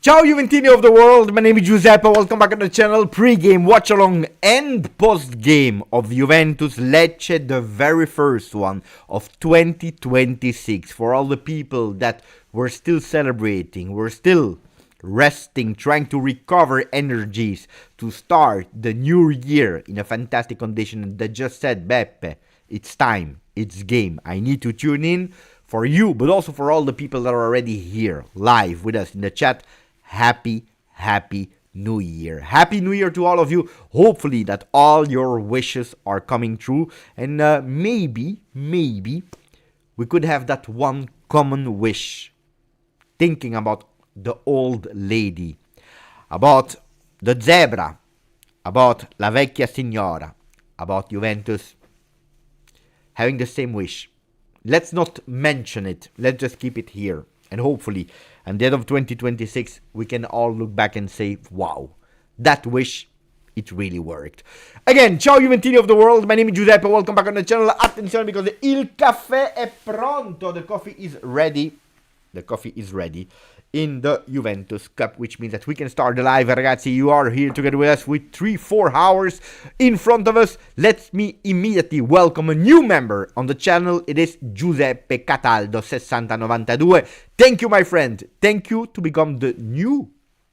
Ciao Juventini of the world, my name is Giuseppe, welcome back on the channel. Pre-game, watch-along and post-game of Juventus Lecce, the very first one of 2026. For all the people that were still celebrating, were still resting, trying to recover energies to start the new year in a fantastic condition, that just said, Beppe, it's time, it's game, I need to tune in. For you, but also for all the people that are already here, live with us in the chat, Happy New Year. Happy New Year to all of you. Hopefully that all your wishes are coming true. And maybe we could have that one common wish. Thinking about the old lady, about the zebra, about la vecchia signora, about Juventus having the same wish. Let's not mention it. Let's just keep it here. And hopefully, at the end of 2026, we can all look back and say, wow, that wish, it really worked. Again, ciao Juventini of the world. My name is Giuseppe. Welcome back on the channel. Attenzione, because il caffè è pronto. The coffee is ready. The coffee is ready in the Juventus Cup, which means that we can start the live. Ragazzi, you are here together with us with 3-4 hours in front of us. Let me immediately welcome a new member on the channel. It is Giuseppe Cataldo 6092. Thank you, my friend. Thank you to become the new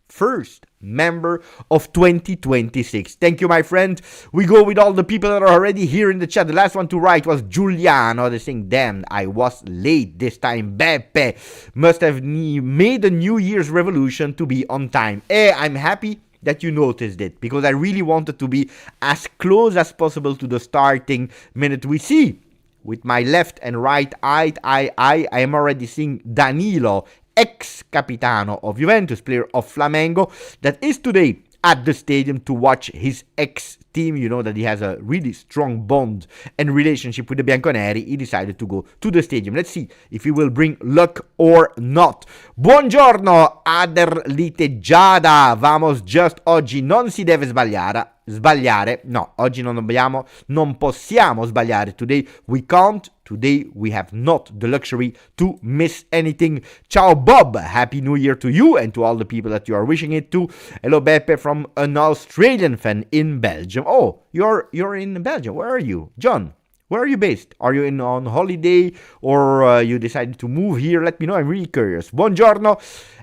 first member of 2026. Thank you, my friend. We go with all the people that are already here in the chat. The last one to write was Giuliano. They're saying, damn, I was late this time. Beppe must have made a New Year's revolution to be on time. I'm happy that you noticed it, because I really wanted to be as close as possible to the starting minute. We see with my left and right eye, I am already seeing Danilo, ex-capitano of Juventus, player of Flamengo, that is today at the stadium to watch his ex-team. You know that he has a really strong bond and relationship with the Bianconeri. He decided to go to the stadium. Let's see if he will bring luck or not. Buongiorno, Ader Liteggiada. Vamos, just oggi non si deve sbagliare. No, oggi non possiamo sbagliare. Today we can't. Today we have not the luxury to miss anything. Ciao Bob, happy new year to you and to all the people that you are wishing it to. Hello Beppe from an Australian fan in Belgium. Oh, you're in Belgium. Where are you? John, where are you based? Are you on holiday, or you decided to move here? Let me know, I'm really curious. Buongiorno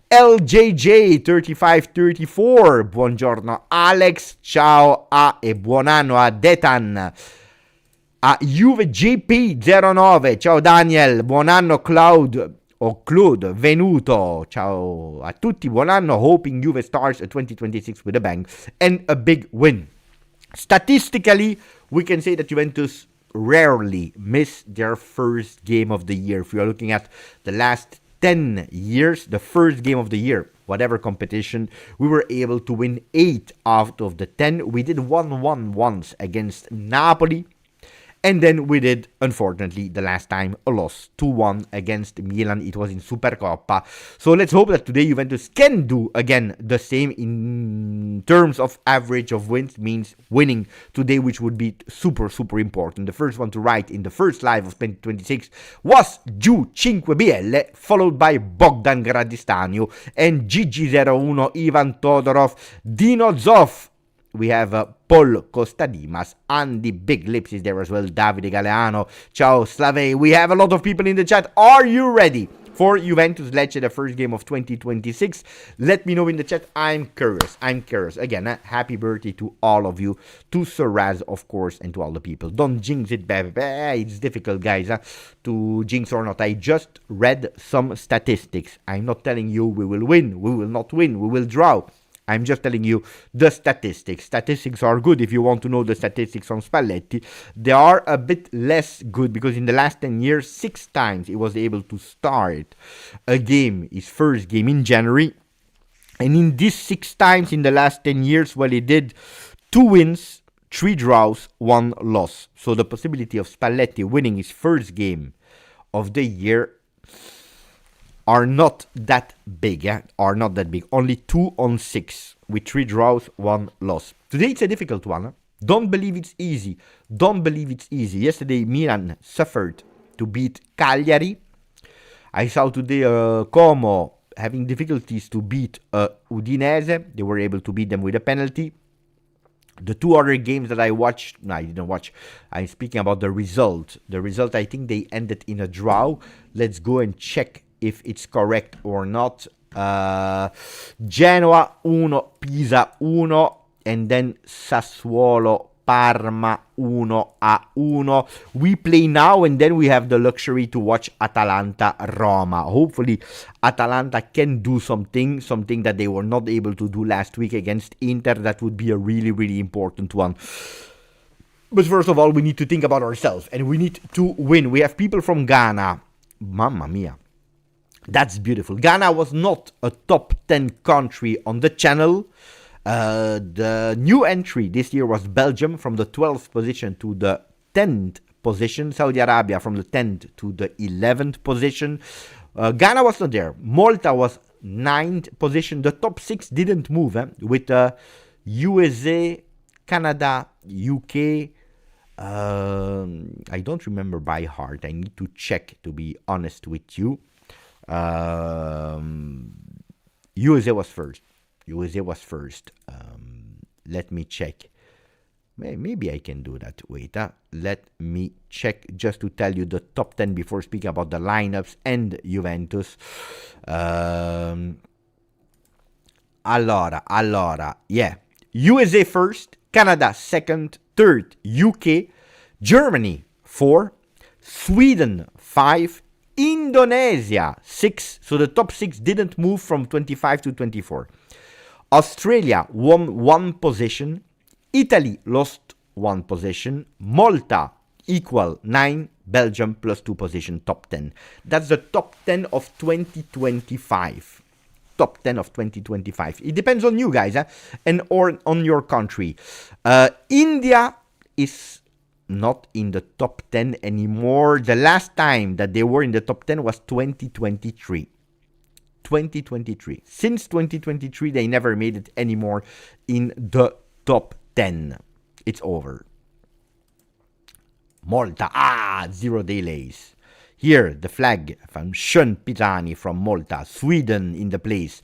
LJJ 3534. Buongiorno Alex. Ciao e buon anno a Detan. A Juve GP09, ciao Daniel, buon anno Claude Venuto, ciao a tutti, buon anno, hoping Juve starts 2026 with a bang and a big win. Statistically, we can say that Juventus rarely miss their first game of the year. If we are looking at the last 10 years, the first game of the year, whatever competition, we were able to win 8 out of the 10. We did 1-1 once against Napoli. And then we did, unfortunately, the last time a loss, 2-1 against Milan. It was in Supercoppa. So let's hope that today Juventus can do, again, the same in terms of average of wins. Means winning today, which would be super important. The first one to write in the first live of 2026 was Giu5BL, followed by Bogdan Gradistanio and GG01, Ivan Todorov, Dino Zoff. We have Paul Costadimas, Andy Big Lips is there as well, Davide Galeano, ciao Slave. We have a lot of people in the chat. Are you ready for Juventus Lecce, the first game of 2026? Let me know in the chat. I'm curious. Again, happy birthday to all of you, to Saraz, of course, and to all the people. Don't jinx it, baby. It's difficult, guys, to jinx or not. I just read some statistics. I'm not telling you we will win, we will not win, we will draw. I'm just telling you the statistics. Statistics are good if you want to know the statistics on Spalletti. They are a bit less good because in the last 10 years, 6 times he was able to start a game, his first game in January. And in these 6 times in the last 10 years, well, he did 2 wins, 3 draws, 1 loss. So the possibility of Spalletti winning his first game of the year are not that big, are not that big. Only 2 on 6 with 3 draws, 1 loss. Today it's a difficult one. Don't believe it's easy. Yesterday Milan suffered to beat Cagliari. I saw today Como having difficulties to beat Udinese. They were able to beat them with a penalty. The two other games that I watched, no, I didn't watch. I'm speaking about the result. The result, I think they ended in a draw. Let's go and check if it's correct or not. Genoa 1, Pisa 1, and then Sassuolo Parma 1-1. We play now, and then we have the luxury to watch Atalanta Roma. Hopefully Atalanta can do something that they were not able to do last week against Inter. That would be a really, really important one. But first of all, we need to think about ourselves, and we need to win. We have people from Ghana. Mamma mia. That's beautiful. Ghana was not a top 10 country on the channel. The new entry this year was Belgium from the 12th position to the 10th position. Saudi Arabia from the 10th to the 11th position. Ghana was not there. Malta was 9th position. The top 6 didn't move with USA, Canada, UK. I don't remember by heart. I need to check, to be honest with you. USA was first. Let me check. Maybe I can do that. Wait, let me check just to tell you the top 10 before speaking about the lineups and Juventus. Allora, yeah. USA first, Canada second, third, UK, Germany 4, Sweden 5, Indonesia 6. So the top 6 didn't move from 25 to 24. Australia won 1 position. Italy lost 1 position. Malta equal 9. Belgium plus 2 position, top 10. That's the top 10 of 2025. Top 10 of 2025. It depends on you guys, and or on your country. India is not in the top 10 anymore. The last time that they were in the top 10 was 2023. 2023. Since 2023, they never made it anymore in the top 10. It's over. Malta. 0 delays. Here, the flag from Sean Pitani from Malta. Sweden in the place.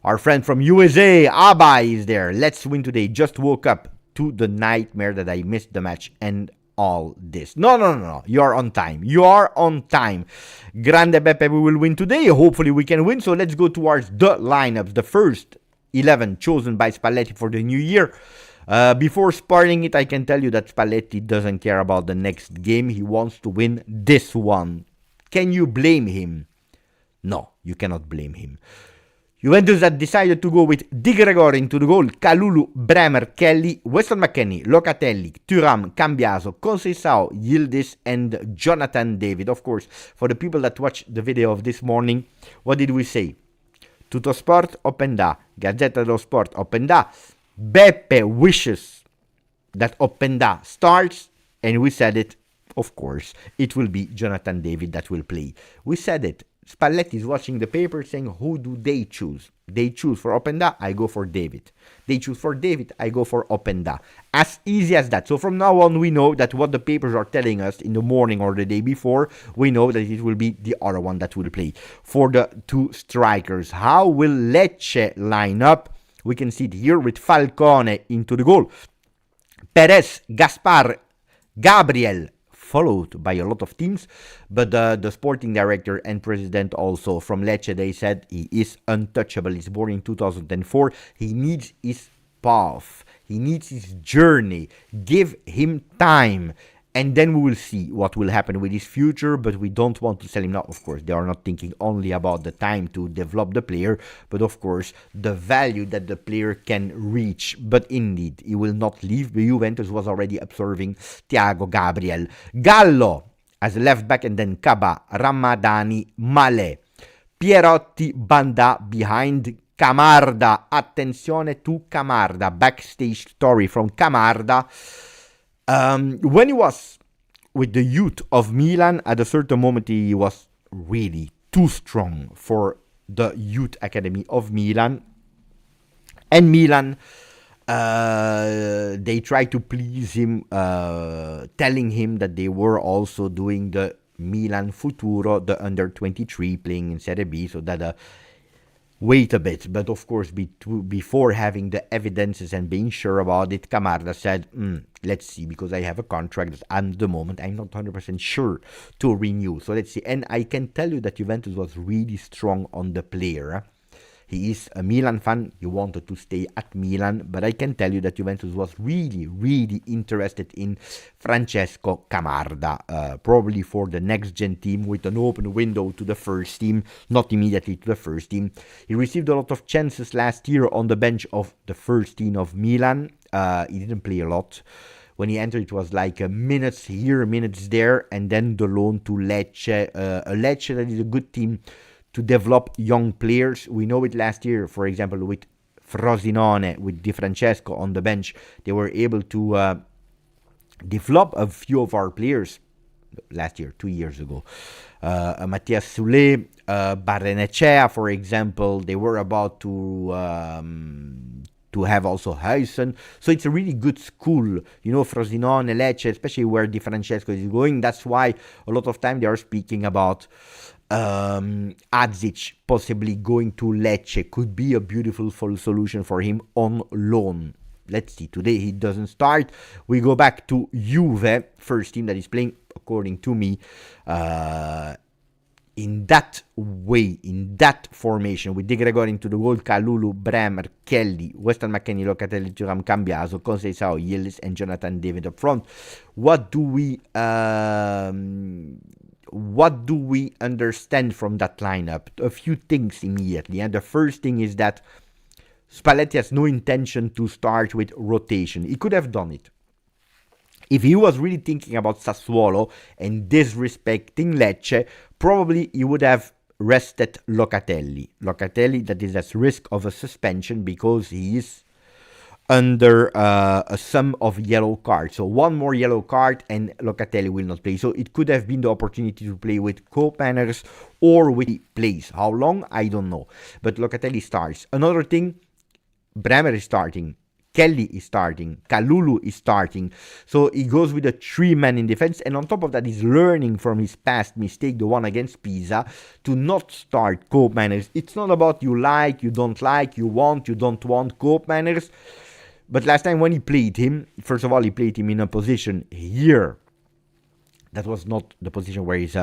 Our friend from USA, Abba, is there. Let's win today. Just woke up to the nightmare that I missed the match and all this. No. You are on time. Grande Beppe, we will win today. Hopefully we can win. So let's go towards the lineups. The first 11 chosen by Spalletti for the new year. Before starting it, I can tell you that Spalletti doesn't care about the next game. He wants to win this one. Can you blame him? No, you cannot blame him. Juventus had decided to go with Di Gregorio into the goal, Kalulu, Bremer, Kelly, Weston McKennie, Locatelli, Thuram, Cambiaso, Conceição, Yildiz, and Jonathan David. Of course, for the people that watched the video of this morning, what did we say? Tutto Sport, Openda. Gazzetta dello Sport, Openda. Beppe wishes that Openda starts, and we said it, of course, it will be Jonathan David that will play. We said it. Spalletti is watching the paper saying, who do they choose? They choose for Openda, I go for David. They choose for David, I go for Openda. As easy as that. So from now on, we know that what the papers are telling us in the morning or the day before, we know that it will be the other one that will play. For the 2 strikers, how will Lecce line up? We can see it here with Falcone into the goal. Perez, Gaspar, Gabriel, followed by a lot of teams, but the sporting director and president also from Lecce, they said he is untouchable. He's born in 2004. He needs his path. He needs his journey. Give him time. And then we will see what will happen with his future, but we don't want to sell him now. Of course, they are not thinking only about the time to develop the player, but of course, the value that the player can reach. But indeed, he will not leave. The Juventus was already absorbing Thiago Gabriel. Gallo as a left back, and then Kaba, Ramadani, Male. Pierotti, Banda behind Camarda. Attenzione to Camarda. Backstage story from Camarda. When he was with the youth of Milan, at a certain moment he was really too strong for the youth academy of Milan. And Milan, they tried to please him, telling him that they were also doing the Milan Futuro, the under 23, playing in Serie B, so that wait a bit. But of course, before having the evidences and being sure about it, Camarda said, let's see, because I have a contract that at the moment I'm not 100% sure to renew. So let's see. And I can tell you that Juventus was really strong on the player. He is a Milan fan. He wanted to stay at Milan, but I can tell you that Juventus was really, really interested in Francesco Camarda, probably for the next-gen team with an open window to the first team, not immediately to the first team. He received a lot of chances last year on the bench of the first team of Milan. He didn't play a lot. When he entered, it was like minutes here, minutes there, and then the loan to Lecce. A Lecce that is a good team to develop young players. We know it last year, for example, with Frosinone, with Di Francesco on the bench. They were able to develop a few of our players last year, 2 years ago. Mattias Sule, Barrenechea, for example. They were about to have also Huysen. So it's a really good school, Frosinone, Lecce, especially where Di Francesco is going. That's why a lot of time they are speaking about Adzic possibly going to Lecce. Could be a beautiful solution for him on loan. Let's see. Today he doesn't start. We go back to Juve, first team that is playing, according to me, in that way, in that formation, with De Gregori into the goal, Kalulu, Bremer, Kelly, Weston McKennie, Locatelli, Thuram, Cambiaso, Conceição, Yildiz, and Jonathan David up front. What do we understand from that lineup? A few things immediately. And the first thing is that Spalletti has no intention to start with rotation. He could have done it. If he was really thinking about Sassuolo and disrespecting Lecce, probably he would have rested Locatelli. Locatelli that is at risk of a suspension because he is under a sum of yellow cards. So one more yellow card and Locatelli will not play. So it could have been the opportunity to play with Koopmeiners or with plays. How long? I don't know. But Locatelli starts. Another thing, Bremer is starting. Kelly is starting. Kalulu is starting. So he goes with a 3-man in defense. And on top of that, he's learning from his past mistake, the one against Pisa, to not start Koopmeiners. It's not about you like, you don't like, you want, you don't want Koopmeiners. But last time when he played him, first of all, he played him in a position here. That was not the position where he's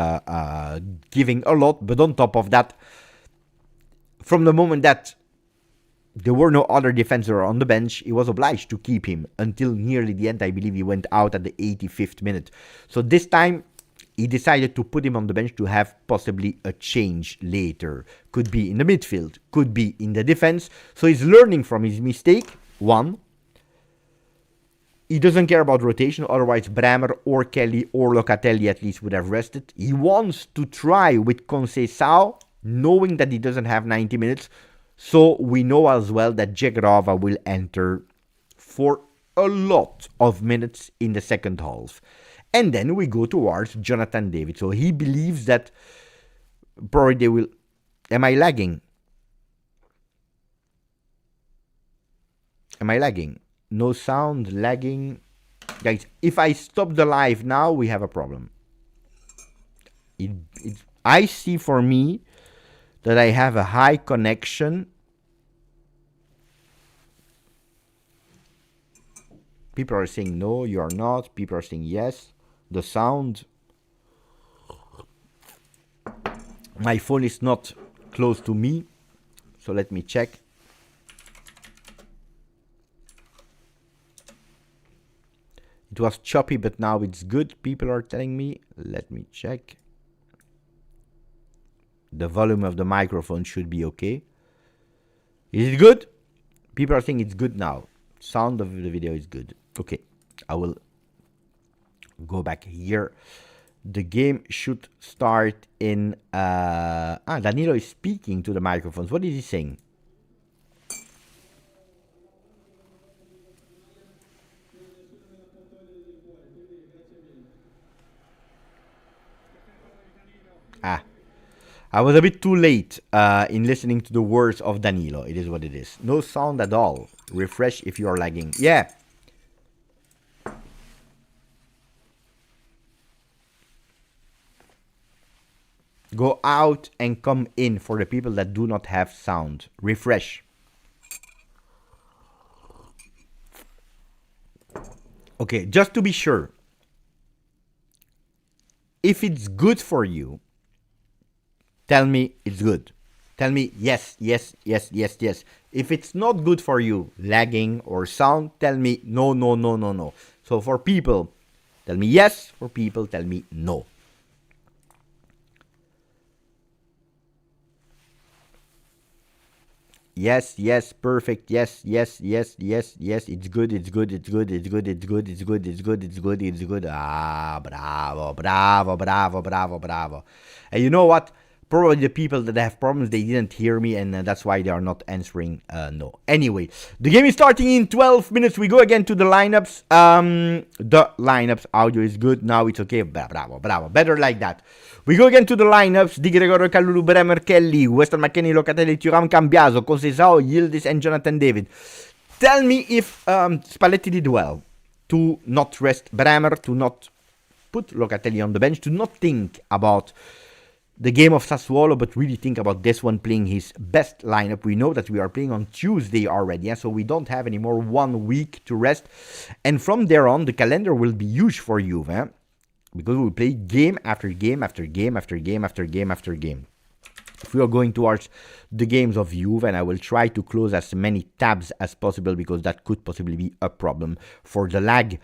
giving a lot. But on top of that, from the moment that there were no other defenders on the bench, he was obliged to keep him until nearly the end. I believe he went out at the 85th minute. So this time, he decided to put him on the bench to have possibly a change later. Could be in the midfield, could be in the defense. So he's learning from his mistake, one. He doesn't care about rotation, otherwise Bremer or Kelly or Locatelli at least would have rested. He wants to try with Conceição, knowing that he doesn't have 90 minutes. So we know as well that Jegrova will enter for a lot of minutes in the second half. And then we go towards Jonathan David. So he believes that probably they will... Am I lagging? Am I lagging? No sound, lagging. Guys, if I stop the live now, we have a problem. I see for me that I have a high connection. People are saying no, you are not. People are saying yes. The sound. My phone is not close to me. So let me check. It was choppy, but now it's good. People are telling me. Let me check. The volume of the microphone should be okay. Is it good? People are saying it's good now. Sound of the video is good. Okay. I will go back here. The game should start in... Danilo is speaking to the microphones. What is he saying? I was a bit too late in listening to the words of Danilo. It is what it is. No sound at all. Refresh if you are lagging. Yeah. Go out and come in for the people that do not have sound. Refresh. Okay, just to be sure. If it's good for you, tell me it's good. Tell me yes, yes, yes, yes, yes. If it's not good for you, lagging or sound, tell me no, no, no, no, no. So for people, tell me yes. For people, tell me no. Yes, yes, perfect. Yes, yes, yes, yes, yes. It's good, it's good, it's good, it's good, it's good, it's good, it's good, it's good, it's good. Ah, bravo, bravo, bravo, bravo, bravo. And you know what? Probably the people that have problems, they didn't hear me, and that's why they are not answering no. Anyway, the game is starting in 12 minutes. We go again to the lineups. The lineups audio is good. Now it's okay. Bravo, bravo. Better like that. We go again to the lineups. Di Gregorio Calulu, Bremer Kelly, Weston McKennie, Locatelli, Thuram Cambiaso, Conceição, Yildiz, and Jonathan David. Tell me if Spalletti did well to not rest Bremer, to not put Locatelli on the bench, to not think about the game of Sassuolo, but really think about this one, playing his best lineup. We know that we are playing on Tuesday already, so we don't have anymore 1 week to rest. And from there on, the calendar will be huge for Juve, because we play game after game after game after game after game after game. If we are going towards the games of Juve, and I will try to close as many tabs as possible, because that could possibly be a problem for the lag.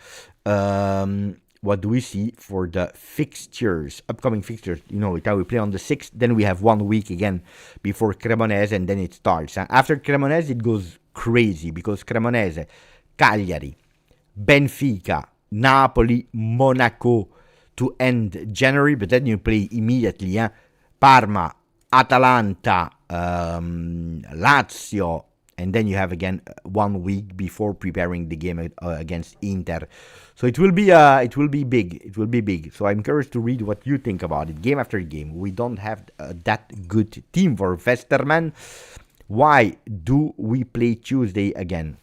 What do we see for the fixtures, upcoming fixtures? You know, we play on the 6th, then we have 1 week again before Cremonese, and then it starts. After Cremonese, it goes crazy, because Cremonese, Cagliari, Benfica, Napoli, Monaco to end January, but then you play immediately Parma, Atalanta, Lazio, and then you have again 1 week before preparing the game against Inter. So it will be big. It will be big. So I'm curious to read what you think about it, game after game. We don't have that good team for Westerman. Why do we play Tuesday again?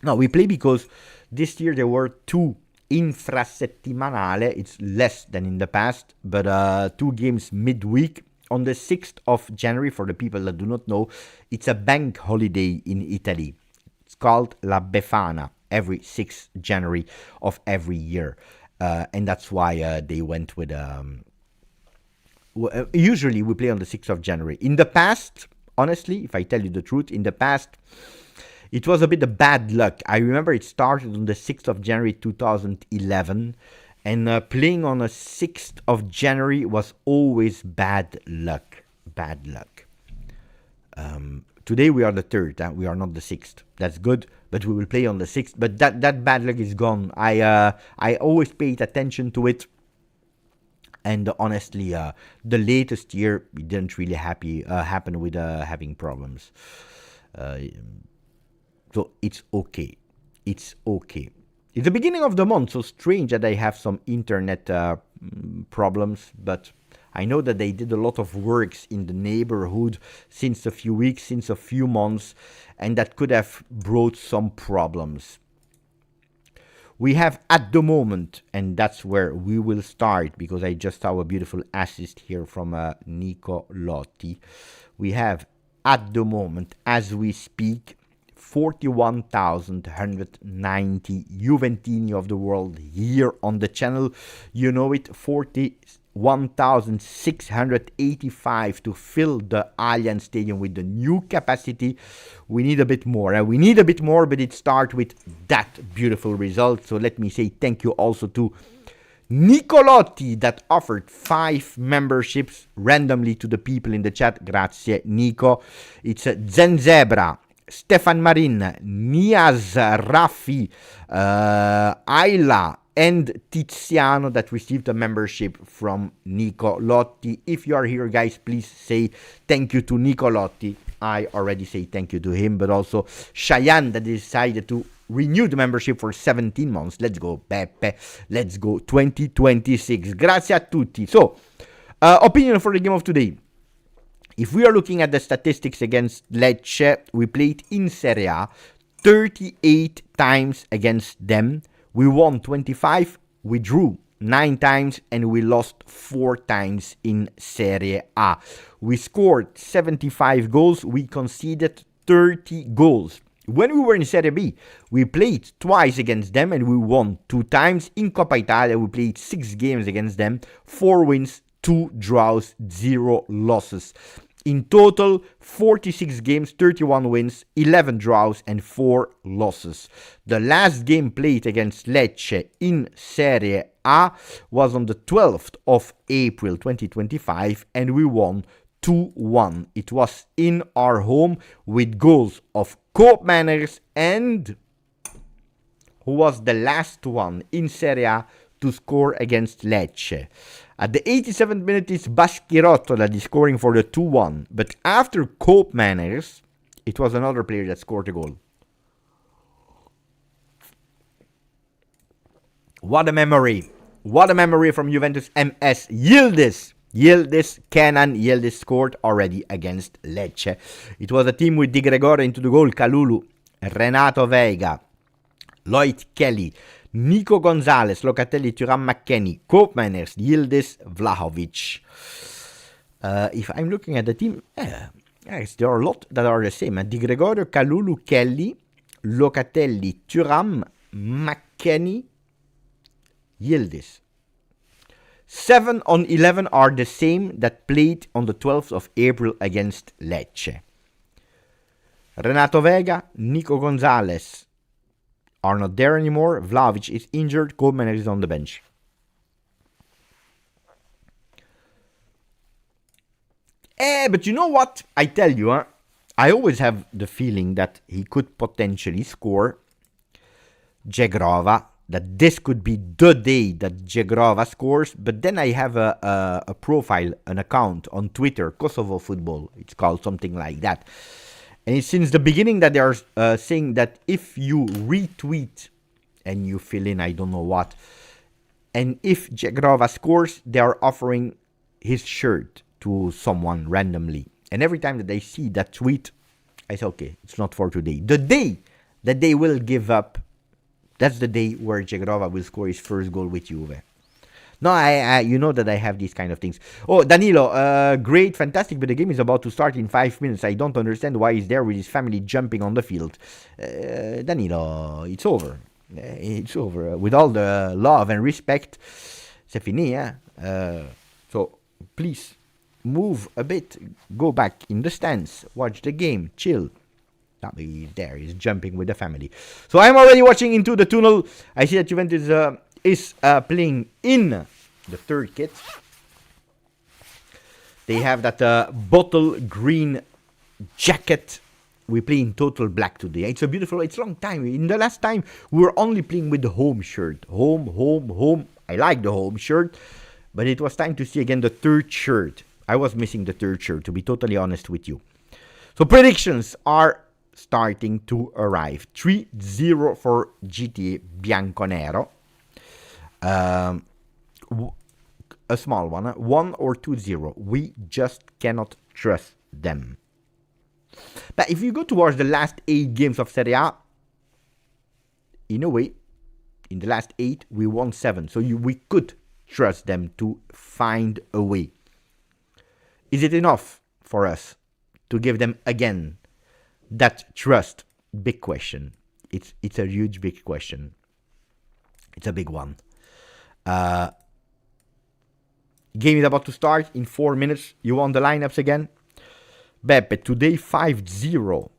No, we play because this year there were 2 infrasettimanale. It's less than in the past, but 2 games midweek. On the 6th of January, for the people that do not know, it's a bank holiday in Italy. It's called La Befana, every 6th January of every year. And that's why they went with... usually we play on the 6th of January. In the past, honestly, if I tell you the truth, in the past, it was a bit of bad luck. I remember it started on the 6th of January 2011. And playing on the 6th of January was always bad luck. Bad luck. Today we are the 3rd. We are not the 6th. That's good, but we will play on the 6th. But that bad luck is gone. I always paid attention to it. And honestly, the latest year, it didn't really happen with having problems. So it's okay. It's okay. It's the beginning of the month, so strange that I have some internet problems, but I know that they did a lot of works in the neighborhood since a few weeks, since a few months, and that could have brought some problems. We have at the moment, and that's where we will start, because I just saw a beautiful assist here from Nico Lotti. We have at the moment, as we speak, 41,190 Juventini of the world here on the channel. You know it, 41,685 to fill the Allianz Stadium with the new capacity. We need a bit more. We need a bit more, but it starts with that beautiful result. So let me say thank you also to Nicolotti that offered 5 memberships randomly to the people in the chat. Grazie, Nico. It's Zen Zebra, Stefan Marin, Niaz, Raffi, Ayla, and Tiziano that received a membership from Nico Lotti. If you are here, guys, please say thank you to Nico Lotti. I already say thank you to him, but also Cheyenne that decided to renew the membership for 17 months. Let's go, Pepe. Let's go 2026. Grazie a tutti. So, opinion for the game of today. If we are looking at the statistics against Lecce, we played in Serie A 38 times against them. We won 25, we drew 9 times and we lost 4 times in Serie A. We scored 75 goals, we conceded 30 goals. When we were in Serie B, we played twice against them and we won 2 times. In Coppa Italia, we played 6 games against them, 4 wins, 2 draws, 0 losses. In total, 46 games, 31 wins, 11 draws and 4 losses. The last game played against Lecce in Serie A was on the 12th of April 2025 and we won 2-1. It was in our home with goals of Cope Manners and who was the last one in Serie A to score against Lecce. At the 87th minute, it's Baschirotto that is scoring for the 2-1. But after Cope Manners, it was another player that scored a goal. What a memory. What a memory from Juventus MS. Kenan Yildiz scored already against Lecce. It was a team with Di Gregorio into the goal, Kalulu, Renato Veiga, Lloyd Kelly, Nico Gonzalez, Locatelli, Thuram, McKennie, Cope Manners, Yildiz, Vlahovic. If I'm looking at the team, yes, there are a lot that are the same. Di Gregorio, Kalulu, Kelly, Locatelli, Thuram, McKennie, Yildiz. 7 on 11 are the same that played on the 12th of April against Lecce. Renato Vega, Nico Gonzalez are not there anymore. Vlahovic is injured. Koeman is on the bench. But you know what? I tell you, I always have the feeling that he could potentially score Džegrova, that this could be the day that Džegrova scores, but then I have a profile, an account on Twitter, Kosovo Football, it's called something like that. And it's since the beginning that they are saying that if you retweet and you fill in I don't know what, and if Džegrova scores, they are offering his shirt to someone randomly. And every time that I see that tweet, I say, okay, it's not for today. The day that they will give up, that's the day where Džegrova will score his first goal with Juve. No, I you know that I have these kind of things. Oh, Danilo, great, fantastic, but the game is about to start in 5 minutes. I don't understand why he's there with his family jumping on the field. Danilo, it's over. It's over. With all the love and respect, c'est fini, so, please, move a bit. Go back in the stands. Watch the game. Chill. He's there. He's jumping with the family. So I'm already watching into the tunnel. I see that Juventus is playing in the third kit. They have that bottle green jacket. We play in total black today. It's a long time. In the last time, we were only playing with the home shirt. Home. I like the home shirt. But it was time to see again the third shirt. I was missing the third shirt, to be totally honest with you. So predictions are starting to arrive. 3-0 for GTA Bianconero. A small one. 1 or 2-0. We just cannot trust them. But if you go towards the last 8 games of Serie A, in a way, in the last 8, we won 7. So we could trust them to find a way. Is it enough for us to give them again that trust? Big question. It's a huge big question. It's a big one. Game is about to start in 4 minutes. You want the lineups again? Beppe, today 5-0.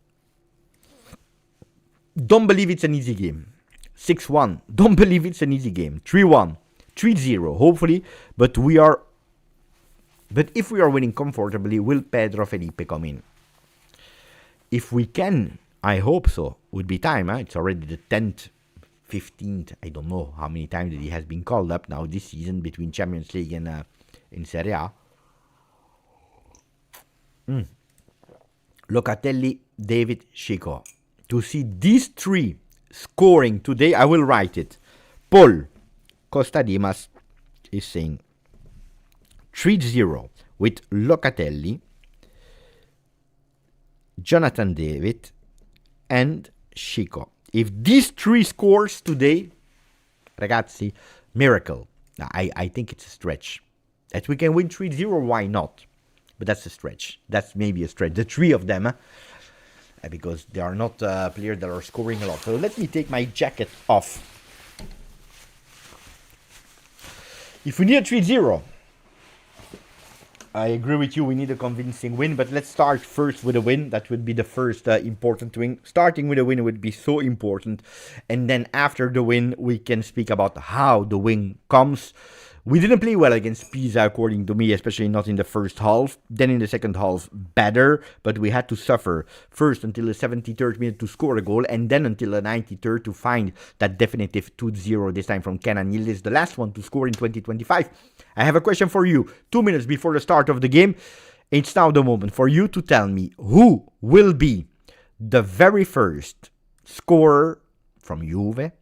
Don't believe it's an easy game. 6-1. Don't believe it's an easy game. 3-1. 3-0, hopefully. But if we are winning comfortably, will Pedro Felipe come in? If we can, I hope so. Would be time, It's already the 10th, 15th. I don't know how many times that he has been called up now this season between Champions League and in Serie A. Locatelli, David, Chico. To see these 3 scoring today, I will write it. Paul Costa Dimas is saying 3-0 with Locatelli, Jonathan David, and Chico. If these 3 scores today, ragazzi, miracle. I think it's a stretch. That we can win 3-0, why not? But that's a stretch. That's maybe a stretch. The three of them, because they are not players that are scoring a lot. So let me take my jacket off. If we need a 3-0, I agree with you, we need a convincing win, but let's start first with a win. That would be the first important thing. Starting with a win would be so important. And then after the win, we can speak about how the win comes. We didn't play well against Pisa, according to me, especially not in the first half. Then in the second half, better, but we had to suffer first until the 73rd minute to score a goal, and then until the 93rd to find that definitive 2-0, this time from Kenan Yildiz, the last one to score in 2025. I have a question for you. 2 minutes before the start of the game, it's now the moment for you to tell me who will be the very first scorer from Juve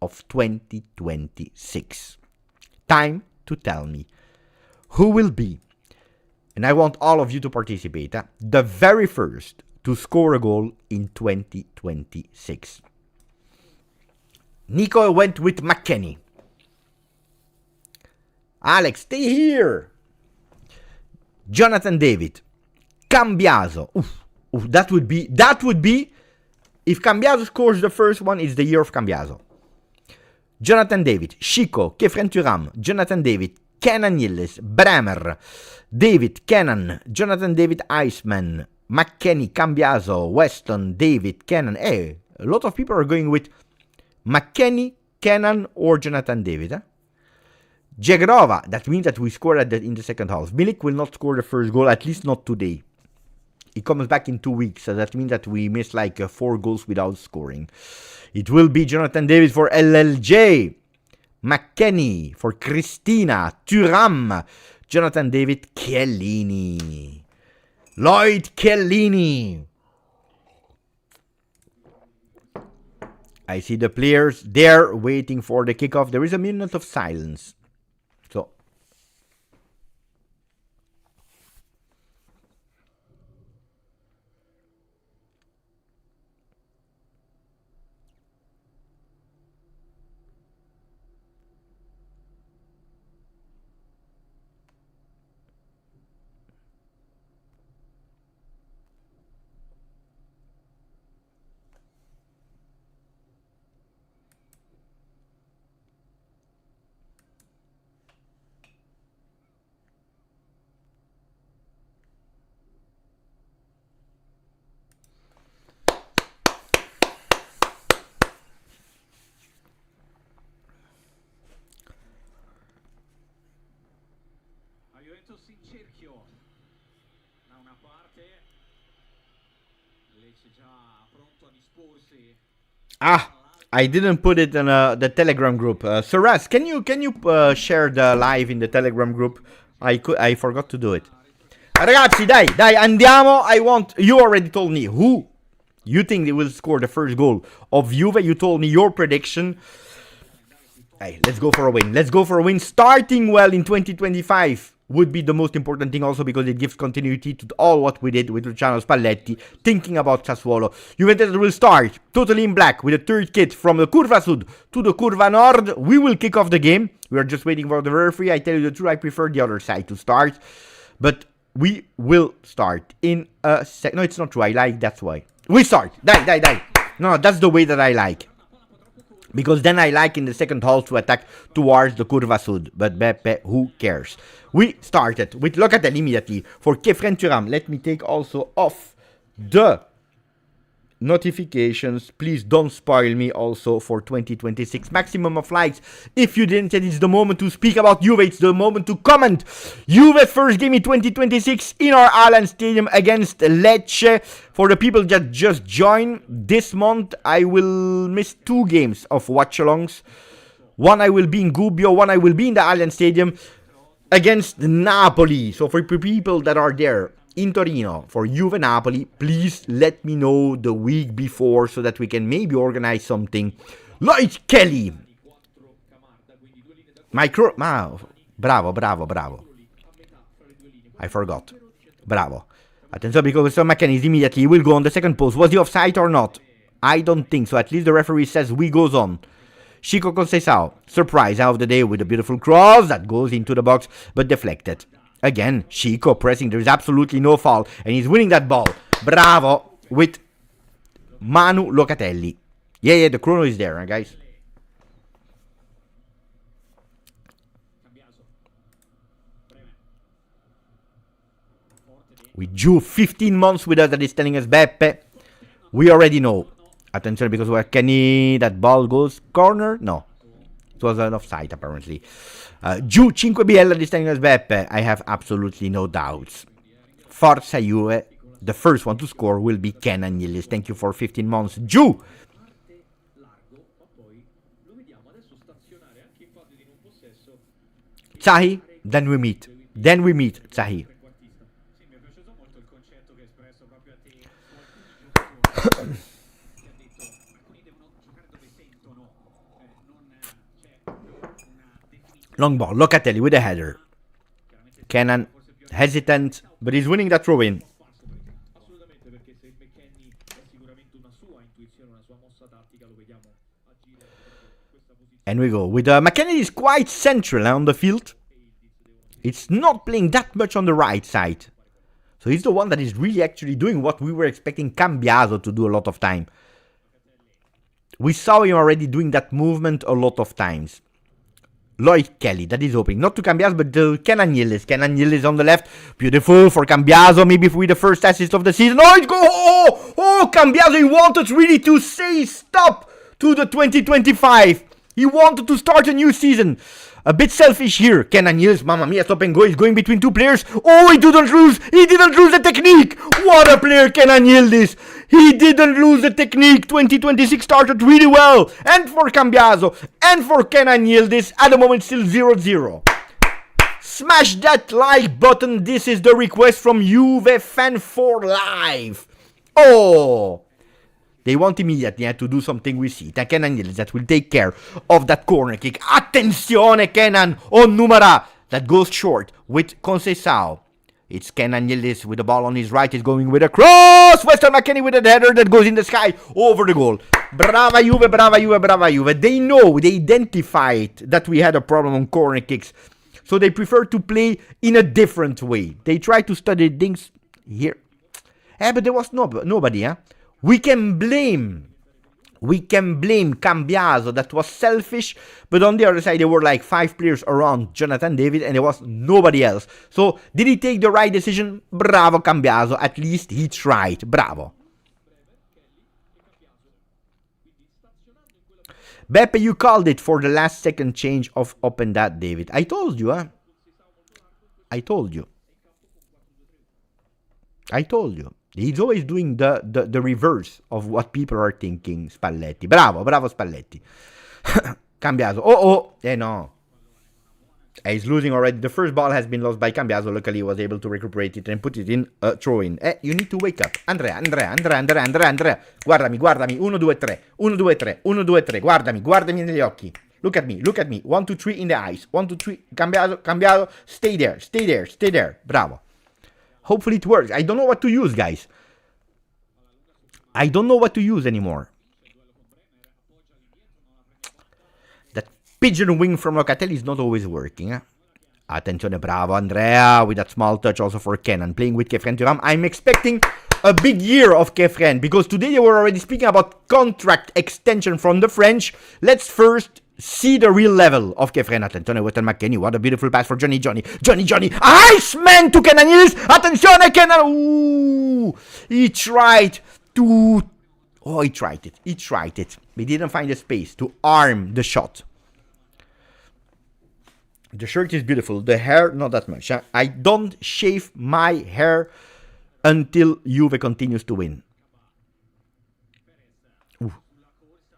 of 2026. Time to tell me who will be, and I want all of you to participate, the very first to score a goal in 2026. Nico went with McKennie. Alex, stay here. Jonathan David. Cambiaso. That would be, if Cambiaso scores the first one, it's the year of Cambiaso. Jonathan David, Chico, Kefren Turam, Jonathan David, Kenan Yildiz, Bremer, David, Kenan, Jonathan David, Iceman, McKennie, Cambiaso, Weston, David, Kenan. Hey, a lot of people are going with McKennie, Kenan, or Jonathan David. Jegrova, that means that we scored in the second half. Milik will not score the first goal, at least not today. He comes back in 2 weeks, so that means that we missed like 4 goals without scoring. It will be Jonathan David for LLJ, McKennie for Cristina, Thuram, Jonathan David, Chiellini, Lloyd Chiellini. I see the players there waiting for the kickoff. There is a minute of silence. So Juventus in cerchio da una parte, Lecce già pronto a disporsi. I didn't put it in the Telegram group. Saras, can you share the live in the Telegram group? I forgot to do it. Ragazzi, dai, andiamo. You already told me who you think they will score the first goal of Juve. You told me your prediction. Hey, let's go for a win. Let's go for a win. Starting well in 2025 would be the most important thing also because it gives continuity to all what we did with Luciano Spalletti, thinking about Sassuolo. Juventus will start totally in black with a third kit from the Curva Sud to the Curva Nord. We will kick off the game. We are just waiting for the referee. I tell you the truth, I prefer the other side to start. But we will start in a sec. No, it's not true. I like, that's why. We start. Die. No, that's the way that I like. Because then I like in the second half to attack towards the Curva Sud. But Beppe, who cares? We started with Locatel immediately for Kefren Turam. Let me take also off the notifications. Please don't spoil me also for 2026. Maximum of likes. If you didn't, it's the moment to speak about Juve. It's the moment to comment. Juve first game in 2026 in our Allianz Stadium against Lecce. For the people that just joined this month, I will miss 2 games of watch-alongs. One I will be in Gubbio, one I will be in the Allianz Stadium against Napoli. So for people that are there in Torino for Juve Napoli, please let me know the week before so that we can maybe organize something. Lloyd Kelly. Bravo. I forgot. Bravo. Attenzione because some mechanism immediately will go on the second post. Was he offside or not? I don't think so. At least the referee says we goes on. Chico Conceição, surprise out of the day with a beautiful cross that goes into the box but deflected. Again, Chico pressing, there is absolutely no foul, and he's winning that ball. Bravo with Manu Locatelli. Yeah, the chrono is there, guys. With Ju 15 months with us, that is telling us Beppe. We already know. Attention, because we're Kenny, that ball goes corner? No. It was an offside, apparently. Ju 5BL, that is telling us Beppe. I have absolutely no doubts. Forza Juve. The first one to score will be Kenan Yildiz. Thank you for 15 months. Ju! Zahi, then we meet. Then we meet, Zahi. Long ball, Locatelli with a header. Kenan hesitant, but he's winning that throw-in. And we go with McKennie is quite central on the field. It's not playing that much on the right side. So he's the one that is really actually doing what we were expecting Cambiaso to do a lot of time. We saw him already doing that movement a lot of times. Lloyd Kelly, that is opening. Not to Cambiaso, but to Kenan Yildiz. Kenan Yildiz on the left. Beautiful for Cambiaso. Maybe with the first assist of the season. Oh, it's go! Oh, Cambiaso, he wanted really to say stop to the 2025. He wanted to start a new season. A bit selfish here. Kenan Yildiz, mamma mia, stop and go. He's going between two players. Oh, he didn't lose. He didn't lose the technique. What a player, Kenan Yildiz. He didn't lose the technique. 2026 started really well. And for Cambiaso and for Kenan Yildiz, at the moment still 0-0. Smash that like button. This is the request from Juve Fan for Life. Oh. They want immediately to do something with it. And Kenan Yildiz that will take care of that corner kick. Attenzione Kenan on Numara. That goes short with Conceição. It's Kenan Yildiz with the ball on his right. He's going with a cross. Weston McKennie with a header that goes in the sky over the goal. Brava Juve, brava Juve, brava Juve. They know, they identified that we had a problem on corner kicks. So they prefer to play in a different way. They try to study things here. But there was nobody, huh? We can blame Cambiaso that was selfish, but on the other side there were like 5 players around Jonathan David and there was nobody else. So did he take the right decision? Bravo Cambiaso, at least he tried. Bravo. Beppe, you called it for the last second change of open that, David. I told you, huh? I told you. He's always doing the reverse of what people are thinking, Spalletti. Bravo Spalletti. Cambiaso. No. He's losing already. The first ball has been lost by Cambiaso. Luckily, he was able to recuperate it and put it in a throw-in. You need to wake up. Andrea. Guardami. 1, 2, 3. 1, 2, 3. 1, 2, 3. Guardami negli occhi. Look at me. 1, 2, 3 in the eyes. 1, 2, 3. Cambiaso. Stay there. Bravo. Hopefully it works. I don't know what to use, guys. I don't know what to use anymore. That pigeon wing from Locatelli is not always working. Huh? Attenzione, bravo Andrea, with that small touch also for Kenan. Playing with Kefren Thuram. I'm expecting a big year of Kefren, because today they were already speaking about contract extension from the French. Let's first see the real level of Kefren. Attenzione, Weston McKennie. What a beautiful pass for Johnny. Iceman to Kenan Yildiz. Attenzione, Kenan. Ooh, he tried to... Oh, he tried it. He didn't find the space to arm the shot. The shirt is beautiful. The hair, not that much. Huh? I don't shave my hair until Juve continues to win.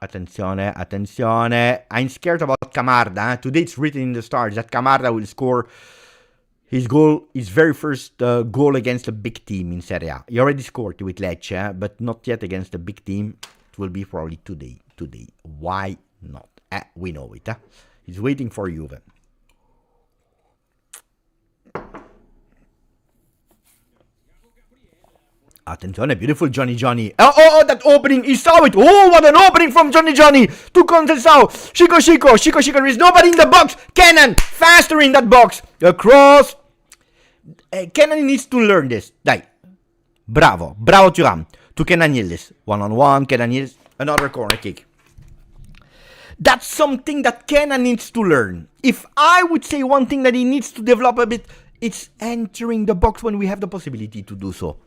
Attenzione. I'm scared about Camarda. Huh? Today it's written in the stars that Camarda will score his very first goal against a big team in Serie A. He already scored with Lecce, but not yet against a big team. It will be probably today. Why not? We know it. Huh? He's waiting for Juve. Attenzione, beautiful Johnny. Oh, that opening, he saw it. Oh, what an opening from Johnny. To Conceição. Chico. There is nobody in the box. Kenan, faster in that box. Across. Kenan needs to learn this. Dai. Bravo Thuram. To Kenan Yildiz. 1-on-1, Kenan Yildiz. Another corner kick. That's something that Kenan needs to learn. If I would say one thing that he needs to develop a bit, it's entering the box when we have the possibility to do so.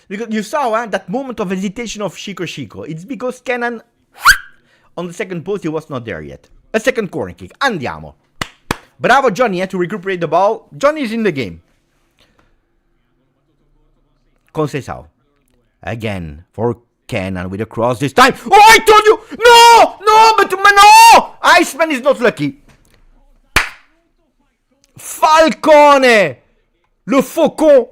Because you saw that moment of hesitation of Chico. It's because Kenan, on the second post, he was not there yet. A second corner kick. Andiamo. Bravo Johnny to recuperate the ball. Johnny is in the game. Conceição. Again for Kenan with a cross this time. Oh, I told you! No! Iceman is not lucky. Falcone! Le Faucon!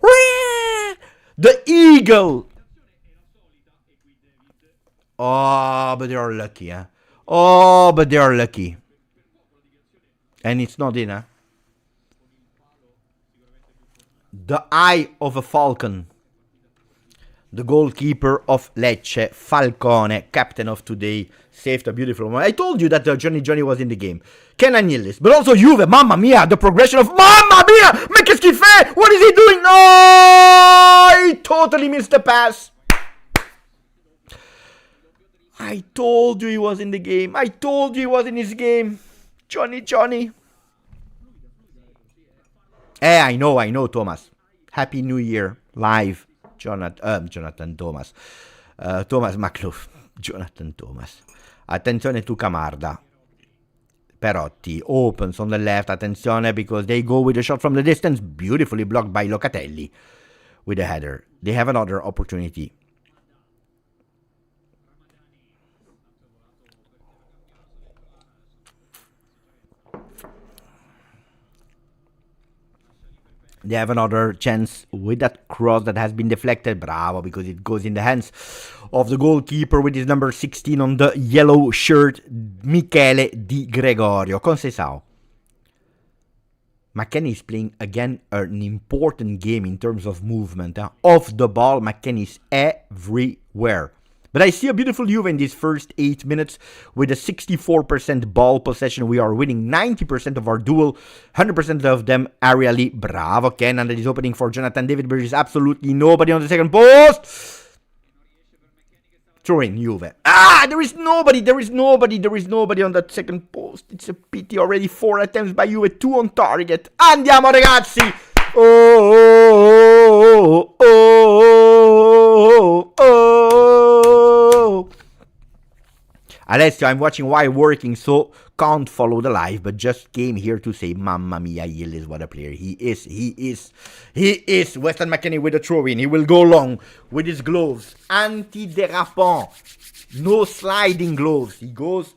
The Eagle! Oh, but they are lucky, huh? Oh, but they are lucky. And it's not in, huh? The eye of a falcon. The goalkeeper of Lecce, Falcone, captain of today, saved a beautiful one. I told you that Johnny was in the game. Kenan Yildiz, but also Juve. Mamma mia, the progression of... Mamma mia! Ma che schifo! What is he doing? No! He totally missed the pass. I told you he was in the game. I told you he was in his game. Johnny. I know, Thomas. Happy New Year, live. Jonathan Thomas. Thomas McLuff. Jonathan Thomas. Attenzione to Camarda. Perotti opens on the left. Attenzione because they go with a shot from the distance. Beautifully blocked by Locatelli with a header. They have another opportunity. They have another chance with that cross that has been deflected. Bravo, because it goes in the hands of the goalkeeper with his number 16 on the yellow shirt, Michele Di Gregorio. Conceição. McKennie is playing again an important game in terms of movement. Off the ball, McKennie is everywhere. But I see a beautiful Juve in these first 8 minutes with a 64% ball possession. We are winning 90% of our duel, 100% of them aerially. Bravo, Kenan, that is opening for Jonathan David, but there is absolutely nobody on the second post. Throw in, Juve. There is nobody on that second post. It's a pity, already 4 attempts by Juve, 2 on target. Andiamo, ragazzi! Alessio, I'm watching while working, so can't follow the live, but just came here to say, Mamma mia, Yildiz, what a player. He is. Weston McKennie with a throw-in. He will go long with his gloves. Anti-derapant. No sliding gloves. He goes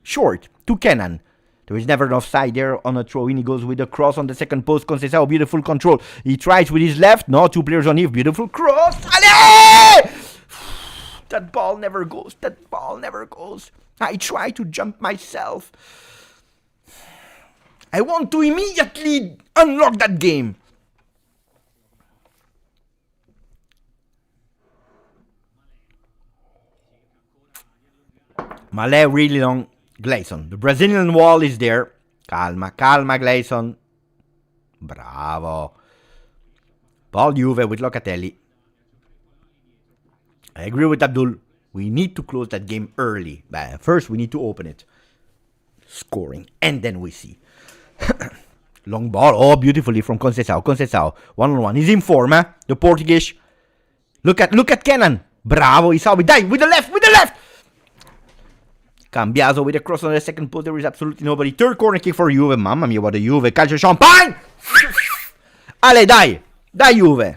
short to Kenan. There is never an offside there on a throw-in. He goes with a cross on the second post. Conceição, beautiful control. He tries with his left. No, 2 players on Eve. Beautiful cross. Allez! That ball never goes. I try to jump myself. I want to immediately unlock that game. Malé really long. Gleison. The Brazilian wall is there. Calma, Gleison. Bravo. Ball Juve with Locatelli. I agree with Abdul. We need to close that game early. But first, we need to open it. Scoring. And then we see. Long ball. Oh, beautifully from Conceição. 1-on-1. He's in form, eh? The Portuguese. Look at Kenan. Bravo. Isawi. Die. With the left. Cambiaso with a cross on the second post. There is absolutely nobody. Third corner kick for Juve. Mamma mia, what a Juve. Calcio champagne. Ale, dai. Dai, Juve.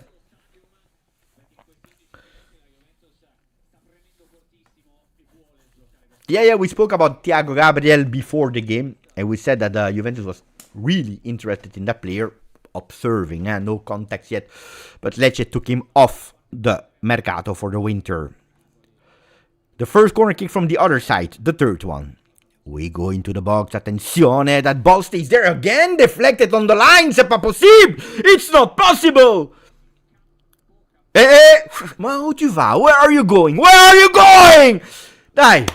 Yeah, we spoke about Thiago Gabriel before the game, and we said that Juventus was really interested in that player, observing, no contacts yet, but Lecce took him off the mercato for the winter. The first corner kick from the other side, the third one. We go into the box. Attenzione, that ball stays there again. Deflected on the line. C'est pas possible. It's not possible. Ma où tu vas? Where are you going? Where are you going? Dai.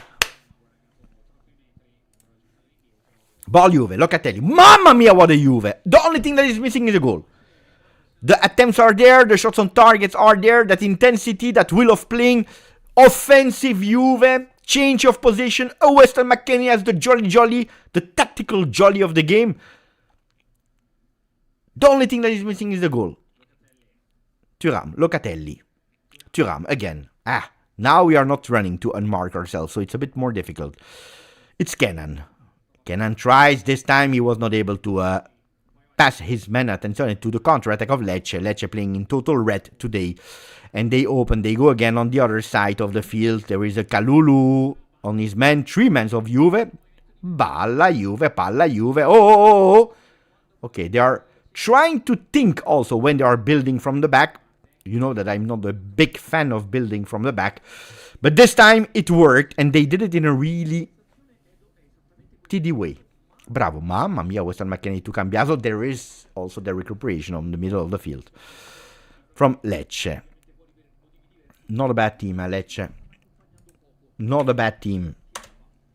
Ball Juve, Locatelli. Mamma mia, what a Juve. The only thing that is missing is a goal. The attempts are there. The shots on targets are there. That intensity, that will of playing. Offensive Juve. Change of position. Oh, Weston McKennie as the jolly, the tactical jolly of the game. The only thing that is missing is the goal. Thuram, Locatelli. Thuram, again. Now we are not running to unmark ourselves, so it's a bit more difficult. It's Kenan. Kenan tries. This time he was not able to pass his man attention to the counter-attack of Lecce. Lecce playing in total red today. And they open. They go again on the other side of the field. There is a Kalulu on his man. 3 men of Juve. Palla Juve. Oh. Okay, they are trying to think also when they are building from the back. You know that I'm not a big fan of building from the back. But this time it worked. And they did it in a really TD way. Bravo. Mamma mia, Weston McKennie to Cambiaso. There is also the recuperation on the middle of the field. From Lecce. Not a bad team, Lecce. Not a bad team.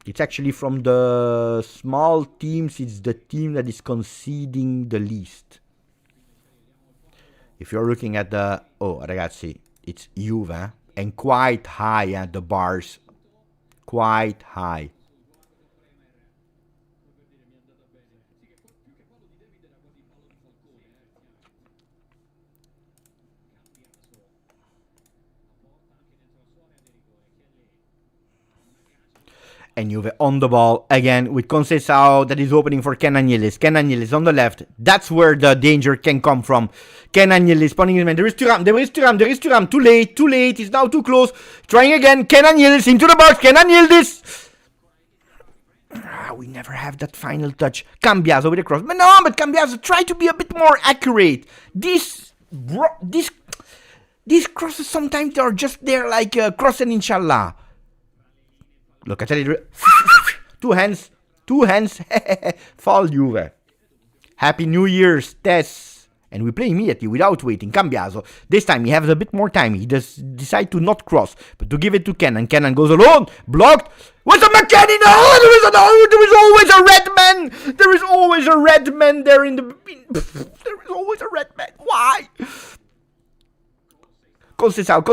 It's actually from the small teams, it's the team that is conceding the least. If you're looking at the... Oh, ragazzi, it's Juve. And quite high at the bars. Quite high. And Juve on the ball again with Conceição that is opening for Kenan Yildiz. Kenan Yildiz on the left. That's where the danger can come from. Kenan Yildiz spawning his man. There is Thuram. Too late. He's now too close. Trying again. Kenan Yildiz into the box. Kenan Yildiz. We never have that final touch. Cambiaso with a cross. But no, Cambiaso try to be a bit more accurate. These crosses sometimes they are just there like crossing inshallah. Look at it. Two hands. Fall Juve. Happy New Year's, Tess. And we play immediately without waiting. Cambiaso. This time he has a bit more time. He does decide to not cross, but to give it to Kenan. Kenan goes alone. Blocked. What's a McKennie? No, there is always a red man. There is always a red man there in the... There is always a red man. Why? Conceição.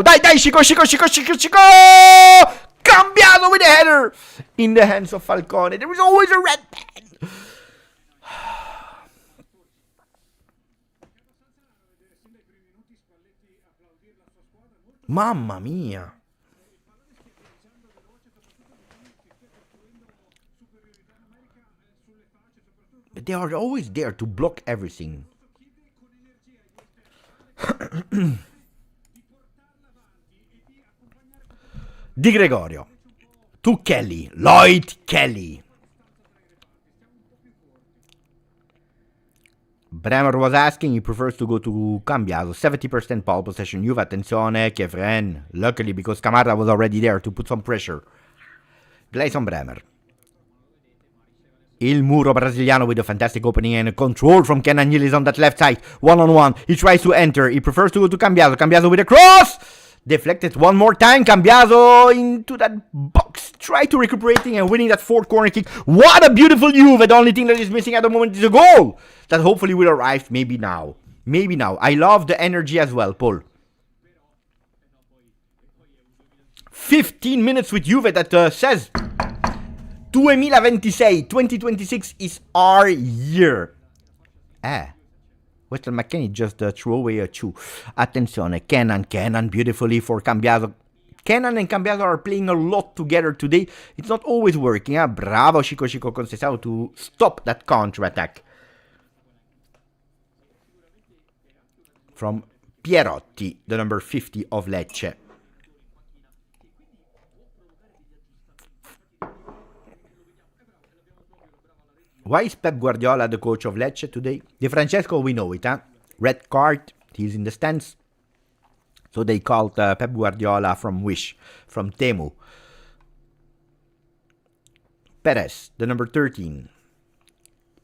Dai, Chico. Cambiaso with a header in the hands of Falcone. There is always a red man. Mamma mia. They are always there to block everything. Di Gregorio to Kelly. Lloyd Kelly. Bremer was asking, he prefers to go to Cambiaso. 70% ball possession. Juve, attenzione, Kevren. Luckily, because Camara was already there to put some pressure. Gleison Bremer. Il Muro Brasiliano with a fantastic opening and a control from Kenan Yildiz on that left side. One-on-one. He tries to enter. He prefers to go to Cambiaso. Cambiaso with a cross. Deflected one more time. Cambiaso into that box. Try to recuperating and winning that fourth corner kick. What a beautiful Juve. The only thing that is missing at the moment is a goal. That hopefully will arrive maybe now. I love the energy as well, Paul. 15 minutes with Juve that says... 2026 is our year. Weston McKennie just threw away a 2. Attenzione, Kenan beautifully for Cambiaso. Kenan and Cambiaso are playing a lot together today. It's not always working. Bravo Chico Conceição to stop that counter-attack. From Pierotti, the number 50 of Lecce. Why is Pep Guardiola the coach of Lecce today? De Francesco, we know it, huh? Red card, he's in the stands. So they called Pep Guardiola from Wish, from Temu. Perez, the number 13.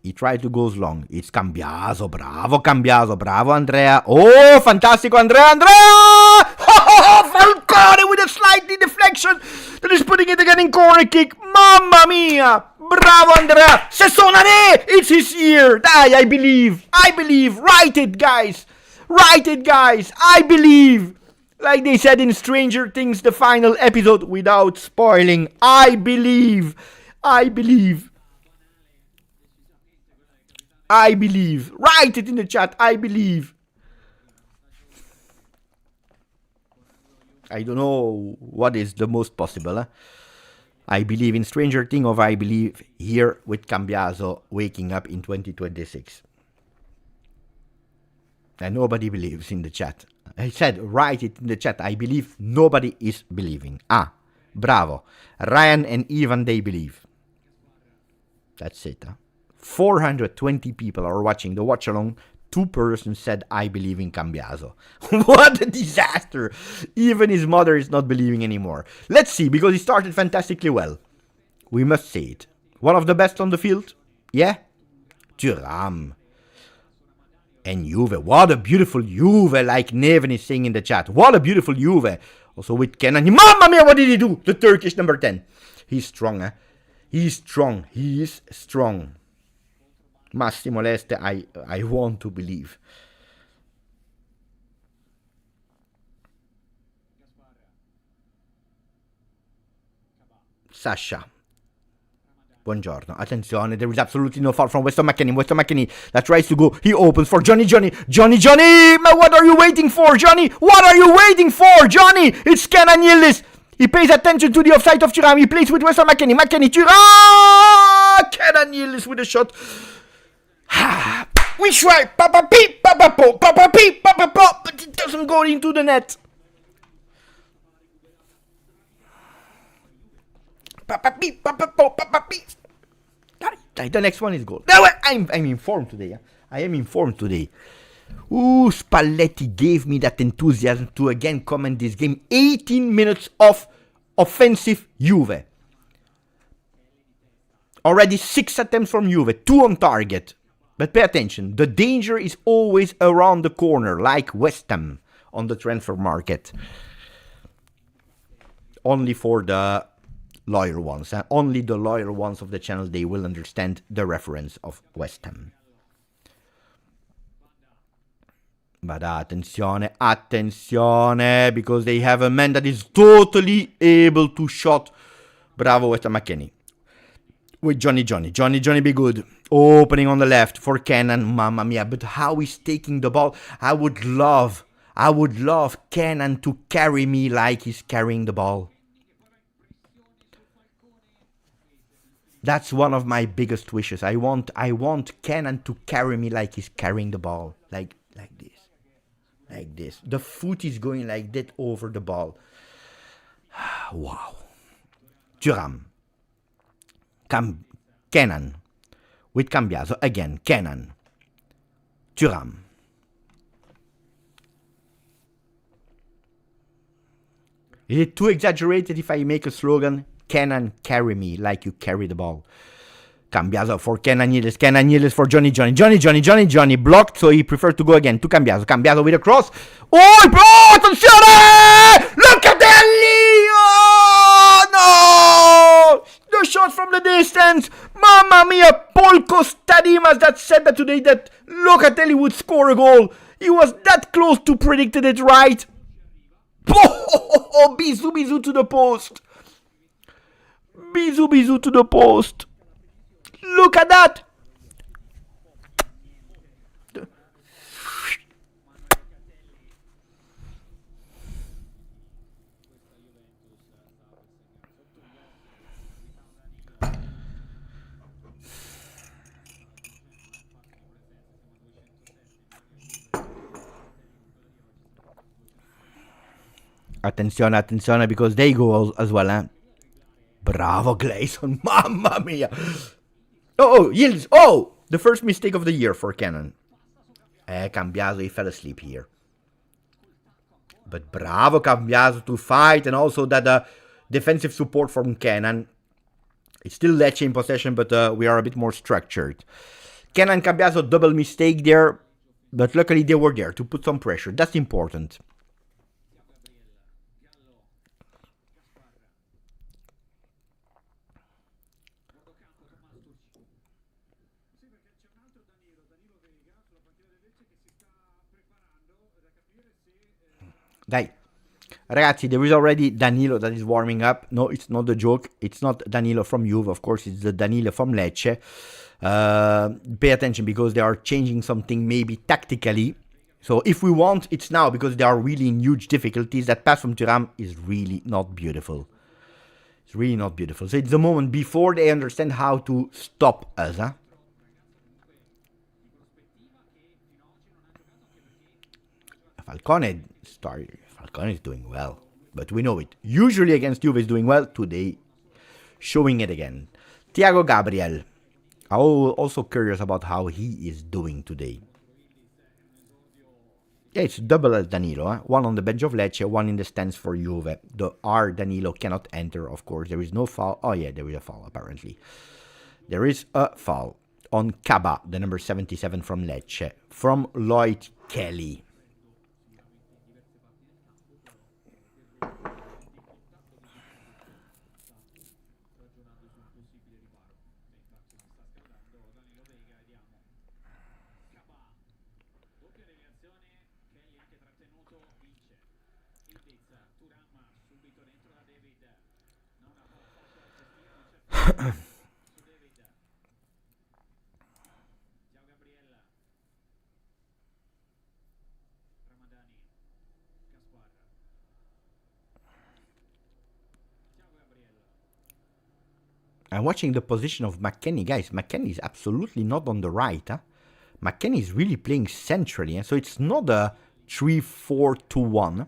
He tried to go long. It's Cambiaso. Bravo, Cambiaso. Bravo, Andrea. Oh, fantastico, Andrea. Oh, Falcone with a slightly deflection. That is putting it again in corner kick. Mamma mia. Bravo, Andrea. Sessonane. It's his year. I believe. Write it, guys. I believe. Like they said in Stranger Things, the final episode, without spoiling. I believe. Write it in the chat. I believe. I don't know what is the most possible. I believe in Stranger Things, or I believe here with Cambiaso waking up in 2026. And nobody believes in the chat. I said write it in the chat. I believe. Nobody is believing. Bravo. Ryan and Ivan, they believe. That's it. 420 people are watching the watch along. 2 persons said, I believe in Cambiaso. What a disaster. Even his mother is not believing anymore. Let's see, because he started fantastically well. We must say it. One of the best on the field? Yeah? Thuram. And Juve. What a beautiful Juve, like Neven is saying in the chat. What a beautiful Juve. Also with Kenan. Mamma mia, what did he do? The Turkish number 10. He's strong, He is strong. Massimo Leste, I want to believe. Sasha. Buongiorno. Attenzione, there is absolutely no foul from Weston McKennie that tries to go. He opens for Johnny. What are you waiting for, Johnny? It's Kenan Yildiz. He pays attention to the offside of Thuram. He plays with Weston McKennie. Thuram! Kenan Yildiz with a shot. We try. Papa peep, papa po, but it doesn't go into the net. Papa peep, papa po, papa peep. The next one is goal. I'm informed today. I am informed today. Ooh, Spalletti gave me that enthusiasm to again comment this game. 18 minutes of offensive Juve. Already 6 attempts from Juve, 2 on target. But pay attention, the danger is always around the corner, like West Ham on the transfer market. Only for the loyal ones. Only the loyal ones of the channel, they will understand the reference of West Ham. But attenzione, because they have a man that is totally able to shot. Bravo, Weston McKennie. With Johnny, be good. Opening on the left for Kenan. Mamma mia, but how he's taking the ball. I would love Kenan to carry me like he's carrying the ball. That's one of my biggest wishes. I want Kenan to carry me like he's carrying the ball. Like this. The foot is going like that over the ball. Wow. Thuram. Kenan. With Cambiaso again. Kenan. Thuram. Is it too exaggerated if I make a slogan? Kenan, carry me like you carry the ball. Cambiaso for Kenan Yildiz for Johnny. Johnny blocked, so he preferred to go again to Cambiaso. Cambiaso with a cross. Oh, attenzione! Locatelli! Oh, no! The shot from the distance. Mamma mia, Paul Costadimas that said that today that Locatelli would score a goal. He was that close to predicted it right. Oh, Bizu to the post. Bizu to the post. Look at that. Attenzione, because they go as well, Bravo, Gleison. Mamma mia. Oh, Yildiz. Oh, the first mistake of the year for Kenan. Cambiaso, he fell asleep here. But bravo, Cambiaso, to fight, and also that defensive support from Kenan. It's still Lecce in possession, but we are a bit more structured. Kenan Cambiaso, double mistake there, but luckily they were there to put some pressure. That's important. Dai. Ragazzi, there is already Danilo that is warming up. No, it's not a joke. It's not Danilo from Juve, of course. It's the Danilo from Lecce. Pay attention because they are changing something maybe tactically. So if we want, it's now because they are really in huge difficulties. That pass from Thuram is really not beautiful. It's really not beautiful. So it's the moment before they understand how to stop us. Huh? Falcone is doing well, but we know it. Usually against Juve is doing well. Today, showing it again. Thiago Gabriel. I'm also curious about how he is doing today. Yeah, it's double as Danilo. Huh? One on the bench of Lecce, one in the stands for Juve. The R Danilo cannot enter, of course. There is no foul. Oh yeah, there is a foul apparently. There is a foul on Kaba, the number 77 from Lecce, from Lloyd Kelly. I'm watching the position of McKennie. Guys, McKennie is absolutely not on the right. Huh? McKennie is really playing centrally. So it's not a 3-4-2-1.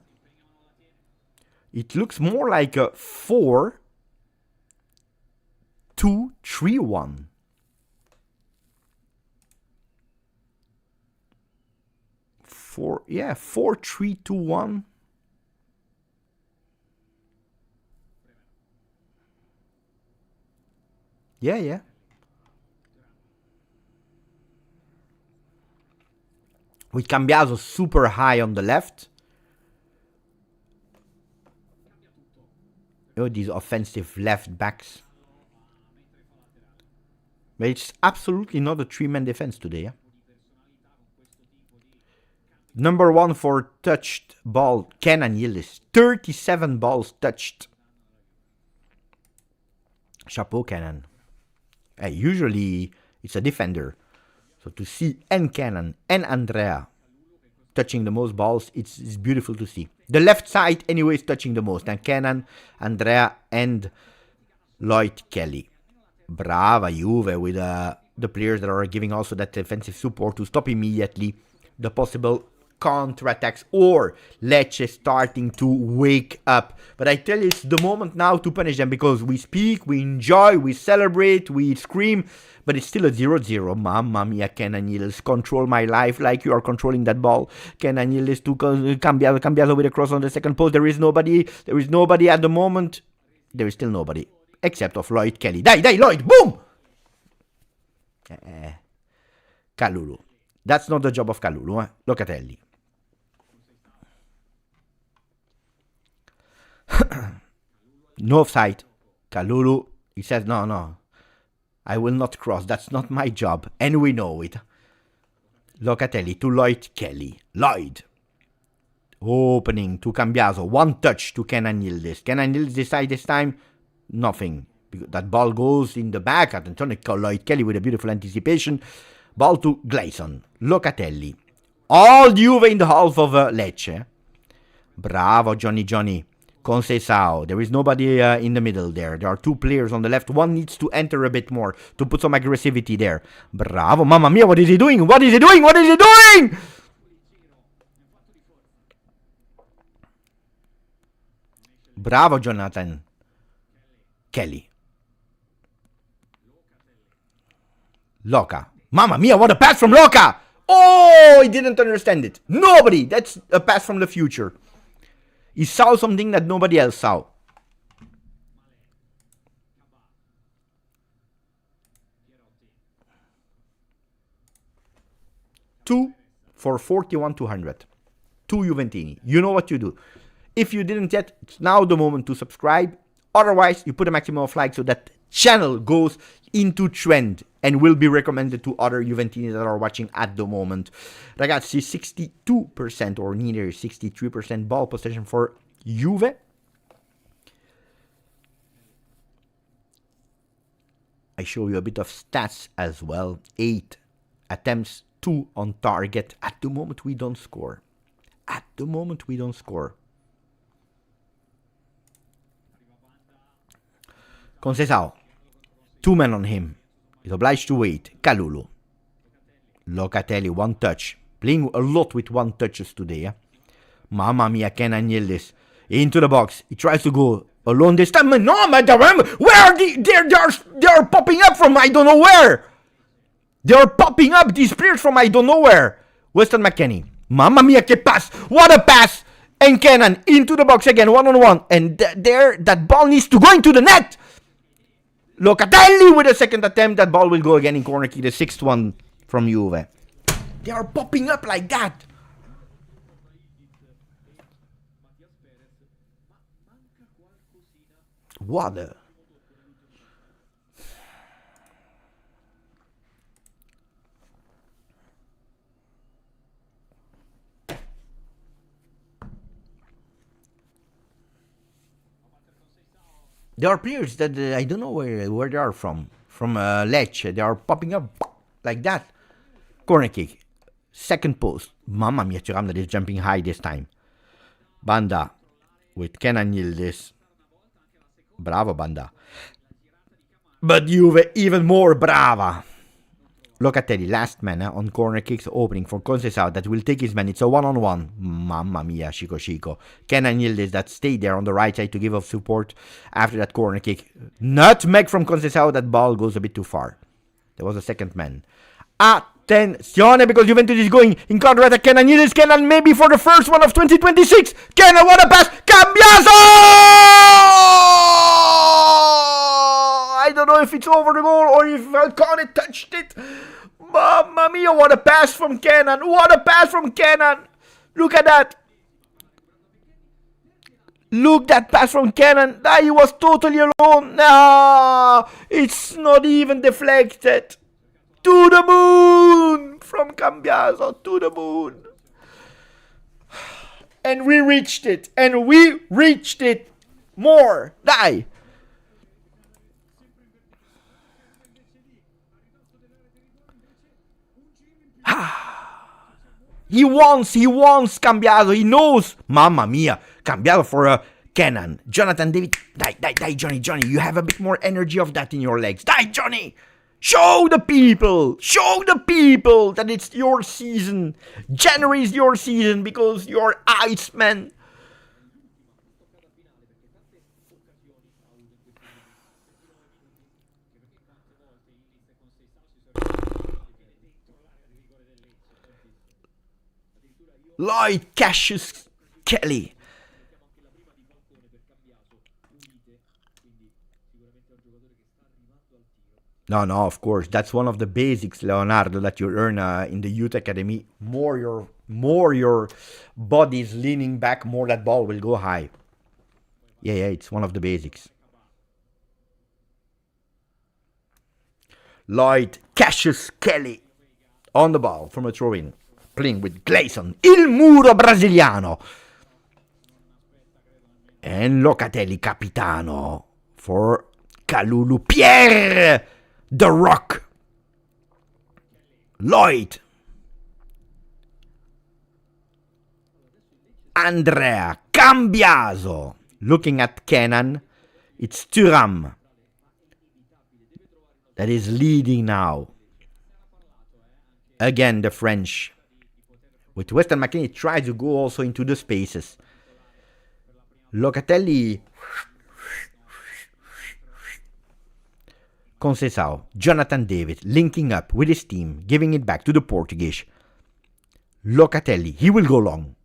It looks more like a 4-2-3-1. Yeah, 4-3-2-1. Yeah. With Cambiaso super high on the left. Oh, these offensive left backs. But it's absolutely not a three-man defense today. Yeah? Number one for touched ball, Kenan Yildiz. 37 balls touched. Chapeau, Kenan. Usually it's a defender. So to see and Kenan and Andrea touching the most balls, it's beautiful to see. The left side anyway is touching the most. And Kenan, Andrea and Lloyd Kelly. Brava Juve with the players that are giving also that defensive support to stop immediately the possible counter-attacks or Lecce starting to wake up. But I tell you, it's the moment now to punish them because we speak, we enjoy, we celebrate, we scream, but it's still a 0-0. Mamma mia, Kenan Yildiz, control my life like you are controlling that ball. Kenan Yildiz to Cambiaso with a cross on the second post. There is nobody at the moment. There is still nobody except of Lloyd Kelly. Dai, Lloyd, boom! Kalulu. That's not the job of Kalulu, Locatelli. No offside. Kalulu, he says, no. I will not cross. That's not my job. And we know it. Locatelli to Lloyd Kelly. Lloyd. Opening to Cambiaso. One touch to Kenan Yildiz. Kenan Yildiz decide this time. Nothing. That ball goes in the back. Attenzione, Lloyd Kelly with a beautiful anticipation. Ball to Gleison. Locatelli. All Juve in the half of Lecce. Bravo, Johnny. Conceição. There is nobody in the middle there. There are two players on the left. One needs to enter a bit more to put some aggressivity there. Bravo. Mamma mia, what is he doing? Bravo, Jonathan. Kelly. Loca. Mamma mia, what a pass from Loca! Oh, he didn't understand it. Nobody. That's a pass from the future. He saw something that nobody else saw. 2 for 41,200. 2 Juventini. You know what you do. If you didn't yet, it's now the moment to subscribe. Otherwise, you put a maximum of likes so that channel goes into trend and will be recommended to other Juventini that are watching at the moment. Ragazzi, 62% or neither 63% ball possession for Juve. I show you a bit of stats as well. 8 attempts, 2 on target. At the moment, we don't score. At the moment, we don't score. Conceição, 2 men on him. He's obliged to wait. Kalulu. Locatelli, 1 touch. Playing a lot with 1 touches today. Eh? Mamma mia, Kenan Yildiz. Into the box. He tries to go alone this time. No, madam. Where are they're popping up from I don't know where. They're popping up, these players from I don't know where. Weston McKennie. Mamma mia, que pass. What a pass. And Kenan into the box again, 1-on-1. And that ball needs to go into the net. Locatelli with a second attempt. That ball will go again in corner kick, the 6th one from Juve. They are popping up like that. What the... There are players that I don't know where they are from. From Lecce. They are popping up like that. Corner kick. 2nd post. Mamma mia, Thuram that is jumping high this time. Banda with Kenan Yildiz. Bravo, Banda. But Juve even more brava. Locatelli, last man on corner kicks, opening for Conceição that will take his man. It's a 1-on-1. Mamma mia, Chico. Kenan Yildiz that stayed there on the right side to give off support after that corner kick. Nutmeg from Conceição. That ball goes a bit too far. There was a 2nd man. Attenzione, because Juventus is going in counter-attack. Kenan Yildiz. Kenan maybe for the first one of 2026. Kenan, what a pass. Cambiaso! I don't know if it's over the goal or if Falcone touched it. Mamma mia, what a pass from Kenan. What a pass from Kenan. Look at that. Look that pass from Kenan. He was totally alone. No, it's not even deflected. To the moon from Cambiaso. To the moon. And we reached it. And we reached it. More. Die. He wants Cambiaso. He knows. Mamma mia. Cambiaso for Kenan. Jonathan David. Die, Johnny. You have a bit more energy of that in your legs. Die, Johnny. Show the people that it's your season. January is your season because you're Iceman. Lloyd Cassius Kelly. No, of course. That's one of the basics, Leonardo, that you learn in the youth academy. More your body is leaning back, more that ball will go high. Yeah, it's one of the basics. Lloyd Cassius Kelly on the ball from a throw-in. Playing with Gleison. Il muro brasiliano. And Locatelli capitano for Kalulu. Pierre the Rock. Lloyd. Andrea Cambiaso. Looking at Kenan. It's Thuram that is leading now. Again, the French. With Weston McKennie tries to go also into the spaces. Locatelli. Conceição. Jonathan David linking up with his team, giving it back to the Portuguese. Locatelli. He will go long.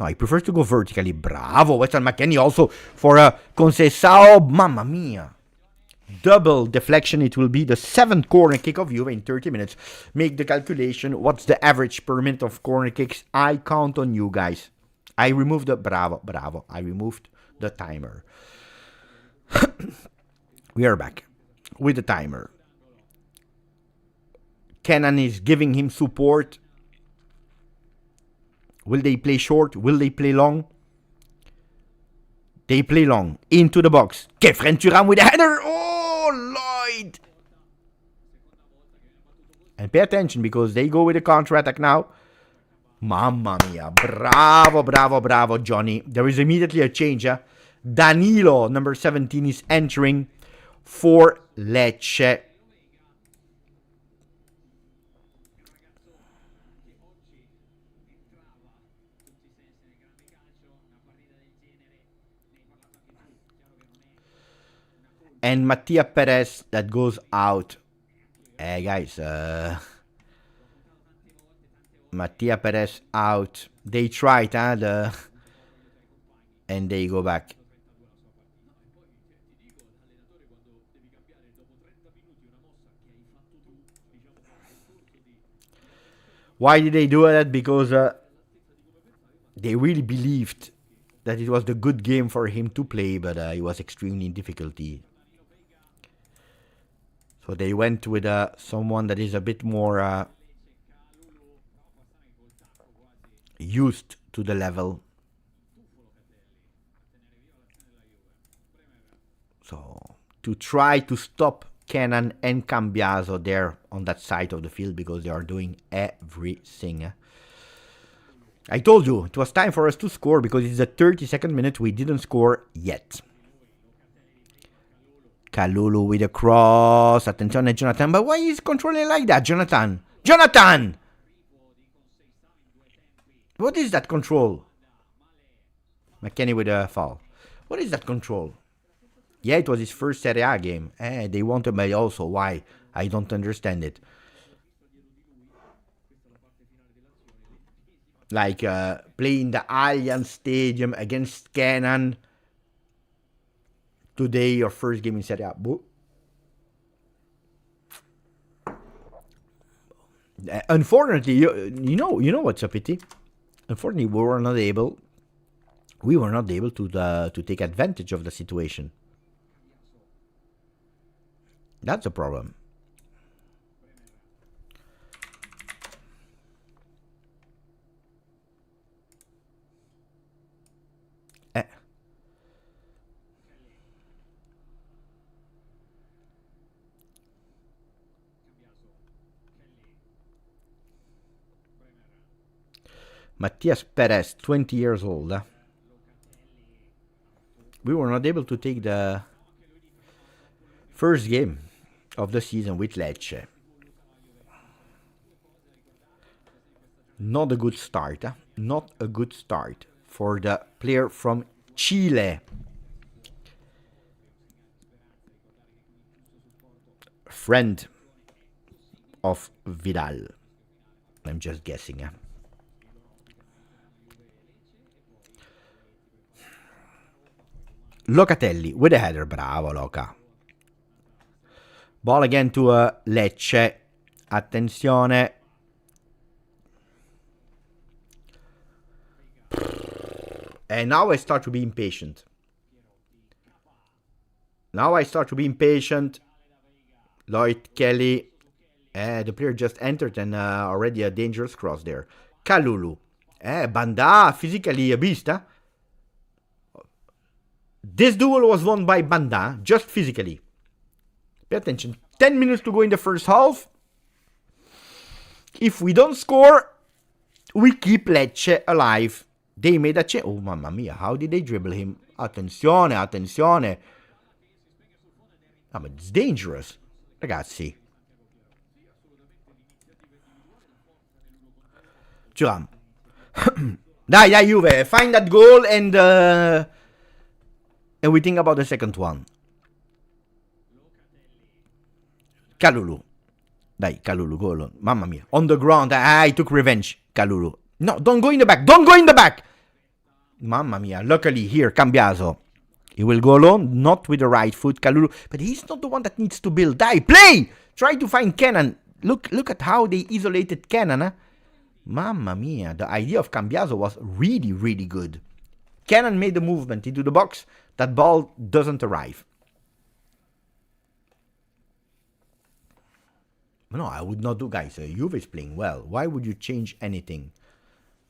No, he prefers to go vertically. Bravo, Weston McKennie also for Conceição. Mamma mia. double deflection. It will be the 7th corner kick of Juve in 30 minutes. Make the calculation. What's the average per minute of corner kicks? I count on you guys. I removed the... Bravo. I removed the timer. We are back with the timer. Kenan is giving him support. Will they play short? Will they play long? They play long. Into the box. Kefren Turam with a header. Oh, Lloyd. And pay attention because they go with a counter-attack now. Mamma mia. Bravo, Johnny. There is immediately a change. Danilo, number 17, is entering for Lecce. And Mattia Perez that goes out. Hey guys, Mattia Perez out. They tried, and they go back. Why did they do that? Because they really believed that it was the good game for him to play, but it was extremely in difficulty. So they went with someone that is a bit more used to the level. So to try to stop Kenan and Cambiaso there on that side of the field because they are doing everything. I told you it was time for us to score because it's the 32nd minute. We didn't score yet. Kalulu with a cross. Attenzione, Jonathan. But why is controlling like that, Jonathan? Jonathan! What is that control? McKennie with a foul. What is that control? Yeah, it was his first Serie A game. They wanted me also. Why? I don't understand it. Like playing the Allianz Stadium against Kenan. Today, your first game in Serie A. Unfortunately, you know what's a pity. Unfortunately, we were not able to take advantage of the situation. That's a problem. Mattias Perez, 20 years old. We were not able to take the first game of the season with Lecce. Not a good start. Not a good start for the player from Chile. Friend of Vidal. I'm just guessing. Locatelli with a header. Bravo, Loca. Ball again to Lecce. Attenzione. And now I start to be impatient. Lloyd Kelly. The player just entered and already a dangerous cross there. Kalulu. Banda, physically a beast. This duel was won by Banda, just physically. Pay attention. 10 minutes to go in the first half. If we don't score, we keep Lecce alive. They made a change. Oh, mamma mia. How did they dribble him? Attenzione. Ah, but it's dangerous. Ragazzi. Thuram. Dai, Juve. Find that goal and we think about the second one. Kalulu. Dai, Kalulu, goal. Mamma mia. On the ground. I took revenge. Kalulu. No, don't go in the back. Mamma mia. Luckily here, Cambiaso He will go alone, not with the right foot, Kalulu. But he's not the one that needs to build. Die, play! Try to find Kenan. Look at how they isolated Kenan. Huh? Mamma mia, the idea of Cambiaso was really, really good. Kenan made the movement into the box. That ball doesn't arrive. No, I would not do, guys. Juve is playing well. Why would you change anything?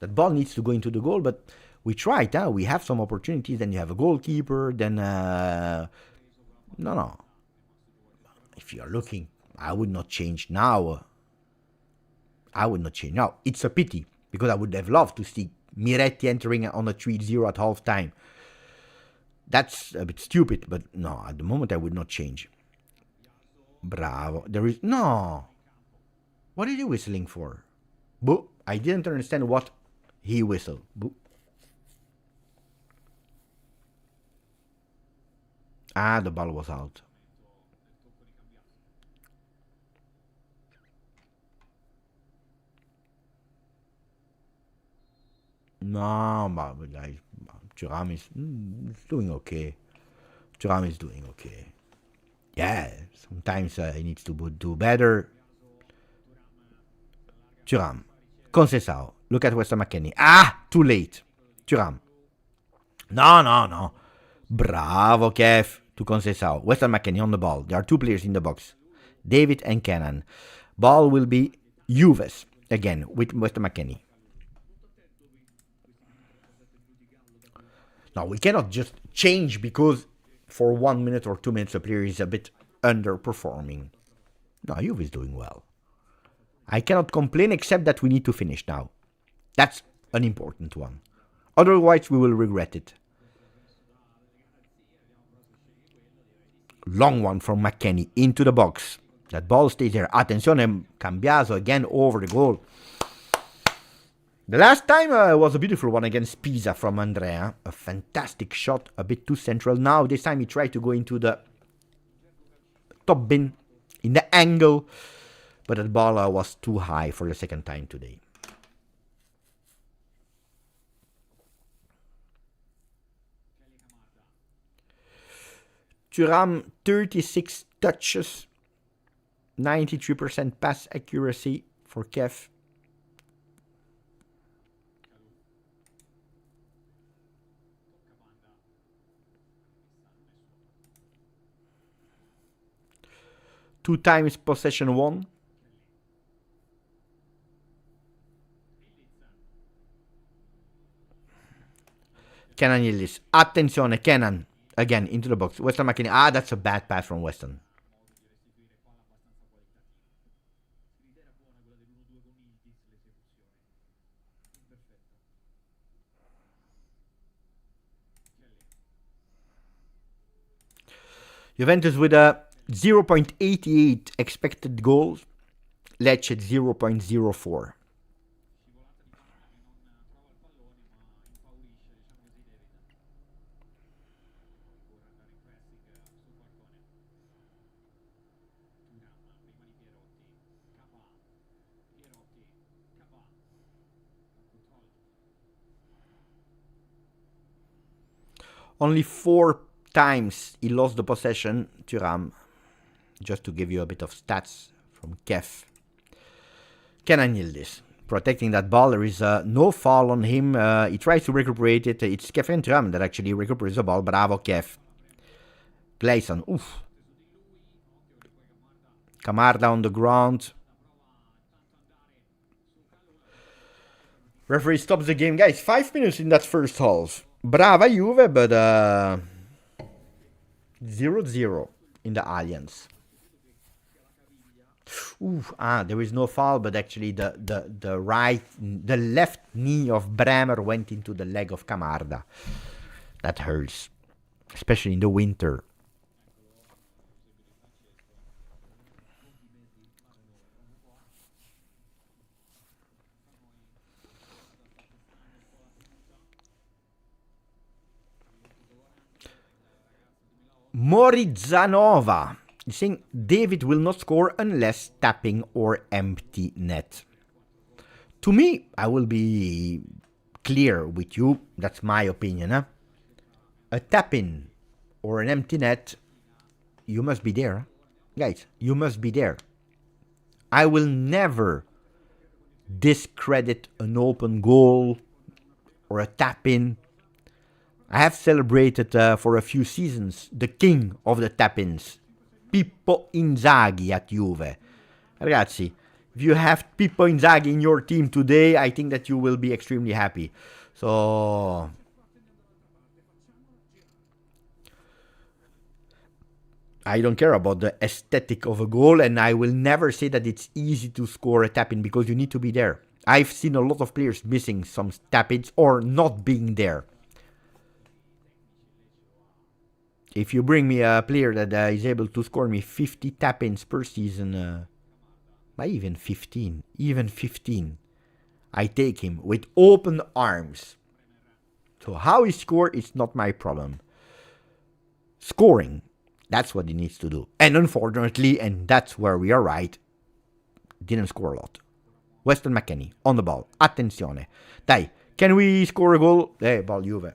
That ball needs to go into the goal, but we tried. We have some opportunities. Then you have a goalkeeper. Then, no. If you are looking, I would not change now. It's a pity, because I would have loved to see Miretti entering on a 3-0 at halftime. That's a bit stupid, but no, at the moment I would not change. Bravo. There is... No. What are you whistling for? Boo. I didn't understand what he whistled. Boo. Ah, the ball was out. No, but guys, Thuram is doing okay. Thuram is doing okay. Yeah, sometimes he needs to do better. Thuram. Conceição. Look at Weston McKennie. Ah, too late. Thuram. No. Bravo, Kev. To Conceição. Weston McKennie on the ball. There are two players in the box. David and Kenan. Ball will be Juve's. Again, with Weston McKennie. Now, we cannot just change because for 1 minute or 2 minutes a player is a bit underperforming. No, Juve is doing well. I cannot complain except that we need to finish now. That's an important one. Otherwise, we will regret it. Long one from McKennie into the box. That ball stays there. Attenzione, Cambiaso again over the goal. The last time was a beautiful one against Pisa from Andrea. A fantastic shot, a bit too central. Now this time he tried to go into the top bin, in the angle. But that ball was too high for the second time today. Thuram, 36 touches, 93% pass accuracy for Kev. Two times possession won. Kenan Yildiz. Attenzione, Kenan. Again, into the box. Weston McKennie. Ah, that's a bad pass from Weston. Juventus with a 0.88 expected goals. Lecce 0.04. Only 4 times he lost the possession, Thuram. Just to give you a bit of stats from Kev. Kenan Yildiz. Protecting that ball. There is no foul on him. He tries to recuperate it. It's Kevin Thuram that actually recuperates the ball. Bravo, Kev. Gleison. Oof. Camarda on the ground. Referee stops the game. Guys, 5 minutes in that first half. Brava Juve, but 0-0 in the Allianz. There is no foul, but actually the left knee of Bremer went into the leg of Camarda. That hurts, especially in the winter. Morizanova. He's saying David will not score unless tapping or empty net. To me, I will be clear with you. That's my opinion. A tap-in or an empty net, you must be there. Guys, you must be there. I will never discredit an open goal or a tap-in. I have celebrated for a few seasons the king of the tap-ins, Pippo Inzaghi at Juve. Ragazzi, if you have Pippo Inzaghi in your team today, I think that you will be extremely happy. So I don't care about the aesthetic of a goal, and I will never say that it's easy to score a tap-in because you need to be there. I've seen a lot of players missing some tap-ins or not being there. If you bring me a player that is able to score me 50 tap-ins per season, even 15, I take him with open arms. So how he scores, it's not my problem. Scoring, that's what he needs to do. And unfortunately, and that's where we are right, didn't score a lot. Weston McKennie, on the ball. Attenzione. Dai, can we score a goal? Ball Juve.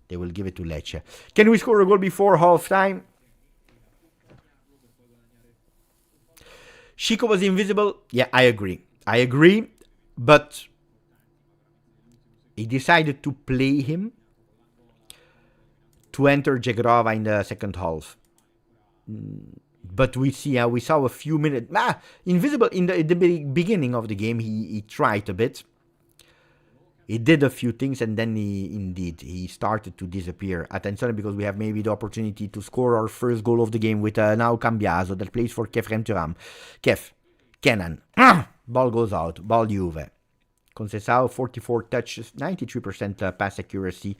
They will give it to Lecce. Can we score a goal before half-time? Chico was invisible. Yeah, I agree. But he decided to play him to enter Jegrova in the second half. But we saw a few minutes. Invisible in the beginning of the game. He tried a bit. He did a few things, and then he started to disappear. Attenzione, because we have maybe the opportunity to score our first goal of the game with now Cambiaso that plays for Kefren Thuram. Kenan. Ball goes out. Ball Juve. Conceição, 44 touches, 93% pass accuracy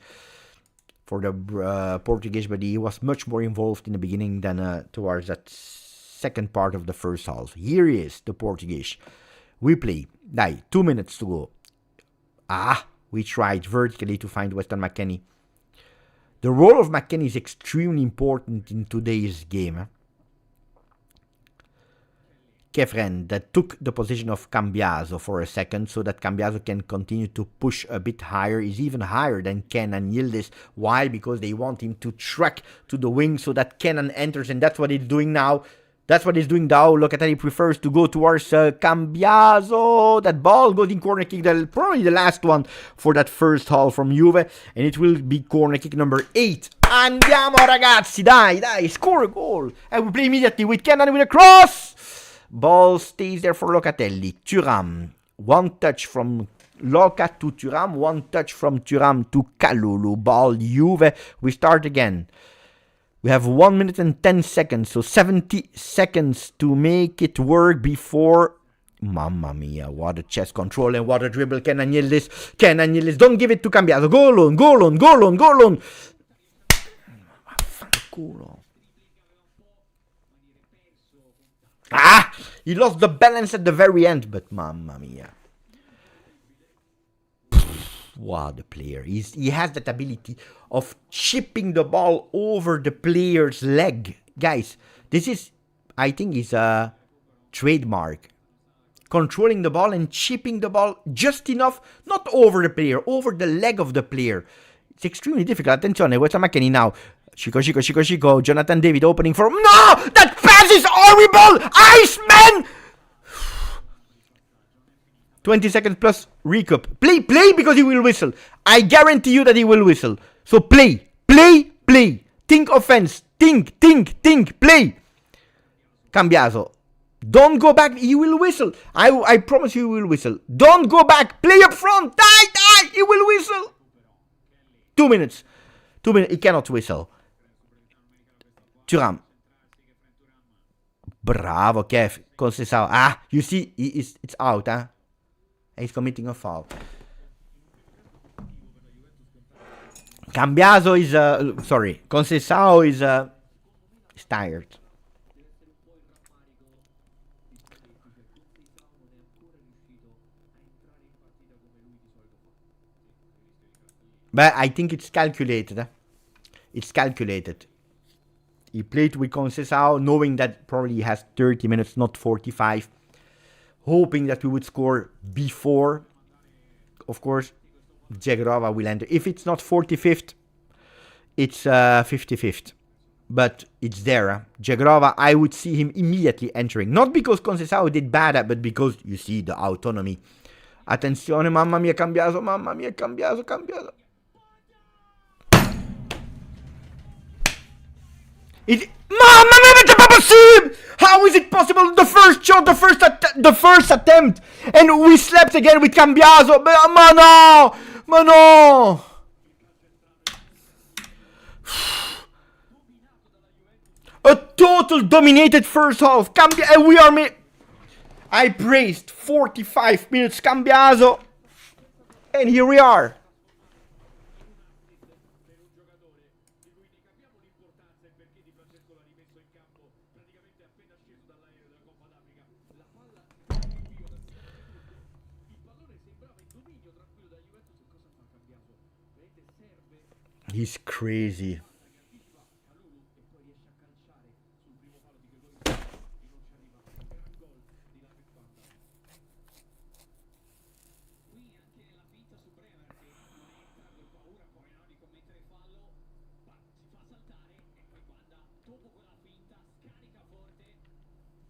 for the Portuguese, but he was much more involved in the beginning than towards that second part of the first half. Here he is, the Portuguese. We play. 2 minutes to go. We tried vertically to find Weston McKennie. The role of McKennie is extremely important in today's game. Kefren that took the position of Cambiaso for a second so that Cambiaso can continue to push a bit higher. He's even higher than Kenan Yildiz. Why? Because they want him to track to the wing so that Kenan enters, and that's what he's doing now. Look at that. He prefers to go towards Cambiaso. That ball goes in corner kick. Probably the last one for that first half from Juve. And it will be corner kick number 8. Andiamo ragazzi. Dai. Score a goal. And we play immediately with Kenan with a cross. Ball stays there for Locatelli. Thuram. One touch from Loca to Thuram. One touch from Thuram to Kalulu. Ball Juve. We start again. We have 1 minute and 10 seconds, so 70 seconds to make it work before... Mamma mia, what a chest control and what a dribble. Kenan Yildiz, don't give it to Cambiaso. Goal on. He lost the balance at the very end, but mamma mia. What a player. He has that ability of chipping the ball over the player's leg. Guys, this is, I think, is a trademark. Controlling the ball and chipping the ball just enough, not over the player, over the leg of the player. It's extremely difficult. Attenzione, Weston McKennie now. Chico. Jonathan David opening for... No! That pass is horrible! Iceman! 20 seconds plus recup. Play because he will whistle. I guarantee you that he will whistle. So play. Think offense. Think. Play. Cambiaso. Don't go back. He will whistle. I promise you he will whistle. Don't go back. Play up front. Die. He will whistle. 2 minutes. He cannot whistle. Thuram. Bravo, Kev. Conceição. You see, it's out, huh? He's committing a foul. Cambiaso is Conceição is tired. But I think it's calculated. It's calculated. He played with Conceição knowing that probably he has 30 minutes, not 45. Hoping that we would score before. Of course, Jegrova will enter. If it's not 45th, it's 55th. But it's there. Jagrova, I would see him immediately entering. Not because Conceição did bad, but because you see the autonomy. Attenzione, mamma mia, Cambiaso, mamma mia, Cambiaso. Mamma mia, it's impossible! How is it possible? The first shot, the first attempt, and we slept again with Cambiaso. Ma no! A total dominated first half. I praised 45 minutes Cambiaso, and here we are. He's crazy.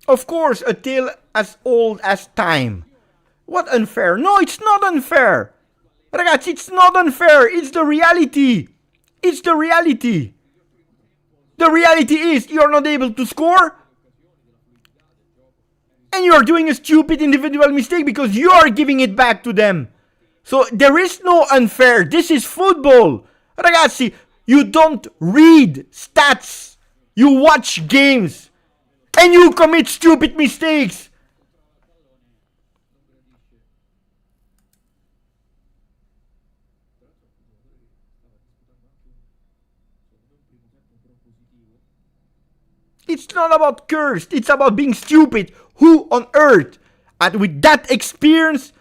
Of course, a tale as old as time. What unfair? No, it's not unfair. Ragazzi, it's not unfair. It's the reality. It's the reality. The reality is you're not able to score. And you're doing a stupid individual mistake because you are giving it back to them. So there is no unfair. This is football. Ragazzi, you don't read stats. You watch games. And you commit stupid mistakes. It's not about cursed. It's about being stupid. Who on earth, with that experience,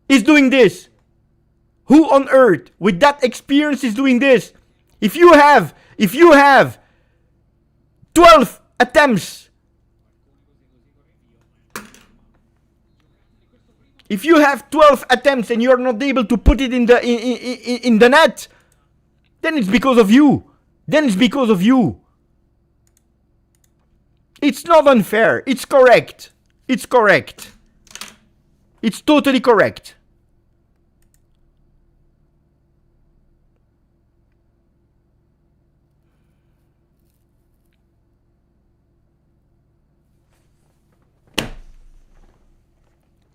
is doing this? Who on earth, with that experience, is doing this? If you have 12 attempts, if you have 12 attempts and you're not able to put it in the net, then it's because of you. It's not unfair. It's correct. It's totally correct.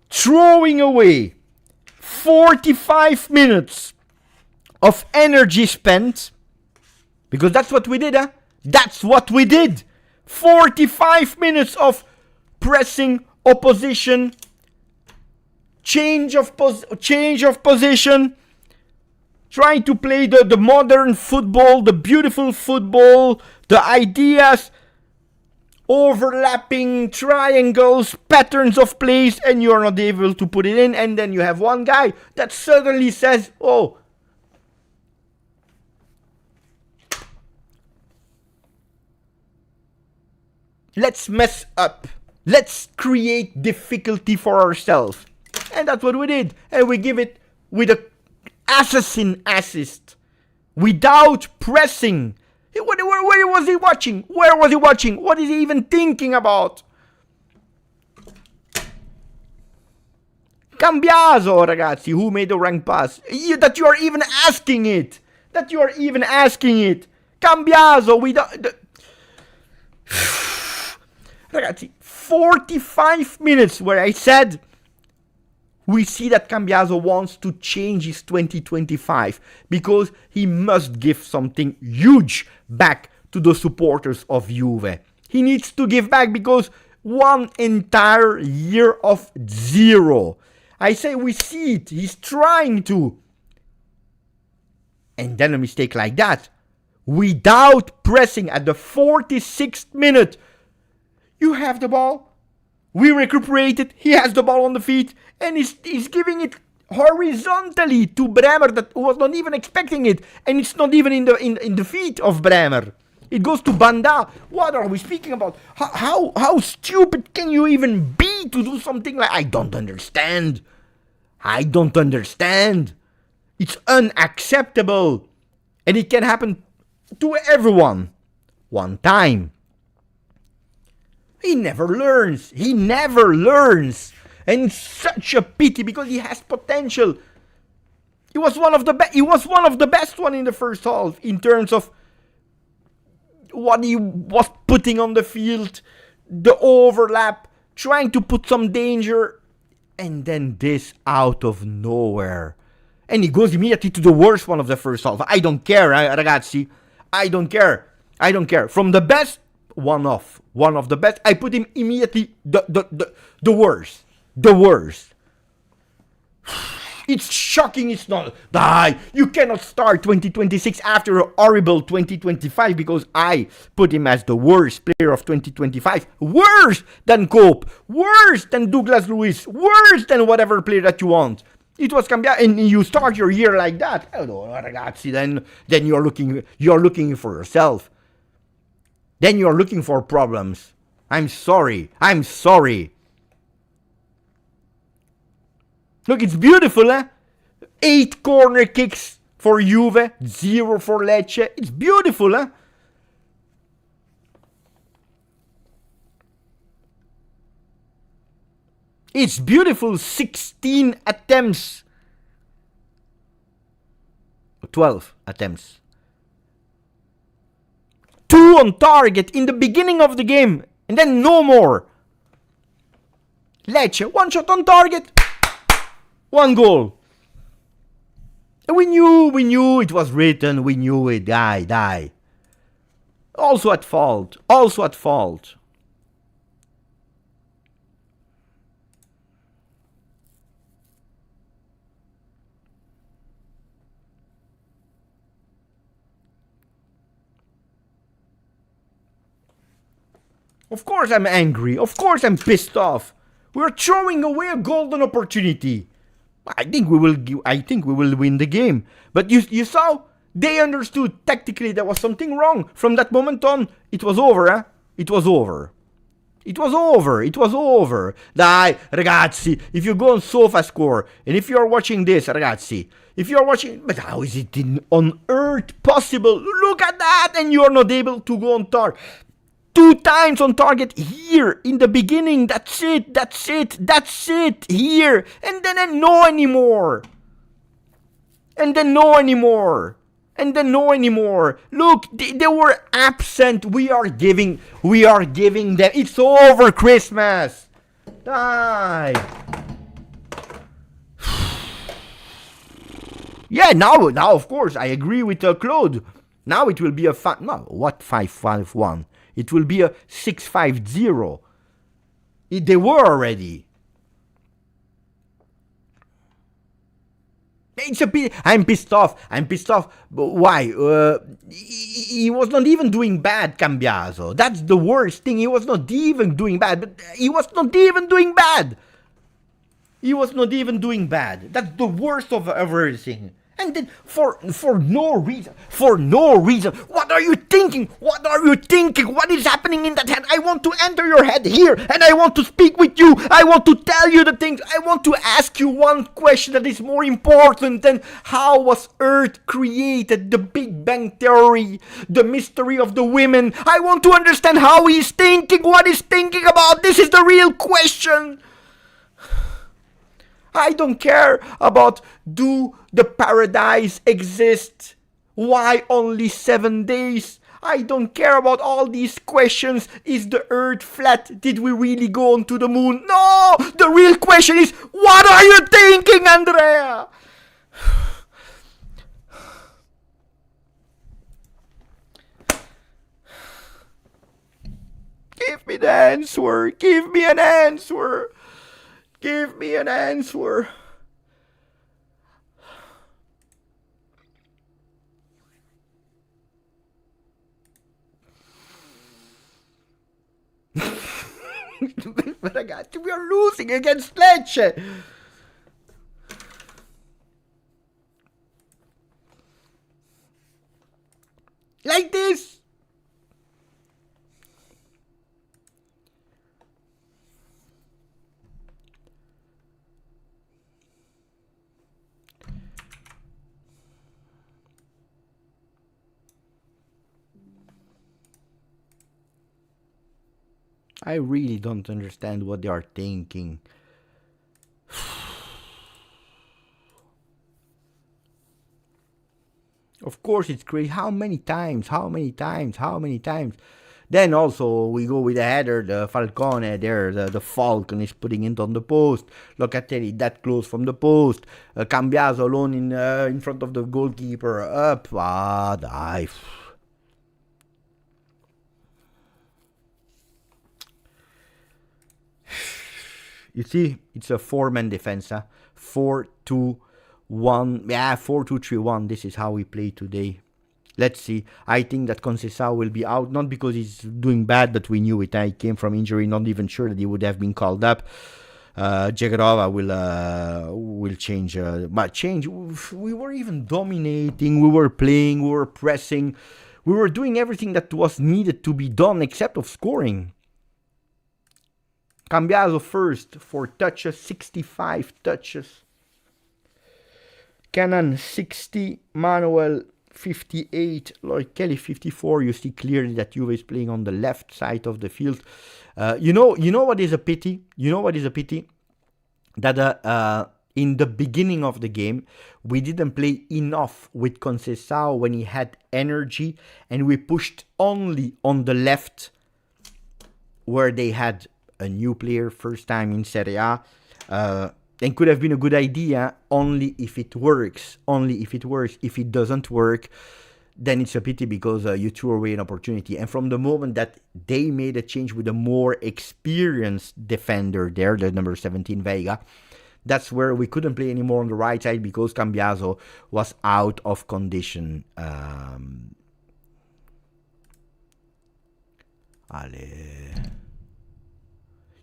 Throwing away 45 minutes of energy spent, because that's what we did, That's what we did. 45 minutes of pressing opposition, change of position, trying to play the modern football, the beautiful football, the ideas, overlapping triangles, patterns of plays, and you're not able to put it in. And then you have one guy that suddenly says, oh, let's mess up. Let's create difficulty for ourselves. And that's what we did. And we give it with an assassin assist. Without pressing. Where was he watching? Where was he watching? What is he even thinking about? Cambiaso, ragazzi, who made the rank pass. That you are even asking it. Cambiaso, ragazzi, 45 minutes where I said we see that Cambiaso wants to change his 2025 because he must give something huge back to the supporters of Juve. He needs to give back because one entire year of zero. I say we see it. He's trying to. And then a mistake like that. Without pressing at the 46th minute. You have the ball. We recuperate it. He has the ball on the feet. And he's giving it horizontally to Bremer that was not even expecting it. And it's not even in the feet of Bremer. It goes to Banda. What are we speaking about? How stupid can you even be to do something like... I don't understand. It's unacceptable. And it can happen to everyone. One time. He never learns. He never learns. And it's such a pity because he has potential. He was one of the best. He was one of the best one in the first half in terms of what he was putting on the field, the overlap, trying to put some danger, and then this out of nowhere. And he goes immediately to the worst one of the first half. I don't care, ragazzi. I don't care. I don't care. From the best, one of the best. I put him immediately the worst. The worst. It's shocking. It's not. Die. You cannot start 2026 after a horrible 2025 because I put him as the worst player of 2025. Worse than Cope. Worse than Douglas Luiz. Worse than whatever player that you want. It was Cambia, and you start your year like that. Oh, ragazzi, then you're looking for yourself. Then you're looking for problems. I'm sorry. Look, it's beautiful, eh? 8 corner kicks for Juve, 0 for Lecce. It's beautiful, eh? It's beautiful. 16 attempts. 12 attempts. 2 on target in the beginning of the game. And then no more. Lecce, 1 shot on target. 1 goal. And we knew it was written. We knew it. Die. Also at fault. Of course I'm angry. Of course I'm pissed off. We're throwing away a golden opportunity. I think we will win the game. But you saw, they understood tactically there was something wrong. From that moment on, it was over, eh? It was over. Dai, ragazzi, if you go on SofaScore, and if you're watching this, ragazzi, but how is it on earth possible? Look at that, and you're not able to go on target. 2 times on target here in the beginning. That's it. Here. And then no anymore. Look, they were absent. We are giving them. It's over, Christmas. Die. Yeah, now of course I agree with Claude. Now it will be a 5-5-1. It will be a 6-5-0. They were already. It's a bit. I'm pissed off. But why? He was not even doing bad, Cambiaso. That's the worst thing. He was not even doing bad. That's the worst of everything. And then for no reason, what are you thinking? What is happening in that head? I want to enter your head here, and I want to speak with you. I want to tell you the things. I want to ask you one question that is more important than how was Earth created, the Big Bang Theory, the mystery of the women. I want to understand how he's thinking, what he's thinking about. This is the real question. I don't care about do the paradise exist? Why only 7 days? I don't care about all these questions. Is the earth flat? Did we really go onto the moon? No! The real question is, what are you thinking, Andrea? Give me the answer. Give me an answer. We are losing against Lecce. Like this. I really don't understand what they are thinking. Of course, it's crazy. How many times? How many times? How many times? Then also we go with the header, the Falcone there, the Falcon is putting it on the post. Locatelli that close from the post. Cambiaso alone in front of the goalkeeper. Up, dive. You see, it's a four-man defense. 4-2-1. Yeah, 4-2-3-1. This is how we play today. Let's see. I think that Conceição will be out, not because he's doing bad, but we knew it. He came from injury, not even sure that he would have been called up. Jagrova will change. But change. We were even dominating. We were playing. We were pressing. We were doing everything that was needed to be done, except of scoring. Cambiaso first for touches, 65 touches. Cannon 60, Manuel 58, Lloyd Kelly 54. You see clearly that Juve is playing on the left side of the field. You know what is a pity? You know what is a pity? That in the beginning of the game, we didn't play enough with Conceição when he had energy, and we pushed only on the left where they had a new player, first time in Serie A. And could have been a good idea only if it works. Only if it works. If it doesn't work, then it's a pity because you threw away an opportunity. And from the moment that they made a change with a more experienced defender there, the number 17 Veiga, that's where we couldn't play anymore on the right side because Cambiaso was out of condition.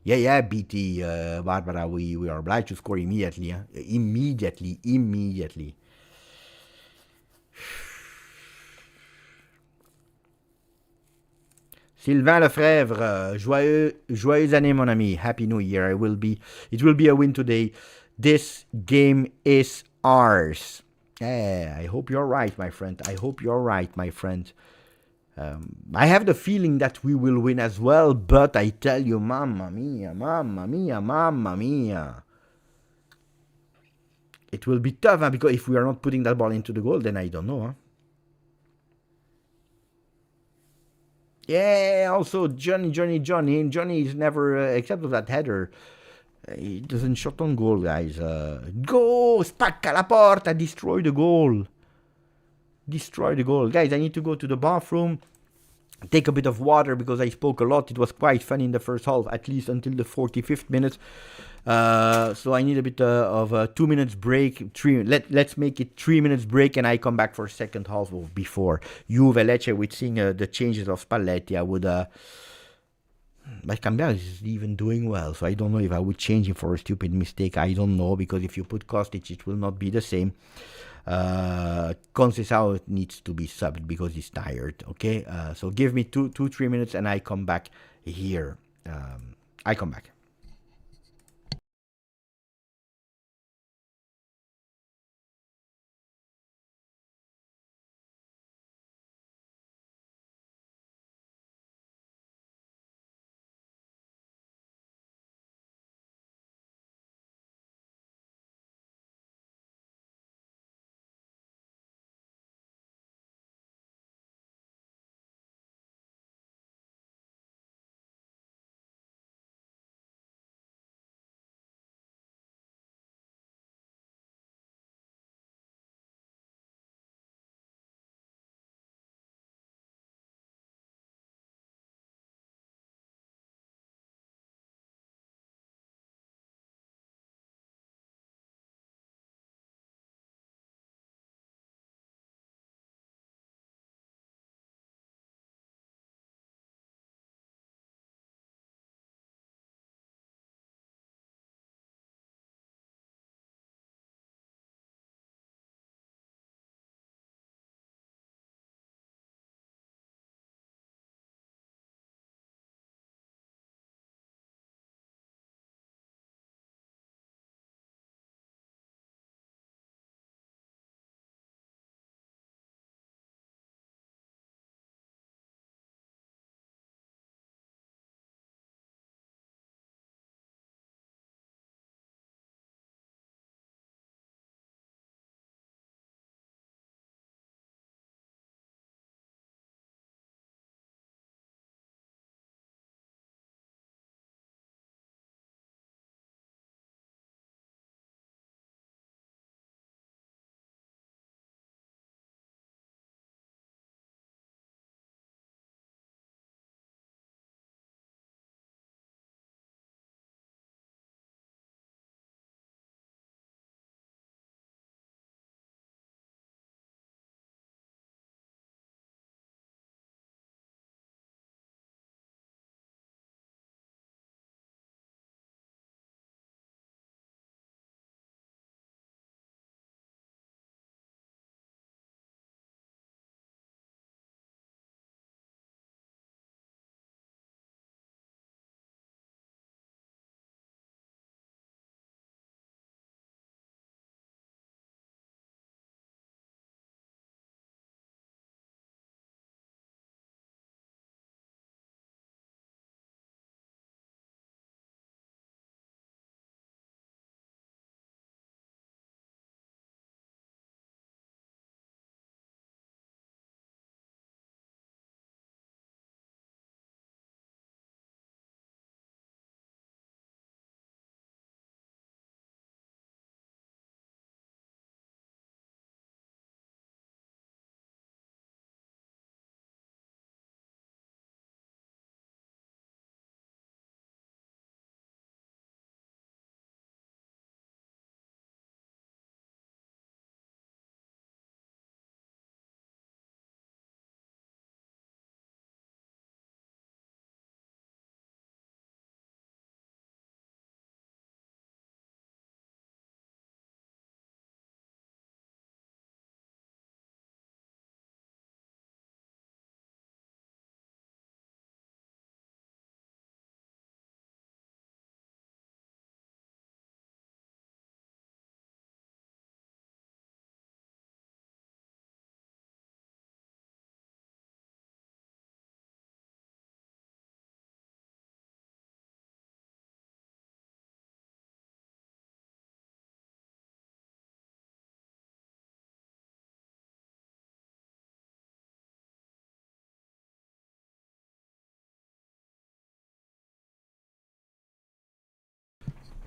Yeah, BT, Barbara, we are obliged to score immediately. Immediately. Sylvain Lefebvre, joyeux année, mon ami. Happy New Year. It will be a win today. This game is ours. Yeah, I hope you're right, my friend. I have the feeling that we will win as well, but I tell you, mamma mia. It will be tough, because if we are not putting that ball into the goal, then I don't know. Yeah, also Johnny is never except of that header. He doesn't shot on goal, guys. Go! Spacca la porta! Destroy the goal. Guys, I need to go to the bathroom. Take a bit of water because I spoke a lot. It was quite fun in the first half, at least until the 45th minute. So I need a bit of a 2 minutes break. Let's make it 3 minutes break, and I come back for second half of before Juve Lecce. With seeing the changes of Spalletti, I would. But Cambiaso is even doing well, so I don't know if I would change him for a stupid mistake. I don't know, because if you put Kostic, it will not be the same. Conceição needs to be subbed because he's tired. Okay, so give me 3 minutes and I come back here. I come back.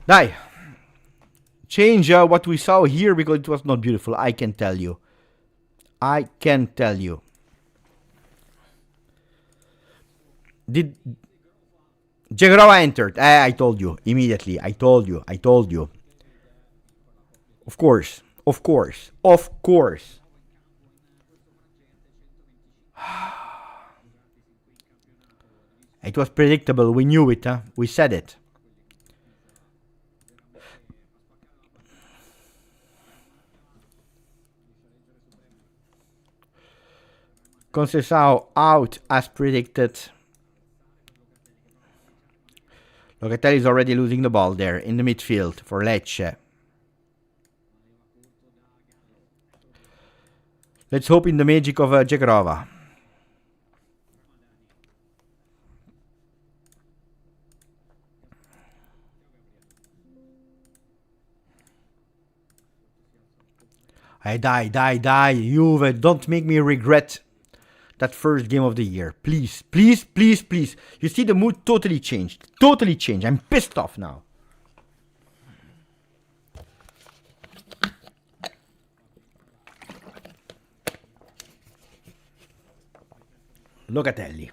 Die. Change what we saw here because it was not beautiful. I can tell you. I can tell you. Did Jagrova entered? I told you immediately. I told you. I told you. Of course. Of course. Of course. It was predictable. We knew it. Huh? We said it. Conceição out as predicted. Locatelli is already losing the ball there in the midfield for Lecce. Let's hope in the magic of Jagrova. I die. Juve, don't make me regret that first game of the year. Please, please, please, please. You see, the mood totally changed. Totally changed. I'm pissed off now. Locatelli.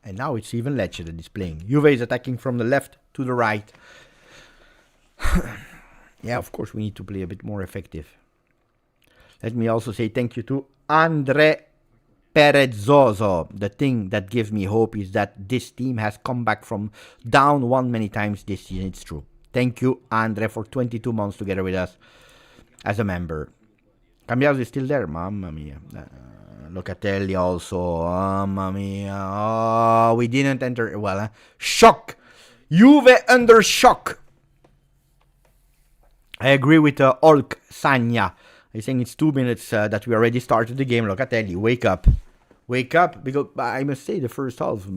And now it's even Lecce that is playing. Juve is attacking from the left to the right. Yeah, of course, we need to play a bit more effective. Let me also say thank you to Andre Perezzoso. The thing that gives me hope is that this team has come back from down one many times this season. It's true. Thank you, Andre, for 22 months together with us as a member. Cambiaso is still there. Mamma mia. Locatelli also. Mamma mia. Oh, we didn't enter. Well, shock. Juve under shock. I agree with Olk Sanya. I think it's 2 minutes that we already started the game. Locatelli, wake up. Wake up. Because I must say the first half,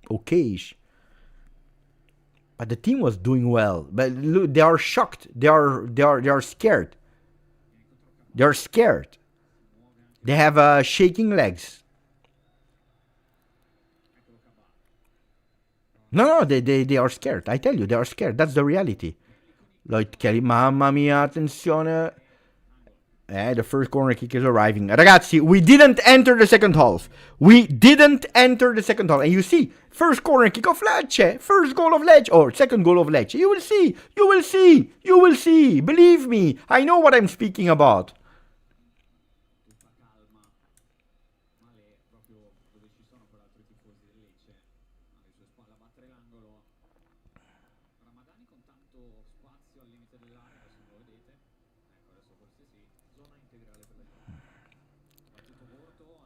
okayish. But the team was doing well. But look, they are shocked. They are scared. They are scared. They have shaking legs. No, they are scared. I tell you, they are scared. That's the reality. Lloyd Kelly, mamma mia, attenzione. The first corner kick is arriving. Ragazzi, we didn't enter the second half. We didn't enter the second half. And you see, first corner kick of Lecce. First goal of Lecce. Or second goal of Lecce. You will see. You will see. You will see. Believe me. I know what I'm speaking about.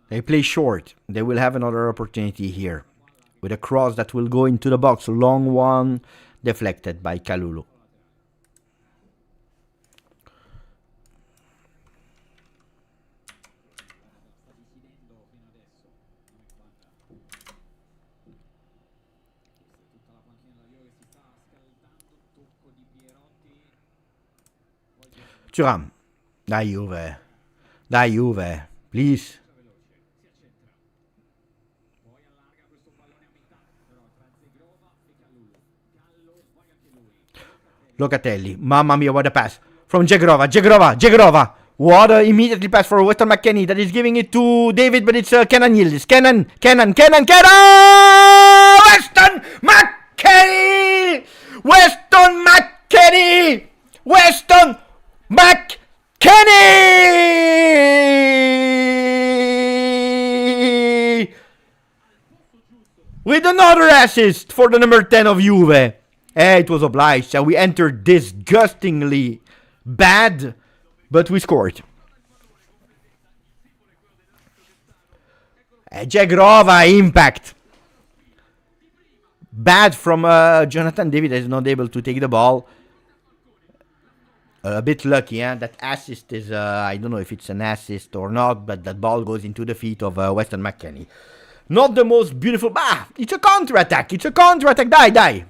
They play short. They will have another opportunity here. With a cross that will go into the box. Long one. Deflected by Kalulu. Thuram. Dai Juve. Dai Juve. Please. Locatelli. Mamma mia, what a pass. From Jagrova. What a immediately pass for Weston McKennie that is giving it to David, but it's Kenan Yildiz. Kenan! Weston McKennie! Weston McKennie! With another assist for the number 10 of Juve. It was obliged. We entered disgustingly bad, but we scored. Jagrova impact. Bad from Jonathan David is not able to take the ball. A bit lucky, yeah. That assist is, I don't know if it's an assist or not, but that ball goes into the feet of Weston McKennie. Not the most beautiful. It's a counter-attack. Die.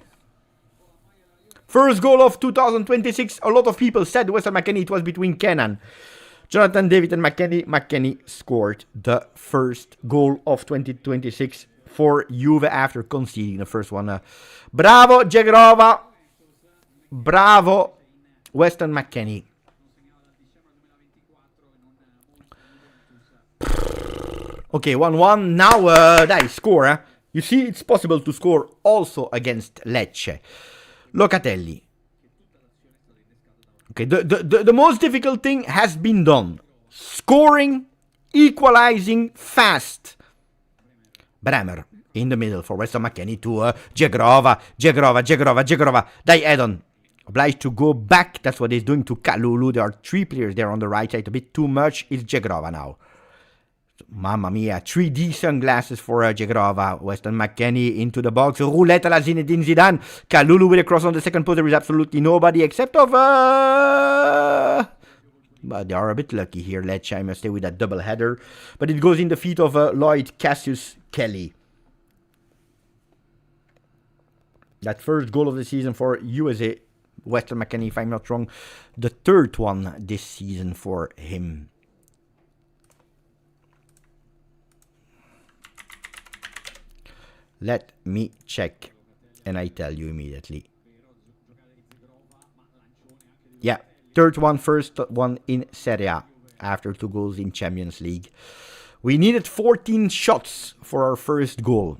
First goal of 2026. A lot of people said Weston McKennie, it was between Kenan. Jonathan David and McKennie. McKennie scored the first goal of 2026 for Juve after conceding the first one. Bravo, Jagrova. Bravo, Weston McKennie. Okay, 1-1. Now, dai, score. You see, it's possible to score also against Lecce. Locatelli. Okay, the most difficult thing has been done. Scoring, equalizing fast. Bremer in the middle for Weston McKennie to Jagrova. Dai, Edon. Obliged to go back. That's what he's doing to Kalulu. There are 3 players there on the right side. A bit too much. It's Jagrova now. Mamma mia, 3D sunglasses for Jagrova. Weston McKennie into the box. Roulette à la Zinedine Zidane. Kalulu with a cross on the second post. There is absolutely nobody except of... But they are a bit lucky here, Lecce. I must say, with that double header. But it goes in the feet of Lloyd Cassius Kelly. That first goal of the season for USA. Weston McKennie, if I'm not wrong. The third one this season for him. Let me check, and I tell you immediately. Yeah, third one, first one in Serie A, after 2 goals in Champions League. We needed 14 shots for our first goal.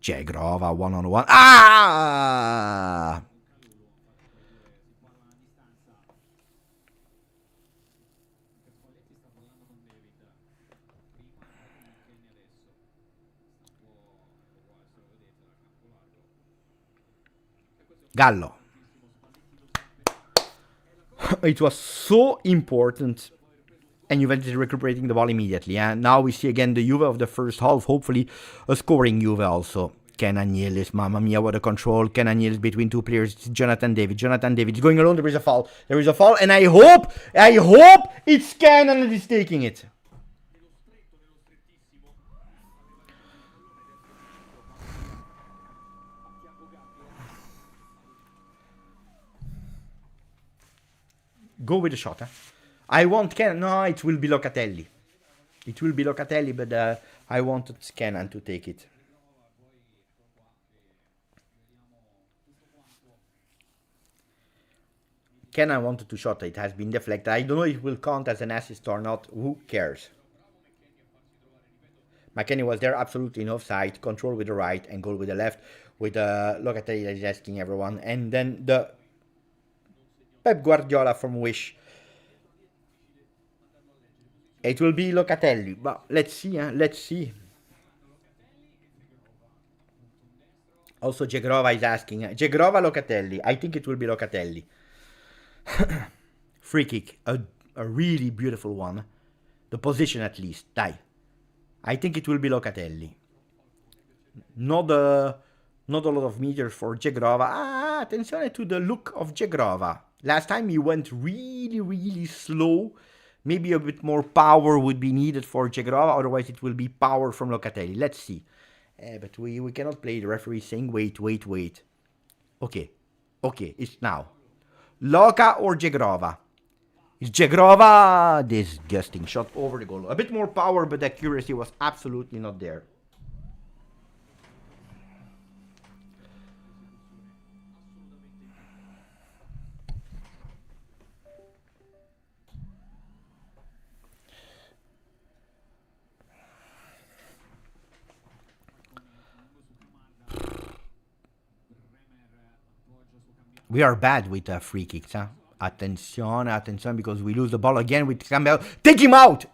Jagrova, 1-on-1. Ah! Gallo. It was so important. And Juventus is recuperating the ball immediately. And now we see again the Juve of the first half. Hopefully a scoring Juve also. Kenan Yildiz, mamma mia, what a control. Kenan Yildiz between 2 players. It's Jonathan David. Jonathan David is going alone. There is a foul. There is a foul. And I hope it's Kenan that is taking it. Go with the shot. I want Kenan. No, it will be Locatelli. It will be Locatelli, but I wanted Kenan to take it. Kenan wanted to shot. It has been deflected. I don't know if it will count as an assist or not. Who cares? McKennie was there, absolutely in offside. Control with the right and goal with the left. With Locatelli that is asking everyone. And then the Pep Guardiola from Wish. It will be Locatelli. But let's see, let's see. Also, Jagrova is asking. Jagrova, Locatelli. I think it will be Locatelli. Free kick. A really beautiful one. The position at least. Dai. I think it will be Locatelli. Not a lot of meters for Jagrova. Attenzione to the look of Jagrova. Last time he went really slow. Maybe a bit more power would be needed for Jagrova. Otherwise it will be power from Locatelli. Let's see. But we cannot play. The referee saying wait. Okay, it's now. Loca or Jagrova? It's Jagrova. Disgusting shot over the goal. A bit more power, but the accuracy was absolutely not there. We are bad with free kicks, huh? Attenzione, because we lose the ball again with Campbell. Take him out!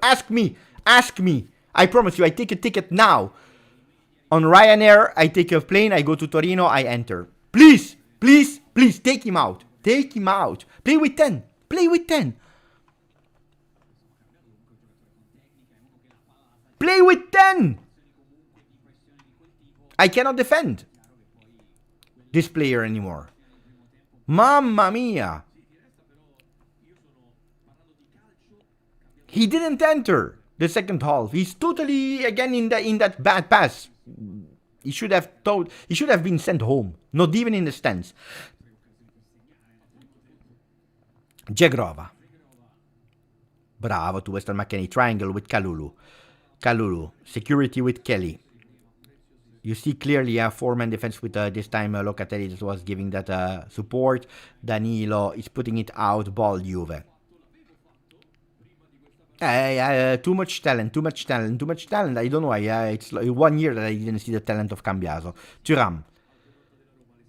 Ask me. I promise you, I take a ticket now. On Ryanair, I take a plane, I go to Torino, I enter. Please, take him out. Play with 10. Play with 10! I cannot defend this player anymore. Mamma mia. He didn't enter the second half. He's totally again in that bad pass. He should have been sent home. Not even in the stands. Jagrova. Bravo to Western McKennie. Triangle with Kalulu. Kalulu. Security with Kelly. You see clearly a four-man defense with this time Locatelli that was giving that support. Danilo is putting it out. Ball Juve. Too much talent, too much talent, too much talent. I don't know why. It's like 1 year that I didn't see the talent of Cambiaso. Thuram.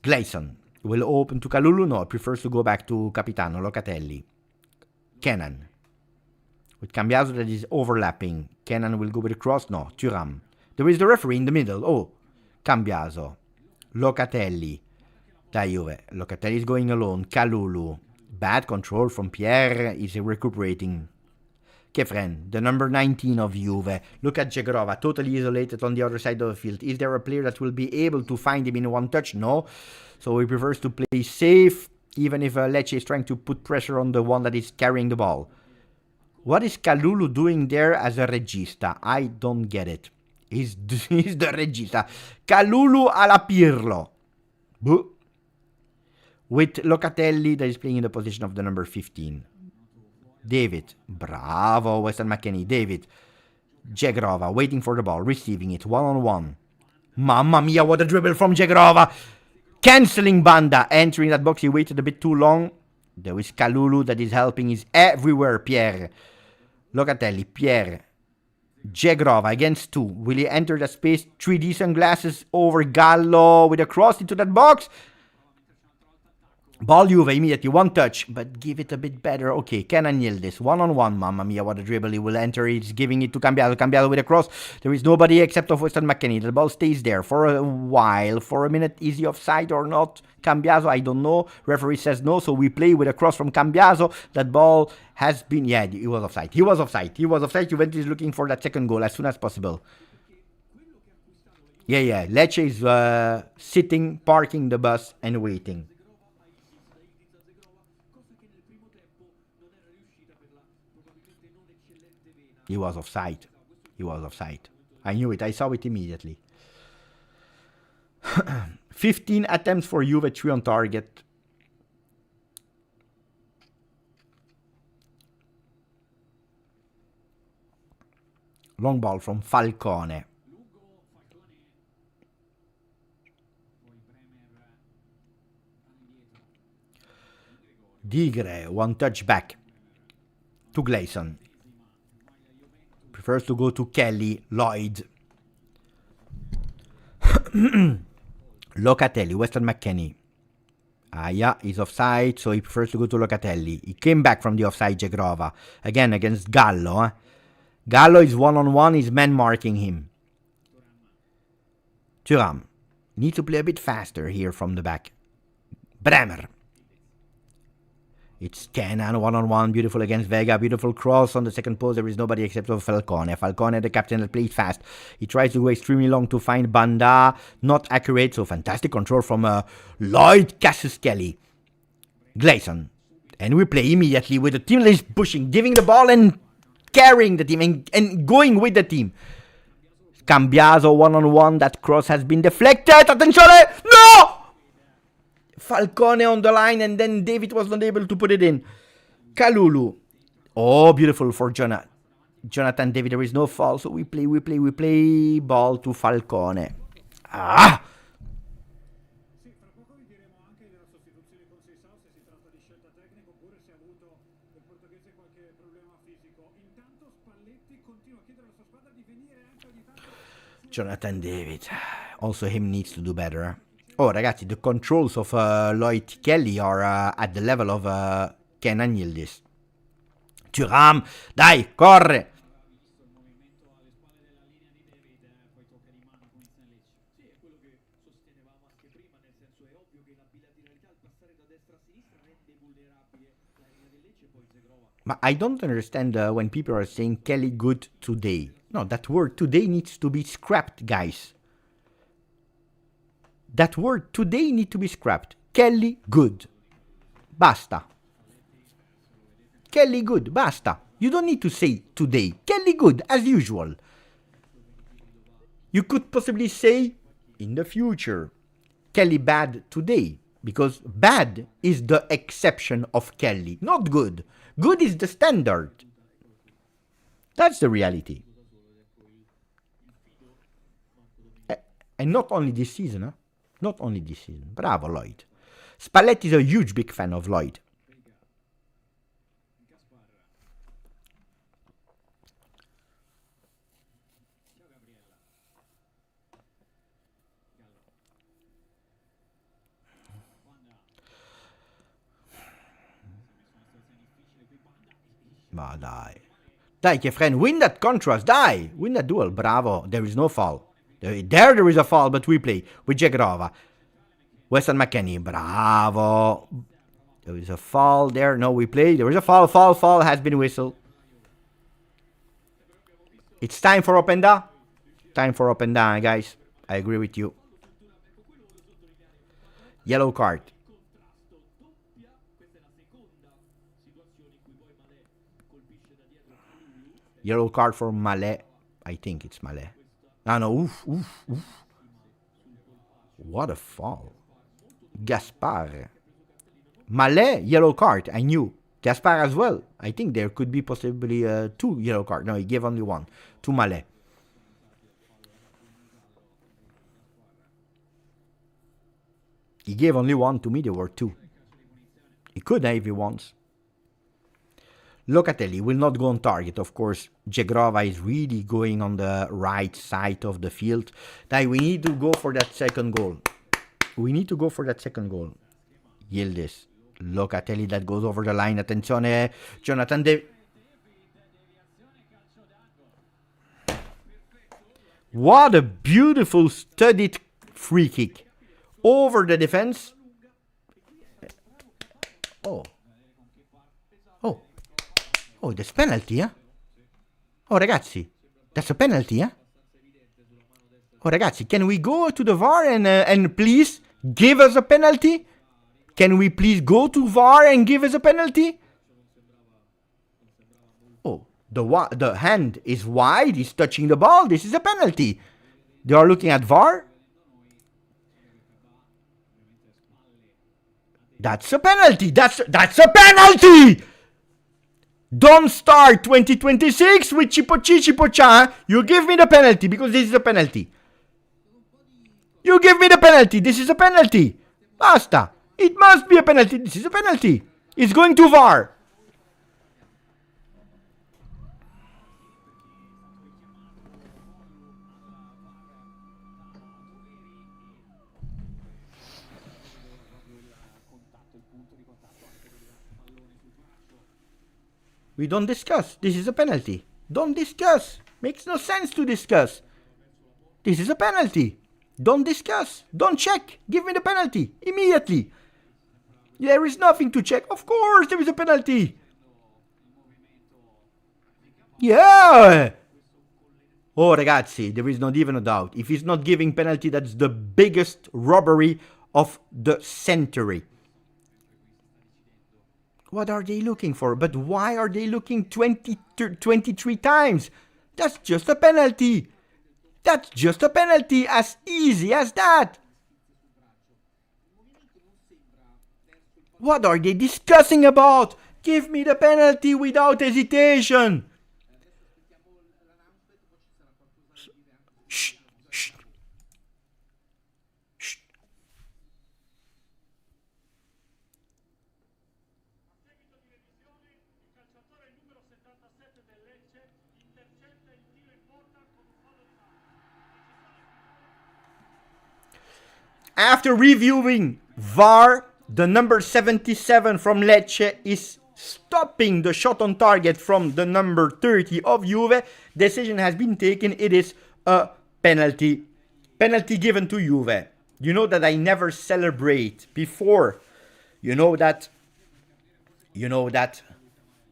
Gleison will open to Kalulu. No, prefers to go back to Capitano. Locatelli. Kenan. With Cambiaso that is overlapping. Kenan will go with a cross. No, Thuram. There is the referee in the middle. Oh, Cambiaso. Locatelli. Da Juve. Locatelli is going alone. Kalulu. Bad control from Pierre. Is recuperating. Kefren, the number 19 of Juve. Look at Jagrova, totally isolated on the other side of the field. Is there a player that will be able to find him in one touch? No. So he prefers to play safe, even if Lecce is trying to put pressure on the one that is carrying the ball. What is Kalulu doing there as a regista? I don't get it. He's the regista. Kalulu alla Pirlo. Boo. With Locatelli that is playing in the position of the number 15. David. Bravo, Western McKennie. David. Jagrova waiting for the ball, receiving it one-on-one. Mamma mia, what a dribble from Jagrova. Cancelling Banda. Entering that box, he waited a bit too long. There is Kalulu that is helping. He's everywhere, Pierre. Locatelli, Pierre. Jagrova against two. Will he enter the space? 3D sunglasses over Gallo with a cross into that box. Ball Juve immediately, one touch, but give it a bit better. Okay, Kenan Yildiz, one-on-one, mamma mia, what a dribble. He will enter, he's giving it to Cambiaso. Cambiaso with a cross. There is nobody except of Western McKennie. The ball stays there for a while, for a minute. Is he offside or not? Cambiaso, I don't know. Referee says no, so we play with a cross from Cambiaso. That ball has been, yeah, he was offside. He was offside. Juventus is looking for that second goal as soon as possible. Yeah, Lecce is sitting, parking the bus and waiting. He was offside. I knew it. I saw it immediately. 15 attempts for Juve, 3 on target. Long ball from Falcone. Digre, one touch back to Gleison. Prefers to go to Kelly. Lloyd. Locatelli, Western McKennie. Yeah, he's offside, so he prefers to go to Locatelli. He came back from the offside, Jagrova. Again, against Gallo. Gallo is one-on-one, he's man marking him. Thuram. Need to play a bit faster here from the back. Bremer. It's Kenan, one-on-one, beautiful against Vega, beautiful cross on the second post. There is nobody except for Falcone. Falcone, the captain that plays fast. He tries to go extremely long to find Banda. Not accurate, so fantastic control from Lloyd Cassius-Kelly. Gleison. And we play immediately with the team that is pushing, giving the ball and carrying the team and going with the team. Cambiaso, one-on-one, that cross has been deflected. Attention! No! Falcone on the line, and then David was not able to put it in. Kalulu. Oh, beautiful for Jonathan David. There is no foul, so we play. Ball to Falcone. Ah! Jonathan David. Also, him needs to do better. Oh, ragazzi, the controls of Lloyd Kelly are at the level of Kenan Yildiz. Thuram, dai, corre! But I don't understand when people are saying Kelly good today. No, that word today needs to be scrapped, guys. That word today needs to be scrapped. Kelly good. Basta. Kelly good. Basta. You don't need to say today. Kelly good, as usual. You could possibly say in the future. Kelly bad today. Because bad is the exception of Kelly, not good. Good is the standard. That's the reality. And not only this season, huh? Not only this season. Bravo, Lloyd. Spalletti is a huge big fan of Lloyd. Ma dai. Dai, che friend, win that contrast. Dai, win that duel. Bravo. There is no foul. There is a foul, but we play with Jagrova. Weston McKennie. Bravo. There is a foul there. No, we play. There is a foul. Foul has been whistled. It's time for up and down. Time for up and down, guys. I agree with you. Yellow card. Yellow card for Malé. I think it's Malé. No, oof. What a fall. Gaspar. Malé, yellow card. I knew. Gaspar as well. I think there could be possibly 2 yellow cards. No, he gave only 1 to Malé. He gave only 1 to me. There were 2. He could have if he wants. Locatelli will not go on target, of course. Jagrova is really going on the right side of the field. Dai, we need to go for that second goal. Yildiz. Locatelli that goes over the line. Attenzione, Jonathan David. What a beautiful studied free kick. Over the defense. Oh, that's penalty, eh? Oh, ragazzi, that's a penalty, eh? Oh, ragazzi, can we go to the VAR and please give us a penalty? Can we please go to VAR and give us a penalty? Oh, the hand is wide, he's touching the ball, this is a penalty. They are looking at VAR. That's a penalty, that's a penalty! Don't start 2026 with Cipocha. You give me the penalty because this is a penalty. You give me the penalty. This is a penalty. Basta. It must be a penalty. This is a penalty. It's going to VAR. We don't discuss. This is a penalty. Don't discuss. Makes no sense to discuss. This is a penalty. Don't discuss. Don't check. Give me the penalty. Immediately. There is nothing to check. Of course there is a penalty. Yeah. Oh, ragazzi, there is not even a doubt. If he's not giving penalty, that's the biggest robbery of the century. What are they looking for? But why are they looking 23 times? That's just a penalty. That's just a penalty, as easy as that. What are they discussing about? Give me the penalty without hesitation. Shh, shh. Shh. After reviewing VAR, the number 77 from Lecce is stopping the shot on target from the number 30 of Juve. Decision has been taken. It is a penalty. Penalty given to Juve. You know that I never celebrate before. You know that.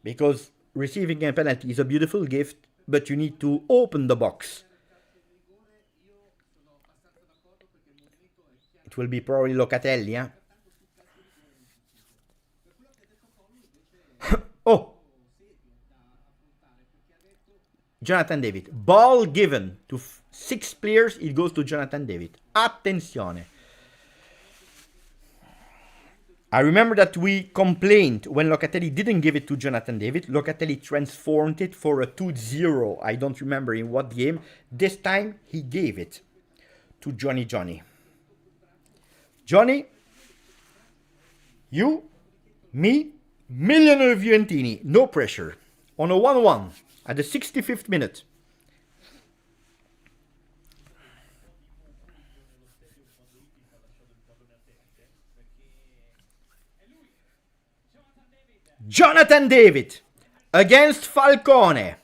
Because receiving a penalty is a beautiful gift, but you need to open the box. It will be probably Locatelli, eh? Oh! Jonathan David. Ball given to 6 players, it goes to Jonathan David. Attenzione. I remember that we complained when Locatelli didn't give it to Jonathan David. Locatelli transformed it for a 2-0. I don't remember in what game. This time he gave it to Johnny. Johnny, you, me, millionaire Juventini, no pressure. On a 1-1 at the 65th minute. Jonathan David against Falcone.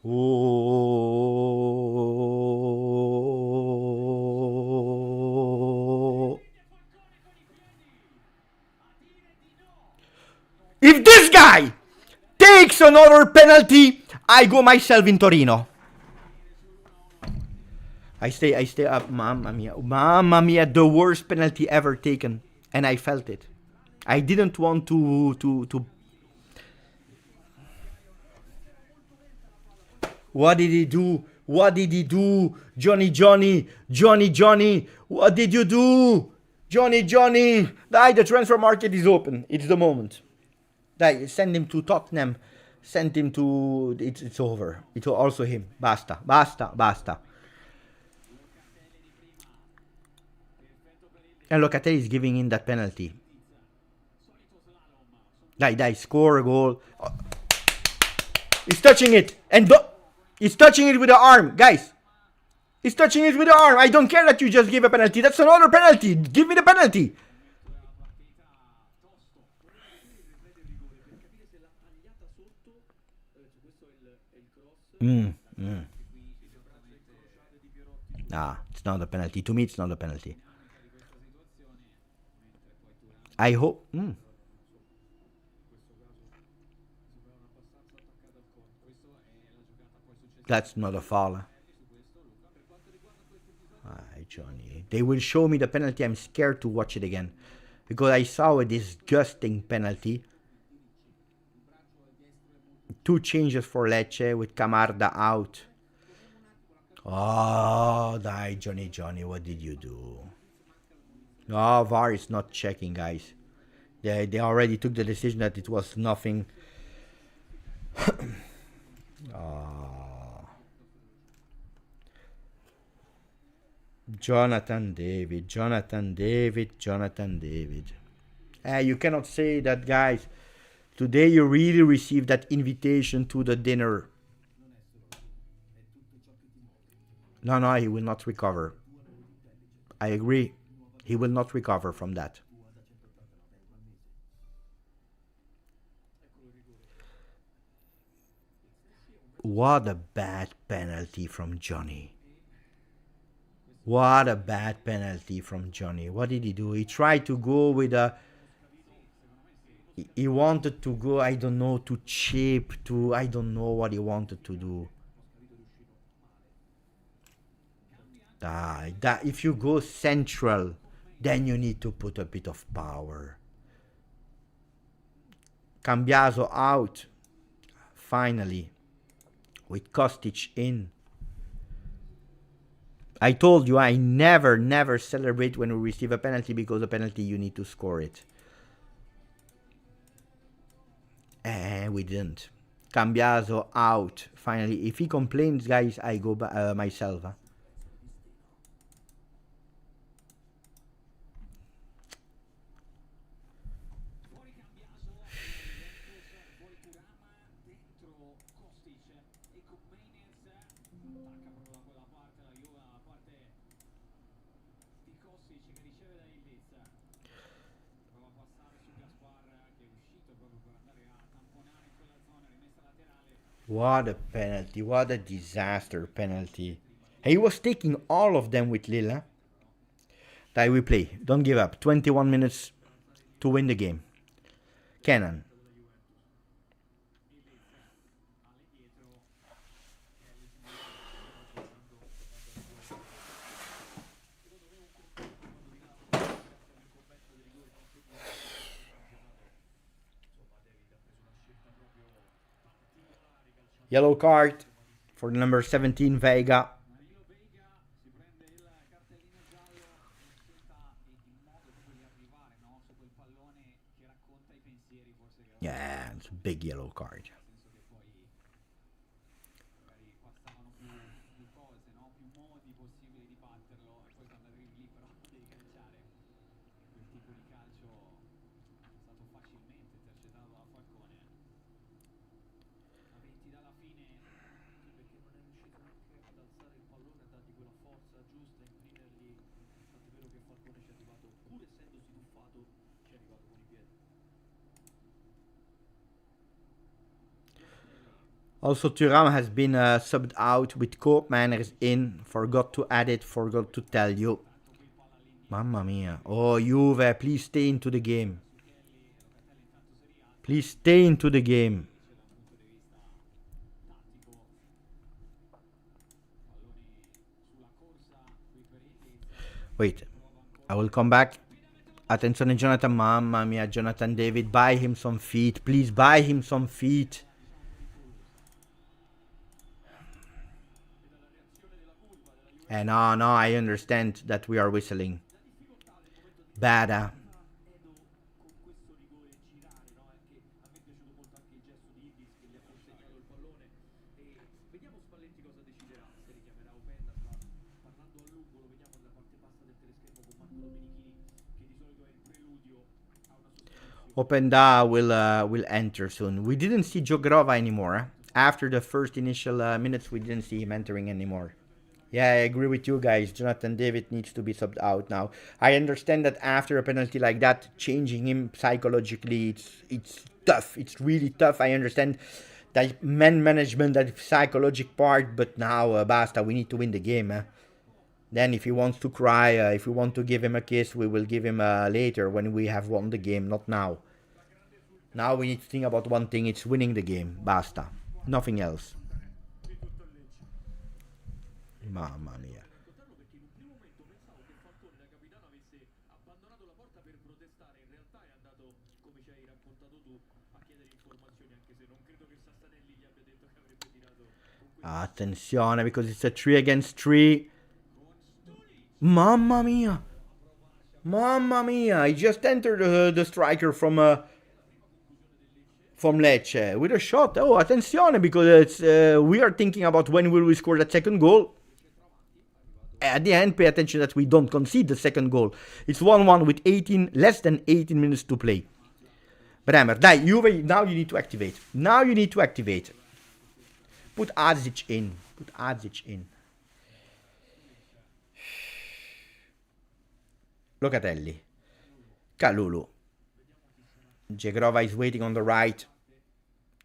Oh. If this guy takes another penalty, I go myself in Torino. I stay up. Mamma mia, the worst penalty ever taken. And I felt it. I didn't want to. What did he do? What did he do? Johnny. What did you do? Johnny. The transfer market is open. It's the moment. Send him to Tottenham. Send him to... It's over. It's also him. Basta. And Locatelli is giving in that penalty. Score a goal. He's touching it. And he's touching it with the arm. Guys. He's touching it with the arm. I don't care that you just gave a penalty. That's another penalty. Give me the penalty. Nah, it's not a penalty. To me, it's not a penalty. I hope... That's not a foul. Johnny. They will show me the penalty. I'm scared to watch it again. Because I saw a disgusting penalty. 2 changes for Lecce with Camarda out. Oh, Johnny, what did you do? No, VAR is not checking, guys. They already took the decision that it was nothing. Jonathan David. You cannot say that, guys. Today you really received that invitation to the dinner. No, he will not recover. I agree. He will not recover from that. What a bad penalty from Johnny. What did he do? He tried to go with a... He wanted to go, I don't know, to chip, to... I don't know what he wanted to do. If you go central, then you need to put a bit of power. Cambiaso out. Finally. With Kostic in. I told you I never celebrate when we receive a penalty, because a penalty you need to score it. And we didn't. Cambiaso out. Finally, if he complains, guys, I go myself. What a penalty. What a disaster penalty. He was taking all of them with Lille. That we play. Don't give up. 21 minutes to win the game. Kenan. Yellow card for the number 17, Vega. big yellow card. Also, Thuram has been subbed out with Coop Manners in. Forgot to add it, forgot to tell you. Mamma mia. Oh, Juve, please stay into the game. Please stay into the game. Wait, I will come back. Attenzione Jonathan, mamma mia, Jonathan David, buy him some feet. Please buy him some feet. And no, I understand that we are whistling. Bada. Openda will enter soon. We didn't see Jogrova anymore. After the first initial minutes, we didn't see him entering anymore. Yeah, I agree with you guys. Jonathan David needs to be subbed out now. I understand that after a penalty like that, changing him psychologically, it's tough. It's really tough. I understand that man management, that psychological part, but now basta. We need to win the game. Then if he wants to cry, if we want to give him a kiss, we will give him later when we have won the game, not now. Now we need to think about one thing. It's winning the game. Basta. Nothing else. Mamma mia. Attenzione, because it's a 3 against 3. Mamma mia. Mamma mia. He just entered the striker from Lecce with a shot. Oh, attenzione, because it's we are thinking about when will we score that second goal. At the end, pay attention that we don't concede the second goal. It's 1-1 with less than 18 minutes to play. Bremer, dai, Juve, now you need to activate. Now you need to activate. Put Azic in. Put Azic in. Locatelli. Kalulu. Jegrova is waiting on the right.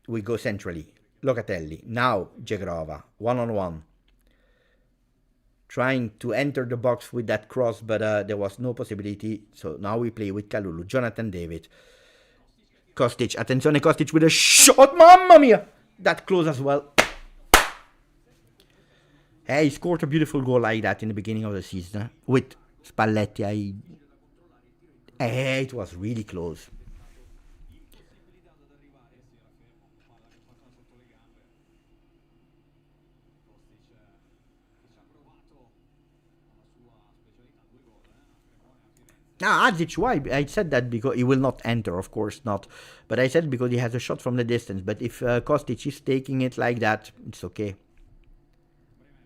We go centrally. Locatelli. Now Jegrova. 1-on-1. Trying to enter the box with that cross, but there was no possibility. So now we play with Kalulu. Jonathan David. Kostic. Attenzione, Kostic with a shot. Mamma mia! That close as well. Hey, he scored a beautiful goal like that in the beginning of the season. With Spalletti. Hey, it was really close. Now, Azic, why? I said that because he will not enter, of course not. But I said because he has a shot from the distance. But if Kostic is taking it like that, it's okay.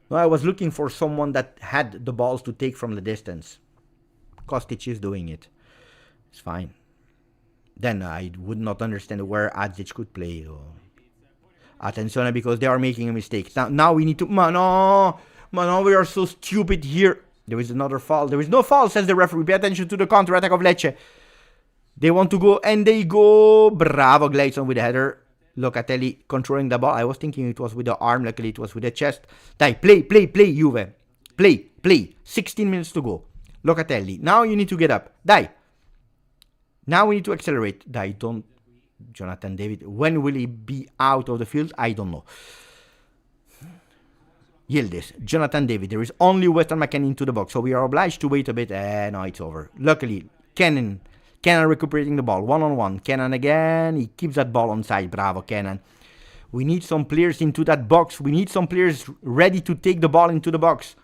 No, I was looking for someone that had the balls to take from the distance. Kostic is doing it. It's fine. Then I would not understand where Azic could play. Attenzione, because they are making a mistake. Now we need to... Mano, we are so stupid here. There is another foul. There is no foul, says the referee. Pay attention to the counter-attack of Lecce. They want to go, and they go. Bravo, Gleison with the header. Locatelli controlling the ball. I was thinking it was with the arm. Luckily, it was with the chest. Dai, play, Juve. Play. 16 minutes to go. Locatelli. Now you need to get up. Dai. Now we need to accelerate. Dai, don't... Jonathan David. When will he be out of the field? I don't know. Yildiz, Jonathan David. There is only Weston McKennie into the box, so we are obliged to wait a bit. No, it's over. Luckily, Kenan recuperating the ball. 1-on-1. Kenan again. He keeps that ball on side. Bravo, Kenan. We need some players into that box. We need some players ready to take the ball into the box.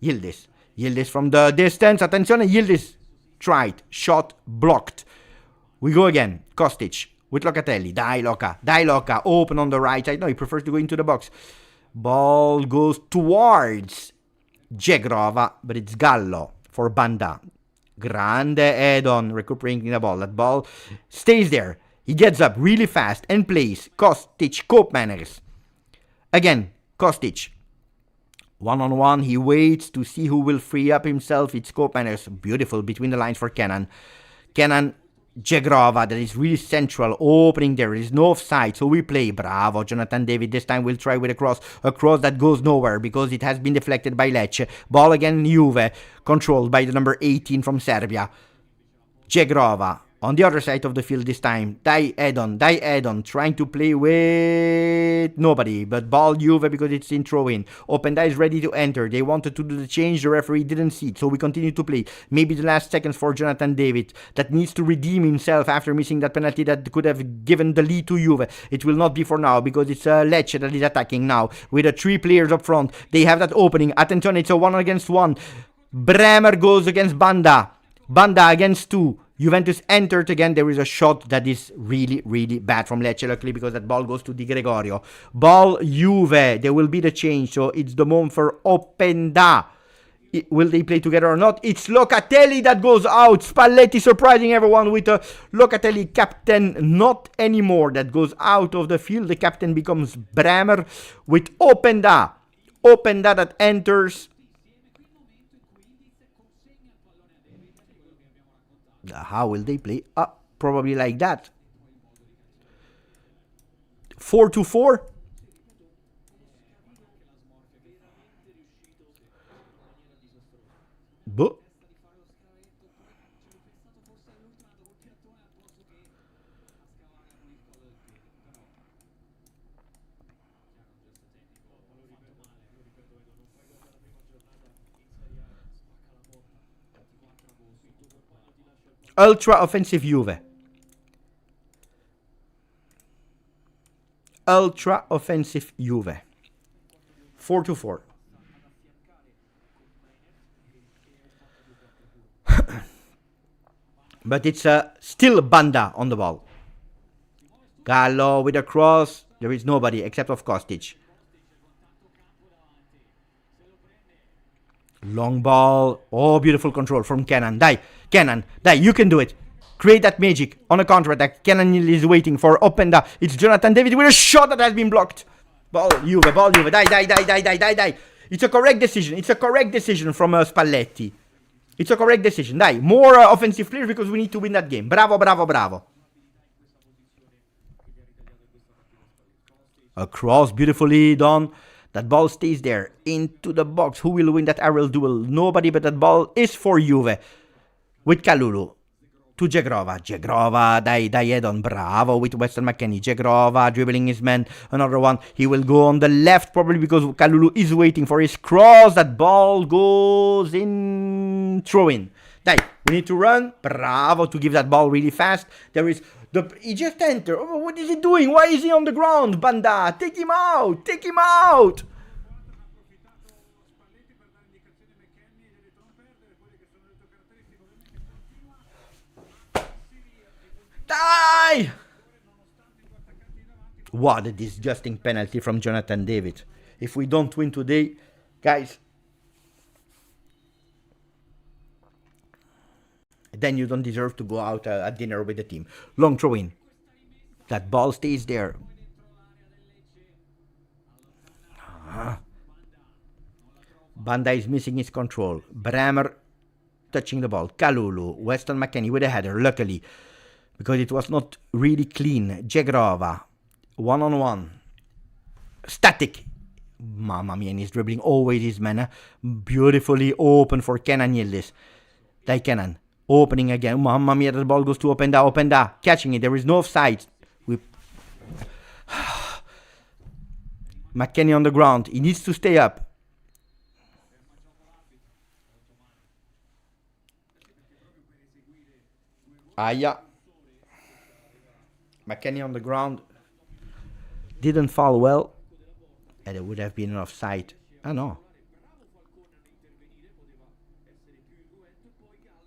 Yildiz. Yildiz from the distance. Attenzione, Yildiz. Tried. Shot. Blocked. We go again. Kostic. with Locatelli. Dai Loca, open on the right side. No, he prefers to go into the box. Ball goes towards Jegrova, but it's Gallo for Banda. Grande head-on, recuperating the ball. That ball stays there. He gets up really fast and plays. Kostic, cope manners. Again, Kostic. One-on-one, he waits to see who will free up himself. It's cope manners. Beautiful between the lines for Kenan. Kenan, Jegrova, that is really central, opening there. There is no offside, so we play. Bravo, Jonathan David. This time we'll try with a cross that goes nowhere because it has been deflected by Lecce. Ball again, Juve, controlled by the number 18 from Serbia. Jegrova on the other side of the field this time. Die Edon, trying to play with nobody, but ball Juve because it's in throw-in. Openda is ready to enter. They wanted to do the change, the referee didn't see it, so we continue to play. Maybe the last seconds for Jonathan David, that needs to redeem himself after missing that penalty that could have given the lead to Juve. It will not be for now because it's Lecce that is attacking now with the 3 players up front. They have that opening. Attention, it's a 1-against-1. Bremer goes against Banda against 2. Juventus entered again. There is a shot that is really, really bad from Lecce, luckily, because that ball goes to Di Gregorio. Ball Juve. There will be the change, so it's the moment for Openda. Will they play together or not? It's Locatelli that goes out. Spalletti surprising everyone with a Locatelli captain. Not anymore. That goes out of the field. The captain becomes Bremer with Openda. Openda that enters. How will they play? Probably like that. 4-4. But ultra offensive Juve. Ultra offensive Juve. 4-4. But it's still Banda on the ball. Gallo with a cross. There is nobody except of Kostic. Long ball. Oh, beautiful control from Kenan. Kenan, you can do it. Create that magic on a counter-attack. Kenan is waiting for Openda. It's Jonathan David with a shot that has been blocked. Ball Juve. Die. It's a correct decision. It's a correct decision from Spalletti. It's a correct decision. More offensive players because we need to win that game. Bravo. A cross beautifully done. That ball stays there into the box. Who will win that aerial duel? Nobody, but that ball is for Juve. With Kalulu. To Jegrova. Edon. Bravo with Weston McKennie. Jegrova dribbling his man. Another one. He will go on the left probably because Kalulu is waiting for his cross. That ball goes in. Throw in. We need to run. Bravo to give that ball really fast. He just entered. Oh, what is he doing? Why is he on the ground? Banda, take him out. Die! What a disgusting penalty from Jonathan David. If we don't win today, guys, then you don't deserve to go out at dinner with the team. Long throw in. That ball stays there. Banda is missing his control. Bremer touching the ball. Kalulu. Weston McKennie with a header, luckily, because it was not really clean. Jegrova. 1-on-1. Static. Mamma mia, and he's dribbling always his man. Beautifully open for Kenan Yildiz. Kenan. Opening again. Mamma mia, the ball goes to Openda. Catching it. There is no offside. McKennie on the ground. He needs to stay up. Aya. McKennie on the ground. Didn't fall well. And it would have been an offside. No.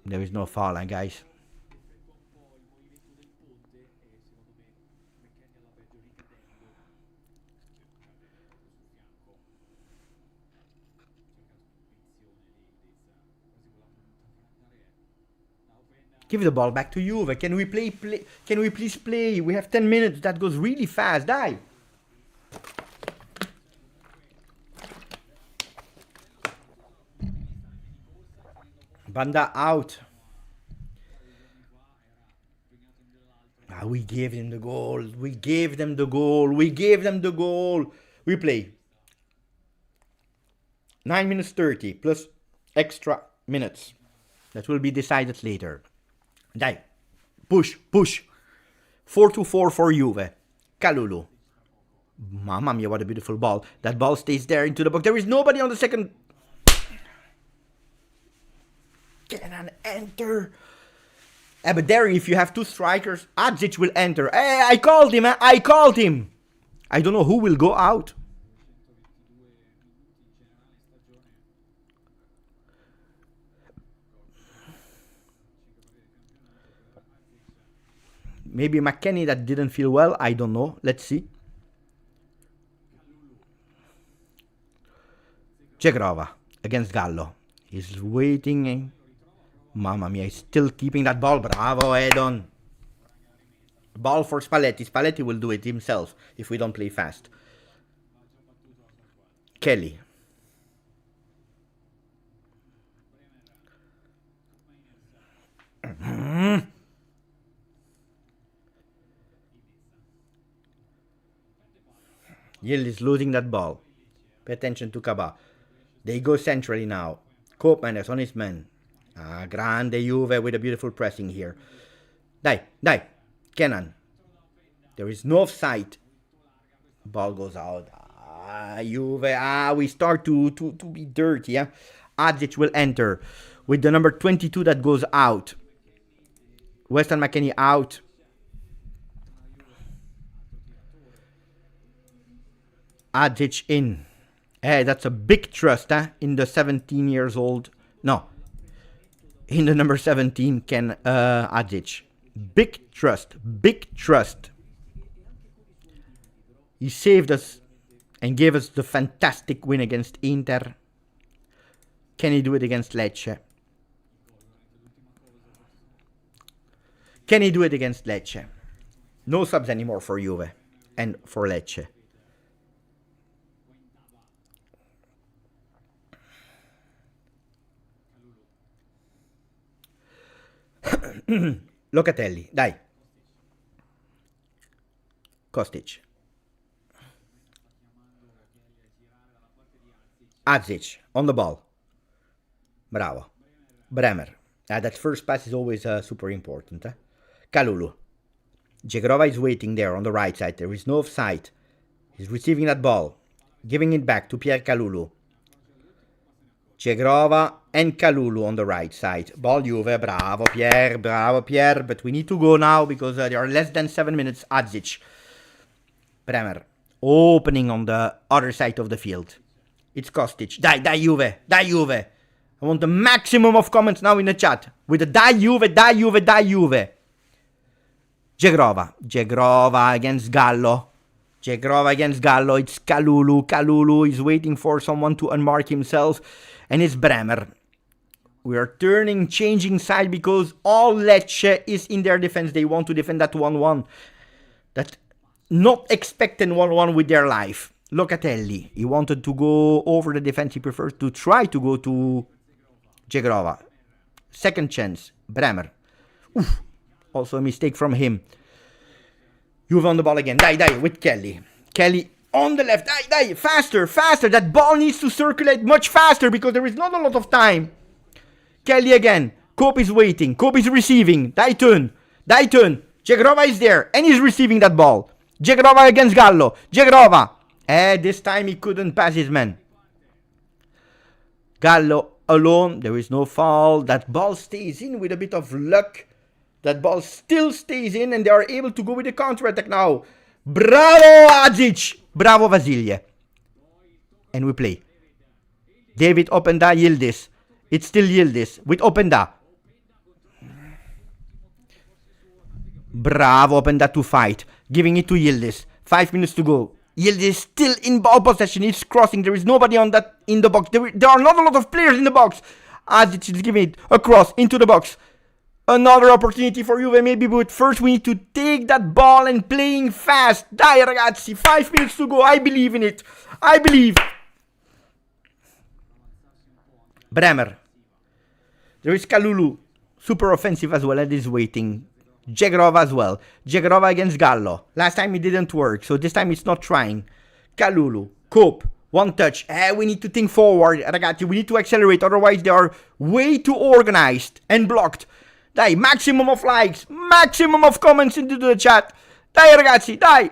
There is no foul, guys. Give the ball back to Juve. Can we play? Can we please play? We have 10 minutes. That goes really fast. Die. Banda out. We gave them the goal. We gave them the goal. We gave them the goal. We play. 9 minutes 30 plus extra minutes. That will be decided later. Dai. Push, push. 4-4 for Juve. Kalulu. Mamma mia, what a beautiful ball. That ball stays there into the box. There is nobody on the second. Can enter. But there, if you have two strikers, Adzic will enter. Hey, I called him. I called him. I don't know who will go out. Maybe McKennie that didn't feel well. I don't know. Let's see. Cegrova against Gallo. He's waiting. Mamma mia, he's still keeping that ball. Bravo, Edon. Ball for Spalletti. Spalletti will do it himself if we don't play fast. Kelly. Yield is losing that ball. Pay attention to Kaba. They go centrally now. Koopman is on his man. Grande Juve with a beautiful pressing here. Dai. Kenan. There is no offside. Ball goes out. Juve. We start to be dirty. Yeah? Adzic will enter with the number 22 that goes out. Weston McKennie out. Adzic in. Hey, that's a big trust, in the 17 years old. No. In the number 17, Ken Adzic. Big trust. Big trust. He saved us and gave us the fantastic win against Inter. Can he do it against Lecce? Can he do it against Lecce? No subs anymore for Juve and for Lecce. Locatelli, dai. Kostic. Adzic, on the ball. Bravo. Bremer. That first pass is always super important. Kalulu. Cegrova is waiting there on the right side. There is no offside. He's receiving that ball. Giving it back to Pierre Kalulu. Cegrova and Kalulu on the right side. Ball Juve. Bravo Pierre. Bravo Pierre. But we need to go now because there are less than 7 minutes. Adzic. Bremer. Opening on the other side of the field. It's Kostic. Die Juve. Die Juve. I want the maximum of comments now in the chat. With the die Juve, die Juve, die Juve. Cegrova against Gallo. Cegrova against Gallo. It's Kalulu. Kalulu is waiting for someone to unmark himself. And it's Bremer. We are changing side because all Lecce is in their defense. They want to defend that 1-1. That not expecting 1-1 with their life. Locatelli. He wanted to go over the defense. He prefers to try to go to Cegrova. Second chance. Bremer. Oof. Also a mistake from him. Juve on the ball again. Die with Kelly. Kelly on the left. Die. Faster. That ball needs to circulate much faster because there is not a lot of time. Kelly again. Cope is waiting. Cope is receiving. Die turn. Cegrova is there and he's receiving that ball. Cegrova against Gallo. Cegrova. This time he couldn't pass his man. Gallo alone. There is no foul. That ball stays in with a bit of luck. That ball still stays in and they are able to go with the counter-attack now. Bravo Adzic. Bravo Vasilje. And we play. David Openda Yildiz. It's still Yildiz with Openda. Bravo Openda to fight. Giving it to Yildiz. 5 minutes to go. Yildiz still in ball possession. He's crossing. There is nobody on that in the box. There are not a lot of players in the box. Adzic is giving it across into the box. Another opportunity for Juve maybe, but first we need to take that ball and playing fast. Dai ragazzi, 5 minutes to go. I believe in it. I believe. Bremer. There is Kalulu. Super offensive as well, and is waiting. Jegrova as well. Jegrova against Gallo. Last time it didn't work, so this time it's not trying. Kalulu. Cope. One touch. We need to think forward, ragazzi. We need to accelerate, otherwise they are way too organized and blocked. Dai, maximum of likes, maximum of comments into the chat. Dai ragazzi, dai.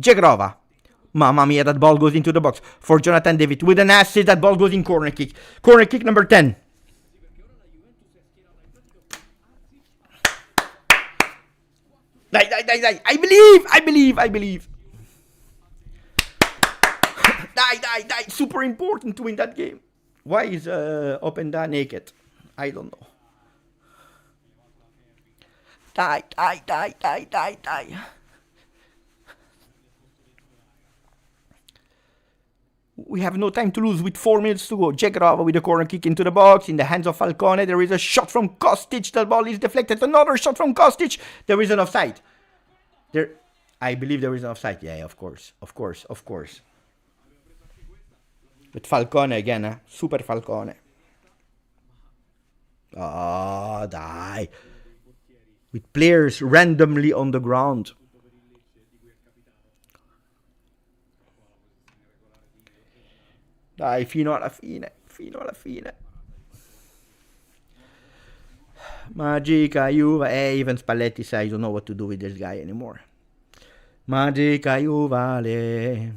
Jegrova. Mamma mia, that ball goes into the box for Jonathan David. With an assist, that ball goes in corner kick. Corner kick number 10. Dai. I believe. Die. Super important to win that game. Why is Openda naked? I don't know. Die. We have no time to lose with 4 minutes to go. Jegrova with a corner kick into the box. In the hands of Falcone. There is a shot from Kostic. The ball is deflected. Another shot from Kostic. There is an offside. I believe there is an offside. Yeah, of course. With Falcone again, Super Falcone. Ah, dai. With players randomly on the ground. Dai, fino alla fine. Magica Juve. Even Spalletti says, I don't know what to do with this guy anymore. Magica Juve.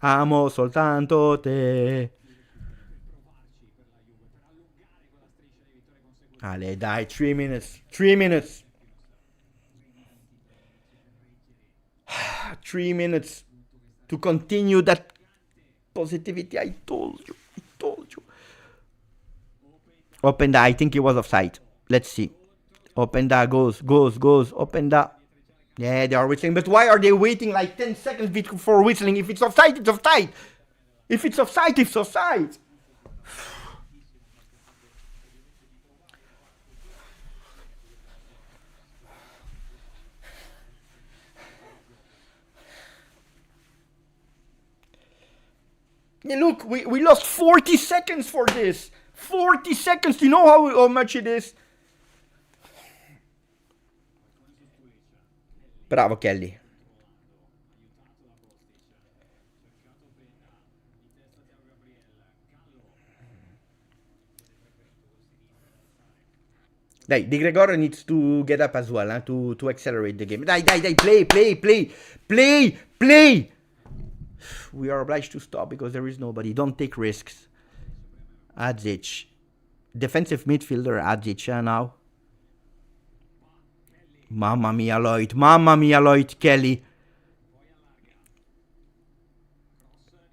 Amo soltanto te. Ale, dai, 3 minutes. 3 minutes. 3 minutes to continue that positivity. I told you. Openda, I think he was offside. Let's see. Openda goes. Openda. Yeah, they are whistling. But why are they waiting like 10 seconds before whistling? If it's offside, it's offside. If it's offside, it's offside. Yeah, look, we lost 40 seconds for this. 40 seconds. You know how much it is? Bravo, Kelly. Dai, Di Gregorio needs to get up as well, to accelerate the game. Dai, play! We are obliged to stop because there is nobody. Don't take risks. Adzic. Defensive midfielder Adzic now. Mamma mia, Lloyd, Kelly.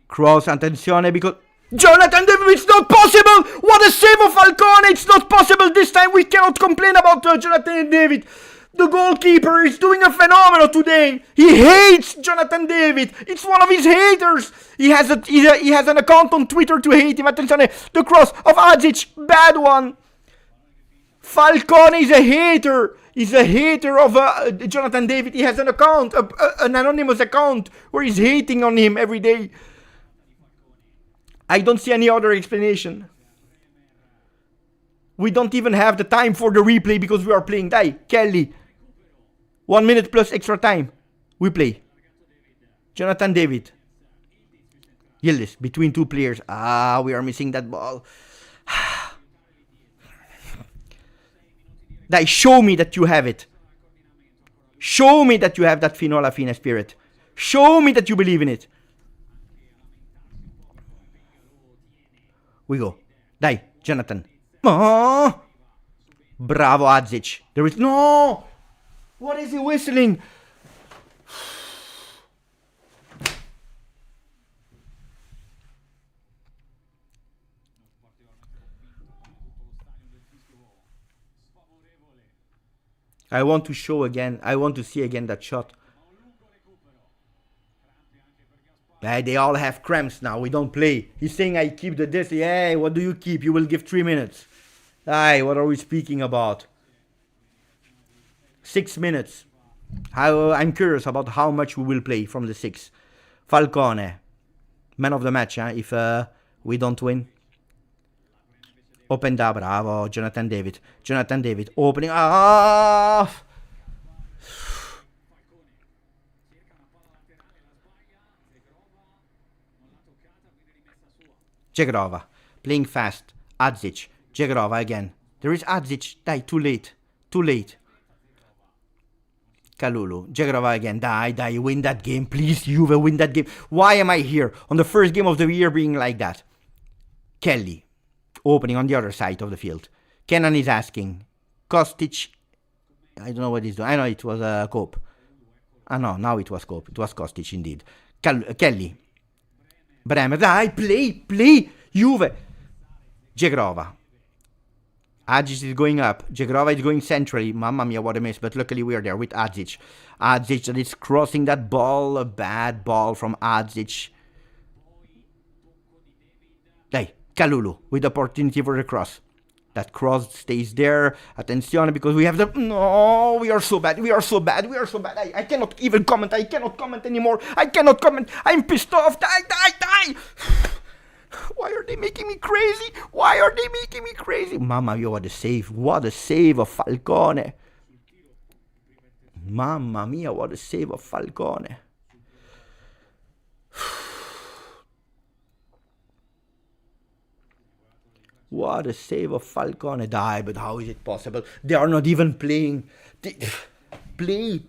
Cross, attenzione, because Jonathan David, it's not possible! What a save of Falcone! It's not possible this time. We cannot complain about Jonathan David. The goalkeeper is doing a phenomenal today. He hates Jonathan David. It's one of his haters. He has an account on Twitter to hate him. Attenzione, the cross of Adzic, bad one. Falcone is a hater. He's a hater of Jonathan David. He has an account, an anonymous account, where he's hating on him every day. I don't see any other explanation. We don't even have the time for the replay because we are playing. Dai, Kelly. 1 minute plus extra time. We play. Jonathan David. Yildiz, between two players. We are missing that ball. Dai, show me that you have it. Show me that you have that fino alla fine spirit. Show me that you believe in it. We go. Dai, Jonathan. Oh! Bravo, Adzic. There is no. What is he whistling? I want to show again. I want to see again that shot. They all have cramps now. We don't play. He's saying I keep the this. Yeah, what do you keep? You will give 3 minutes. What are we speaking about? 6 minutes. I'm curious about how much we will play from the 6. Falcone, man of the match, if we don't win. Open da, bravo, Jonathan David. Jonathan David, opening. Ah! Jegrova, playing fast. Adzic, Jegrova again. There is Adzic. Die, too late. Too late. Kalulu, Jegrova again. Die, win that game. Please, Juve, win that game. Why am I here on the first game of the year being like that? Kelly, opening on the other side of the field. Kenan is asking. Kostic, I don't know what he's doing. I know it was a Cope. Ah no, now it was Cope. It was Kostic indeed. Kelly. Bremer, dai, play, Juve. Jegrova. Adzic is going up. Jegrova is going centrally. Mamma mia, what a miss. But luckily we are there with Adzic. Adzic that is crossing that ball. A bad ball from Adzic. Dai, Kalulu with opportunity for the cross. That cross stays there. Attenzione, because we have the... No, we are so bad. I cannot even comment. I cannot comment anymore. I cannot comment. I'm pissed off. Die. Why are they making me crazy? Mamma mia, what a save. What a save of Falcone. Mamma mia, what a save of Falcone. What a save of Falcone. Die, but how is it possible? They are not even playing. Play.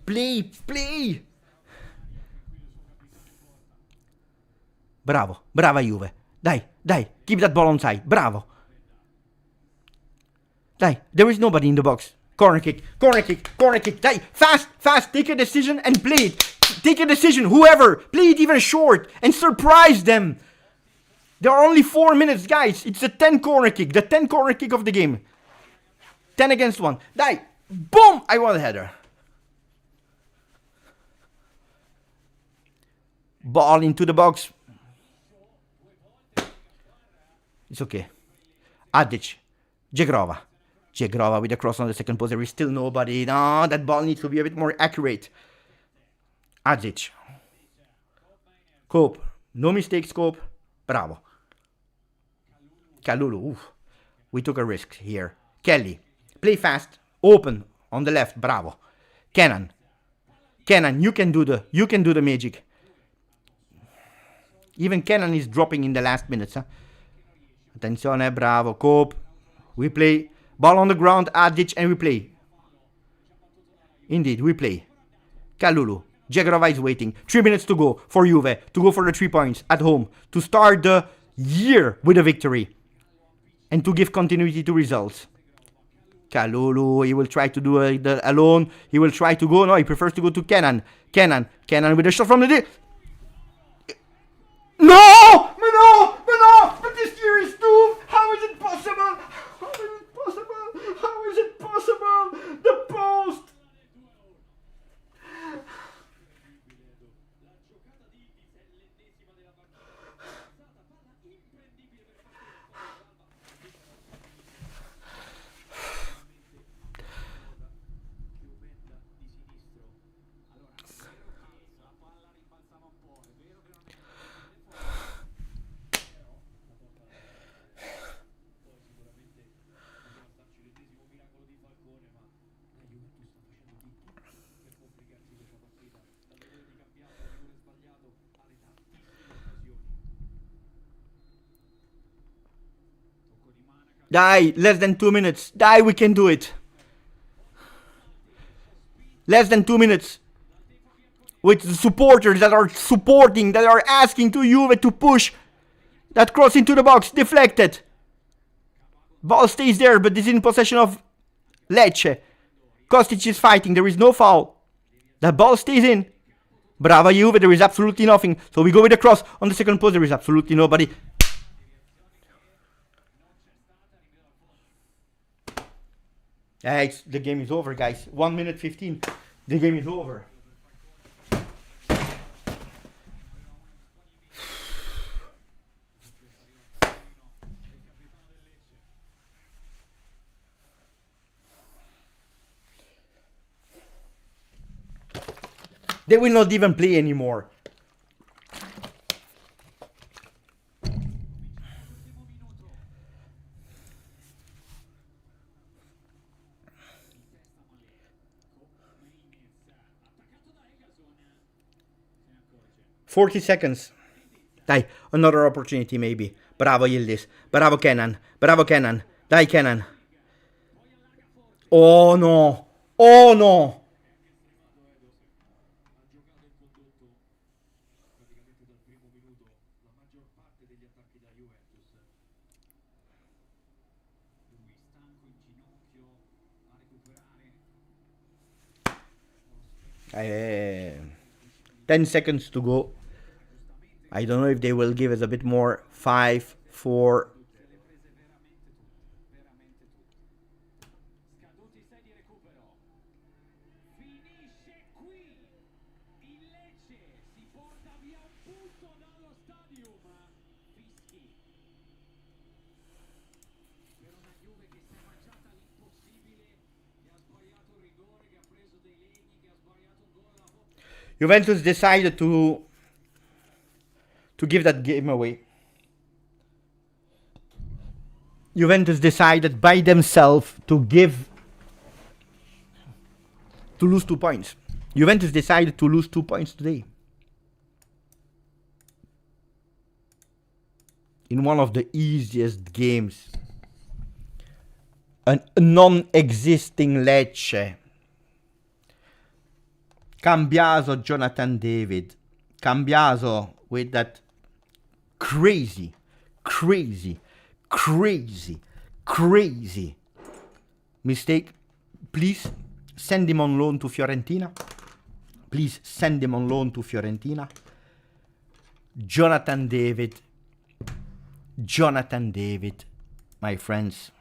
Brava Juve. Dai, keep that ball on side. Bravo. Dai, there is nobody in the box. Corner kick. Dai, fast, take a decision and play it. Take a decision, whoever. Play it even short and surprise them. There are only 4 minutes, guys. It's a 10 corner kick. The 10 corner kick of the game. 10 against 1. Die. Boom! I want a header. Ball into the box. It's okay. Adzic. Jegrova with the cross on the second post. There is still nobody. No, that ball needs to be a bit more accurate. Adzic. Cope. No mistakes, Cope. Bravo. Kalulu. Oof. We took a risk here. Kelly. Play fast. Open on the left. Bravo. Kenan, you can do the magic. Even Kenan is dropping in the last minutes. Huh? Attenzione, bravo. Cope. We play. Ball on the ground. Adzic, and we play. Indeed, we play. Kalulu. Jegrova is waiting. 3 minutes to go for Juve. To go for the 3 points at home. To start the year with a victory. And to give continuity to results. Kalulu, he will try to do it alone. He will try to go. No, he prefers to go to Kenan. Kenan with a shot from the deep. No! But this year is doomed. How is it possible? The post. Die, less than 2 minutes. Die, we can do it. Less than 2 minutes. With the supporters that are supporting, that are asking to Juve to push. That cross into the box, deflected. Ball stays there, but is in possession of Lecce. Kostic is fighting, there is no foul. The ball stays in. Brava Juve, there is absolutely nothing. So we go with the cross on the second post, there is absolutely nobody. The game is over, guys. 1 minute 15. The game is over. They will not even play anymore. $40. Dai, another opportunity maybe. Bravo Yildiz. Bravo Kenan. Bravo Kenan. Dai Kenan. Oh no. Oh no. I, 10 seconds to go. I don't know if they will give us a bit more. 5, 4. Scaduti 6 di recupero. Finisce qui. Il Lecce si porta via un punto dallo stadium. Fischi. Per una Juve che si è mangiata l'impossibile, che ha sbagliato un rigore, che ha preso dei legni, che ha sbagliato un gol alla volta. Juventus decided to give that game away. Juventus decided by themselves to lose 2 points. Juventus decided to lose 2 points today. In one of the easiest games. A non-existing Lecce. Cambiaso, Jonathan David. Cambiaso with that crazy mistake. Please send him on loan to Fiorentina. Please send him on loan to Fiorentina. Jonathan David, my friends.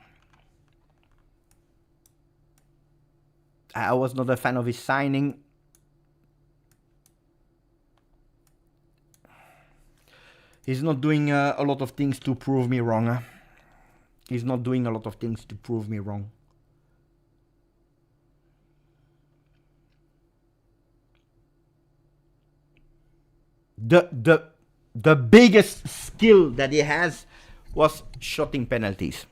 I was not a fan of his signing. He's not doing a lot of things to prove me wrong. He's not doing a lot of things to prove me wrong. The biggest skill that he has was shooting penalties.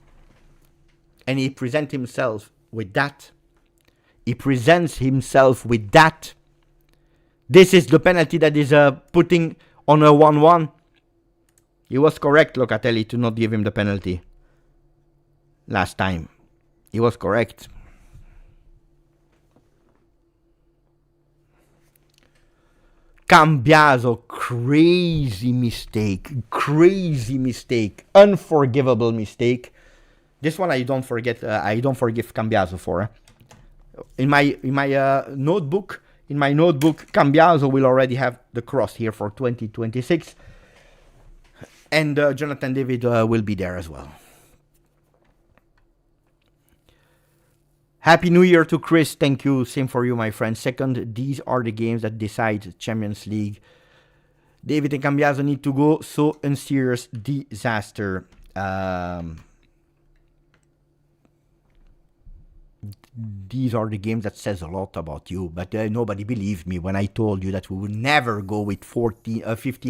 And he presents himself with that. This is the penalty that is putting on a 1-1. He was correct, Locatelli, to not give him the penalty last time. He was correct. Cambiaso, crazy mistake, unforgivable mistake. This one I don't forgive Cambiaso for. In my notebook, Cambiaso will already have the cross here for 2026. And Jonathan David will be there as well. Happy New Year to Chris. Thank you. Same for you, my friend. Second, these are the games that decide Champions League. David and Cambiaso need to go. So a serious disaster. These are the games that says a lot about you, but nobody believed me when I told you that we would never go with 15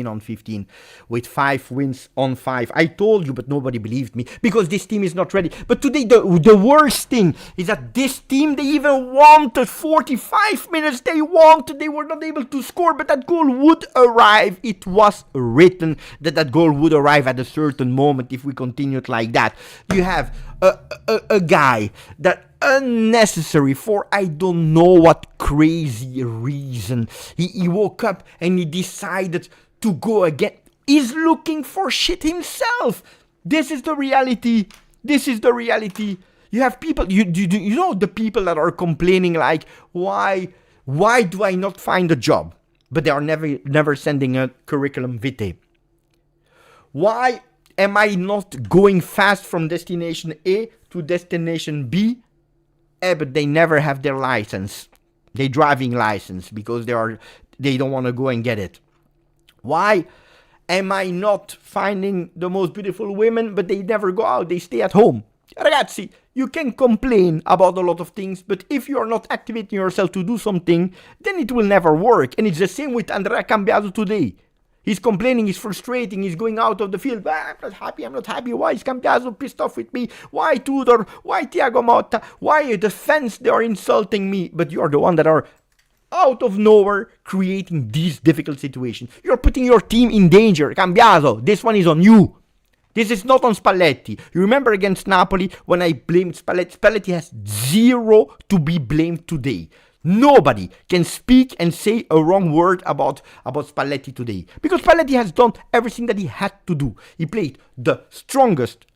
on 15, with 5 wins on 5. I told you, but nobody believed me because this team is not ready. But today, the worst thing is that this team, they even wanted 45 minutes. They were not able to score, but that goal would arrive. It was written that that goal would arrive at a certain moment if we continued like that. You have a guy that unnecessary for I don't know what crazy reason. He woke up and he decided to go again. He's looking for shit himself. This is the reality. You have people, you know the people that are complaining like, why do I not find a job? But they are never sending a curriculum vitae. Why am I not going fast from destination A to destination B? But they never have their license, their driving license, because they don't want to go and get it. Why am I not finding the most beautiful women, but they never go out, they stay at home? Ragazzi, You can complain about a lot of things, but if you are not activating yourself to do something, then it will never work. And it's the same with Andrea Cambiaso today. He's complaining, he's frustrating, he's going out of the field. I'm not happy, I'm not happy. Why is Cambiaso pissed off with me? Why Tudor? Why Thiago Motta? Why the fans, they are insulting me? But you're the one that are out of nowhere creating these difficult situations. You're putting your team in danger. Cambiaso, this one is on you. This is not on Spalletti. You remember against Napoli when I blamed Spalletti? Spalletti has zero to be blamed today. Nobody can speak and say a wrong word about Spalletti today. Because Spalletti has done everything that he had to do. He played the strongest,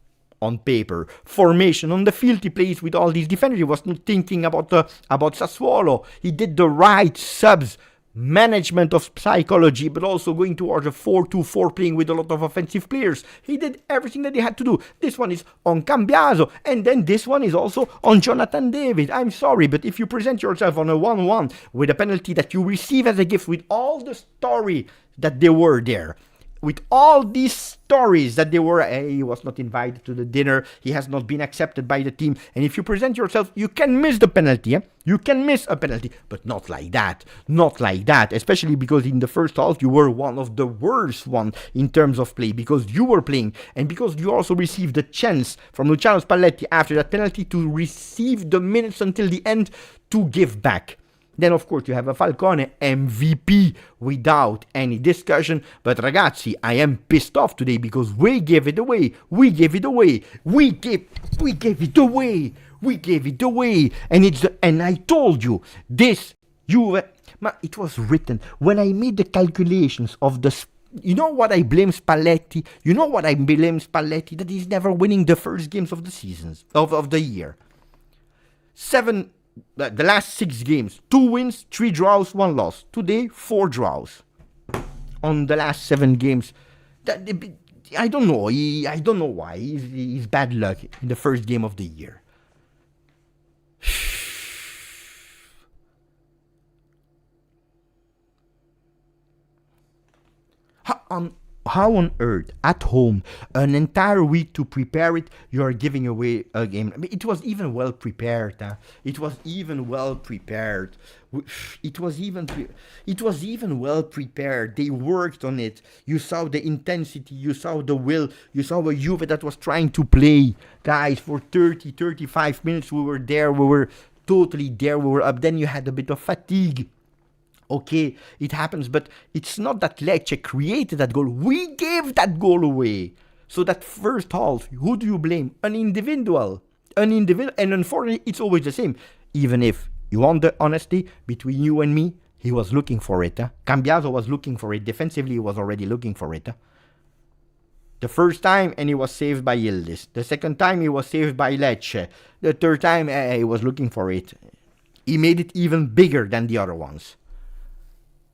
on paper, formation on the field. He plays with all these defenders. He was not thinking about Sassuolo. He did the right subs, management of psychology, but also going towards a 4-2-4, playing with a lot of offensive players. He did everything that he had to do. This one is on Cambiaso, and then this one is also on Jonathan David. I'm sorry, but if you present yourself on a 1-1 with a penalty that you receive as a gift, with all the story that they were there, with all these stories that they were, he was not invited to the dinner, he has not been accepted by the team, and if you present yourself, you can miss the penalty. You can miss a penalty, but not like that. Not like that, especially because in the first half you were one of the worst one in terms of play, because you were playing, and because you also received the chance from Luciano Spalletti after that penalty to receive the minutes until the end to give back. Then, of course, you have a Falcone MVP without any discussion. But, ragazzi, I am pissed off today because we gave it away. We gave it away. We gave it away. We gave it away. And I told you, this Juve, it was written. When I made the calculations of the, you know what I blame Spalletti? You know what I blame Spalletti? That he's never winning the first games of the seasons, of the year. The last 6 games, 2 wins, 3 draws, 1 loss. Today, 4 draws. On the last 7 games, I don't know. I don't know why. He's bad luck in the first game of the year. How on earth, at home, an entire week to prepare it, you're giving away a game? I mean, it was even well prepared. It was even well prepared. It was even well prepared. They worked on it. You saw the intensity. You saw the will. You saw a Juve that was trying to play. Guys, for 30, 35 minutes, we were there. We were totally there. We were up. Then you had a bit of fatigue. Okay, it happens, but it's not that Lecce created that goal. We gave that goal away. So that first half, who do you blame? An individual. And unfortunately, it's always the same. Even if you want the honesty between you and me, he was looking for it. Cambiaso was looking for it. Defensively, he was already looking for it. The first time, and he was saved by Yildiz. The second time, he was saved by Lecce. The third time, he was looking for it. He made it even bigger than the other ones.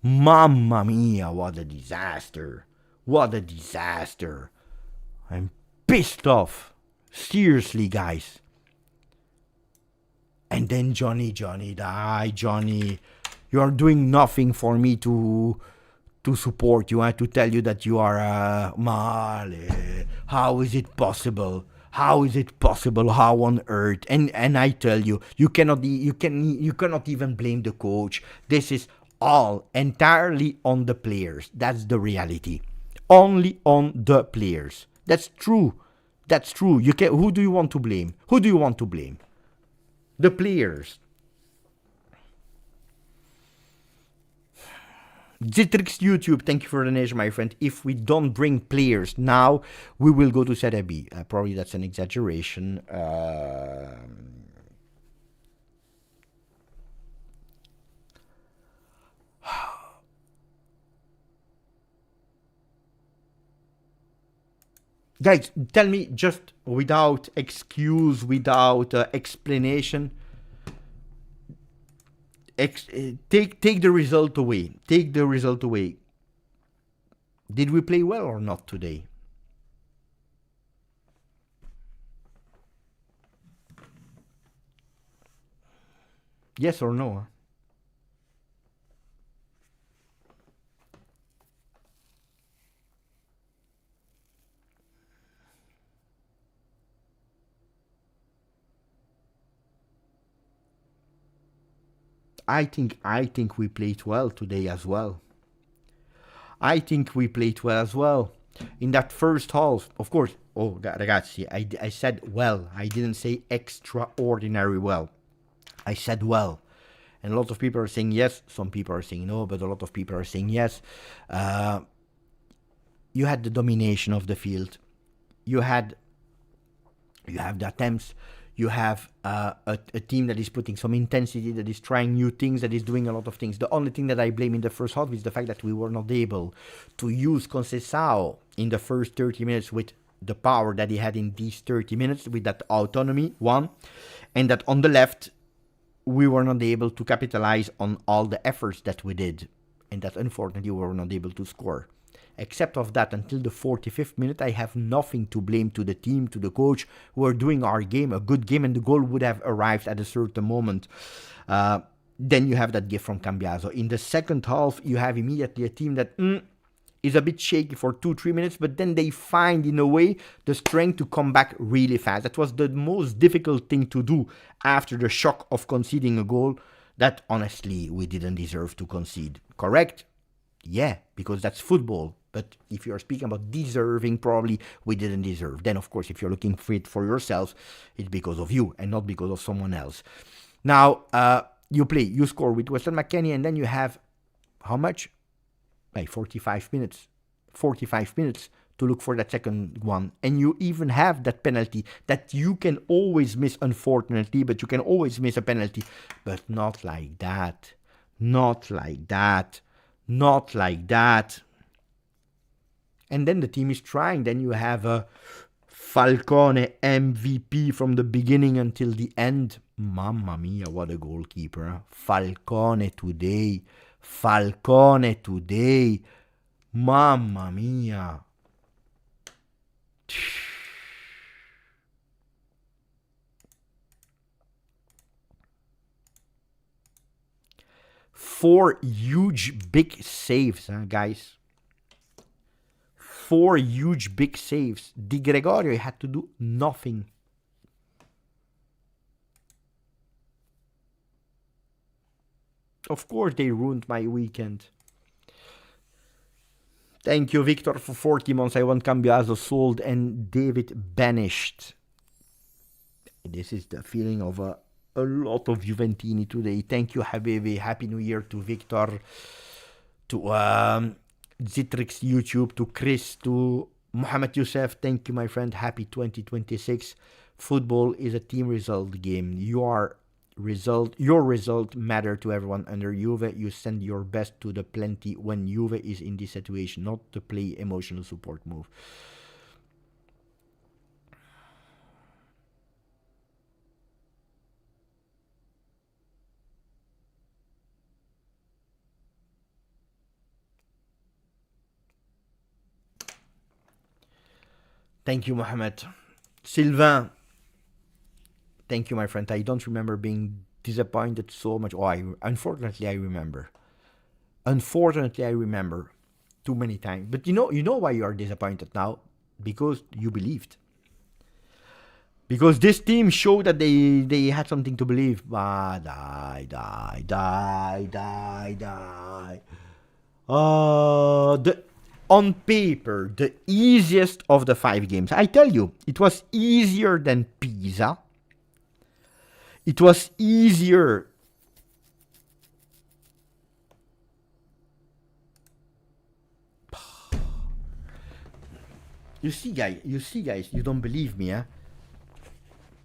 Mamma mia, what a disaster. What a disaster. I'm pissed off. Seriously, guys. And then Johnny, you are doing nothing for me to support you and to tell you that you are Male. How is it possible? How is it possible? How on earth? And I tell you, you cannot even blame the coach. This is all entirely on the players. That's the reality. Only on the players. That's true. That's true. Who do you want to blame? Who do you want to blame? The players. Zitrix YouTube, thank you for the donation, my friend. If we don't bring players now, we will go to Serie B. Probably that's an exaggeration. Guys, tell me just without excuse, without explanation. Take the result away. Take the result away. Did we play well or not today? Yes or no? I think we played well today as well. I think we played well as well. In that first half, of course, oh, ragazzi, I said well. I didn't say extraordinary well. I said well. And a lot of people are saying yes. Some people are saying no, but a lot of people are saying yes. You had the domination of the field. You have the attempts. You have a team that is putting some intensity, that is trying new things, that is doing a lot of things. The only thing that I blame in the first half is the fact that we were not able to use Conceição in the first 30 minutes with the power that he had in these 30 minutes, with that autonomy, one. And that on the left, we were not able to capitalize on all the efforts that we did. And that unfortunately we were not able to score. Except of that, until the 45th minute, I have nothing to blame to the team, to the coach, who are doing our game, a good game, and the goal would have arrived at a certain moment. Then you have that gift from Cambiaso. In the second half, you have immediately a team that is a bit shaky for 2-3 minutes, but then they find, in a way, the strength to come back really fast. That was the most difficult thing to do after the shock of conceding a goal that, honestly, we didn't deserve to concede. Correct? Yeah, because that's football. But if you're speaking about deserving, probably we didn't deserve. Then, of course, if you're looking for it for yourselves, it's because of you and not because of someone else. Now, you score with Weston McKennie, and then you have, how much? 45 minutes. 45 minutes to look for that second one. And you even have that penalty that you can always miss, unfortunately, but you can always miss a penalty. But not like that. Not like that. Not like that. And then the team is trying. Then you have a Falcone MVP from the beginning until the end. Mamma mia, what a goalkeeper. Huh? Falcone today. Falcone today. Mamma mia. Four huge big saves, guys. 4 huge big saves. Di Gregorio had to do nothing. Of course they ruined my weekend. Thank you, Victor, for 40 months. I want Cambiaso sold and David banished. This is the feeling of a lot of Juventini today. Thank you, Habibi. Happy New Year to Victor, to Zitrix YouTube, to Chris, to Mohamed Youssef. Thank you, my friend. Happy 2026. Football is a team result game. Your result matter to everyone under Juve. You send your best to the plenty when Juve is in this situation, not to play emotional support move. Thank you, Mohamed. Sylvain. Thank you, my friend. I don't remember being disappointed so much. Unfortunately, I remember. Unfortunately, I remember too many times. But you know why you are disappointed now? Because you believed. Because this team showed that they had something to believe. Die. On paper, the easiest of the 5 games. I tell you, it was easier than Pisa. It was easier. You see, guys, you don't believe me, huh?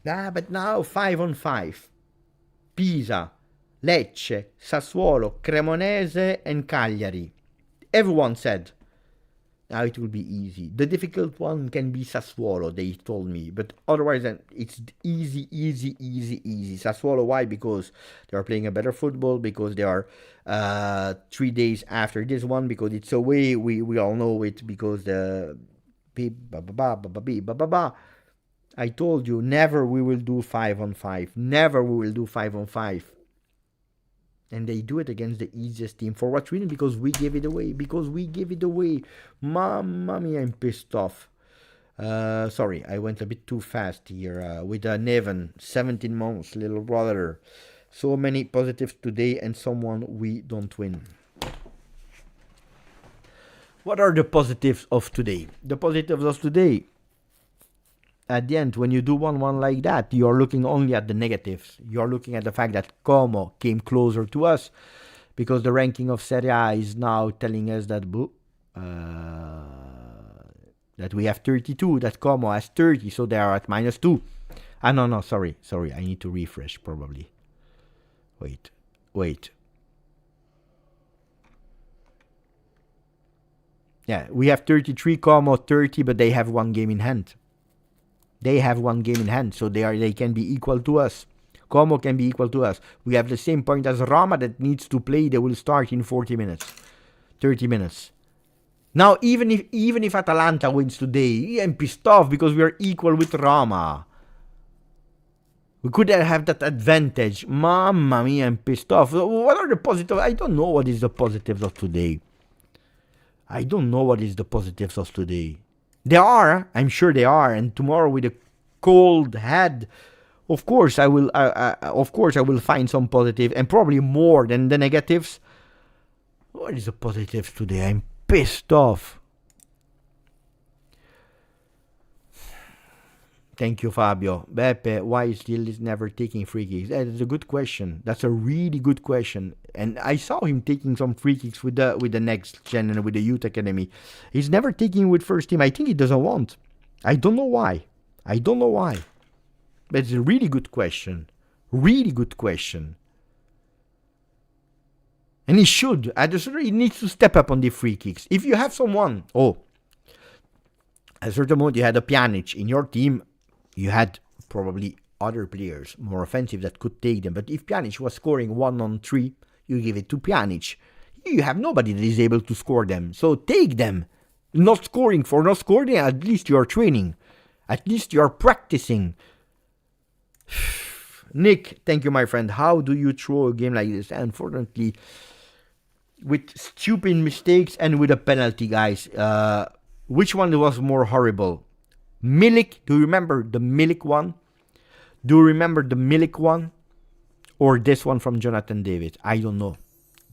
But now 5-on-5. Pisa, Lecce, Sassuolo, Cremonese, and Cagliari. Everyone said, now it will be easy. The difficult one can be Sassuolo, they told me. But otherwise, it's easy. Sassuolo, why? Because they are playing a better football, because they are 3 days after this one, because it's away, we all know it, because the... I told you, never we will do 5-on-5. Never we will do 5-on-5. And they do it against the easiest team. For what reason? Because we give it away. Mamma mia, I'm pissed off. Sorry, I went a bit too fast here. With Neven, 17 months, little brother. So many positives today and someone we don't win. What are the positives of today? The positives of today, at the end, when you do 1-1 like that, you are looking only at the negatives. You are looking at the fact that Como came closer to us, because the ranking of Serie A is now telling us that that we have 32, that Como has 30, so they are at -2. No, sorry, I need to refresh probably. Wait. Yeah, we have 33, Como 30, but they have one game in hand. So they can be equal to us. Como can be equal to us. We have the same point as Roma that needs to play. They will start in 40 minutes, 30 minutes. Now, even if Atalanta wins today, I'm pissed off because we are equal with Roma. We could have that advantage. Mamma mia, I'm pissed off. What are the positives? I don't know what is the positives of today. They are, I'm sure they are, and tomorrow with a cold head, of course I will find some positive and probably more than the negatives. What is the positives today? I'm pissed off. Thank you, Fabio. Beppe, why still is never taking free kicks? That's a good question. That's a really good question. And I saw him taking some free kicks with the next gen and with the youth academy. He's never taking with first team. I think he doesn't want. I don't know why. But it's a really good question. And he should. He needs to step up on the free kicks. If you have someone, at a certain moment you had a Pjanic in your team, you had probably other players more offensive that could take them. But if Pjanic was scoring 1-on-3, you give it to Pjanic. You have nobody that is able to score them. So take them. Not scoring, at least you are training. At least you are practicing. Nick, thank you, my friend. How do you throw a game like this? Unfortunately, with stupid mistakes and with a penalty, guys. Which one was more horrible? Milik, do you remember the Milik one? Or this one from Jonathan David? I don't know.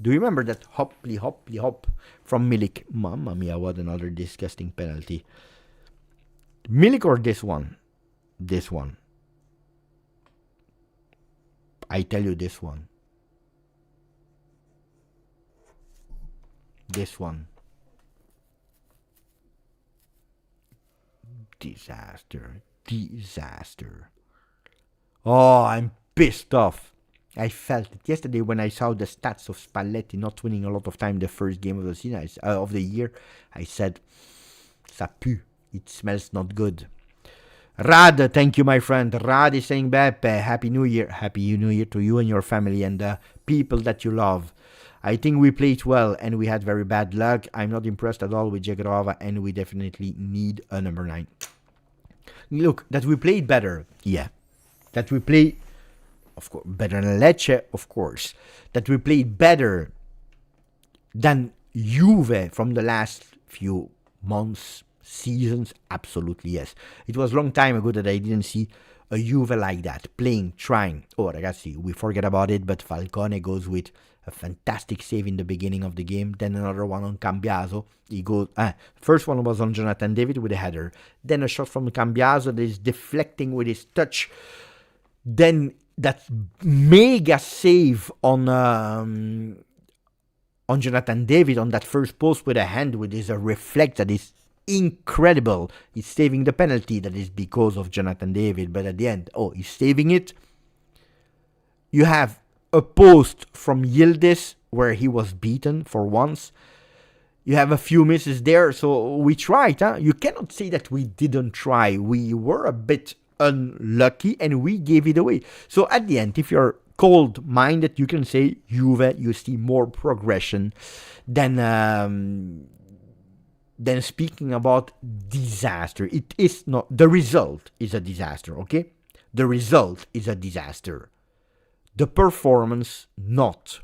Do you remember that hopply hop from Milik? Mamma mia, what another disgusting penalty. Milik or this one? This one. I tell you this one. This one. Disaster. Oh, I'm pissed off. I felt it yesterday when I saw the stats of Spalletti not winning a lot of time the first game of the season, of the year. I said, ça pue. It smells not good. Rad, thank you, my friend. Rad is saying, Beppe, Happy New Year. Happy New Year to you and your family and the people that you love. I think we played well and we had very bad luck. I'm not impressed at all with Jagrova and we definitely need a number 9. Look, that we played better, yeah. That we played, of course, better than Lecce, of course. That we played better than Juve from the last few months, seasons, absolutely yes. It was a long time ago that I didn't see a Juve like that, playing, trying. Oh, ragazzi, we forget about it, but Falcone goes with a fantastic save in the beginning of the game, then another one on Cambiaso. He goes, first one was on Jonathan David with a header, then a shot from Cambiaso that is deflecting with his touch, then that mega save on Jonathan David on that first post with a hand with his reflect that is incredible. He's saving the penalty that is because of Jonathan David, but at the end, he's saving it. You have a post from Yildiz where he was beaten for once. You have a few misses there, so we tried. You cannot say that we didn't try. We were a bit unlucky and we gave it away. So at the end, if you're cold-minded, you can say Juve, you see more progression than speaking about disaster. It is not. The result is a disaster, okay? The result is a disaster. The performance, not.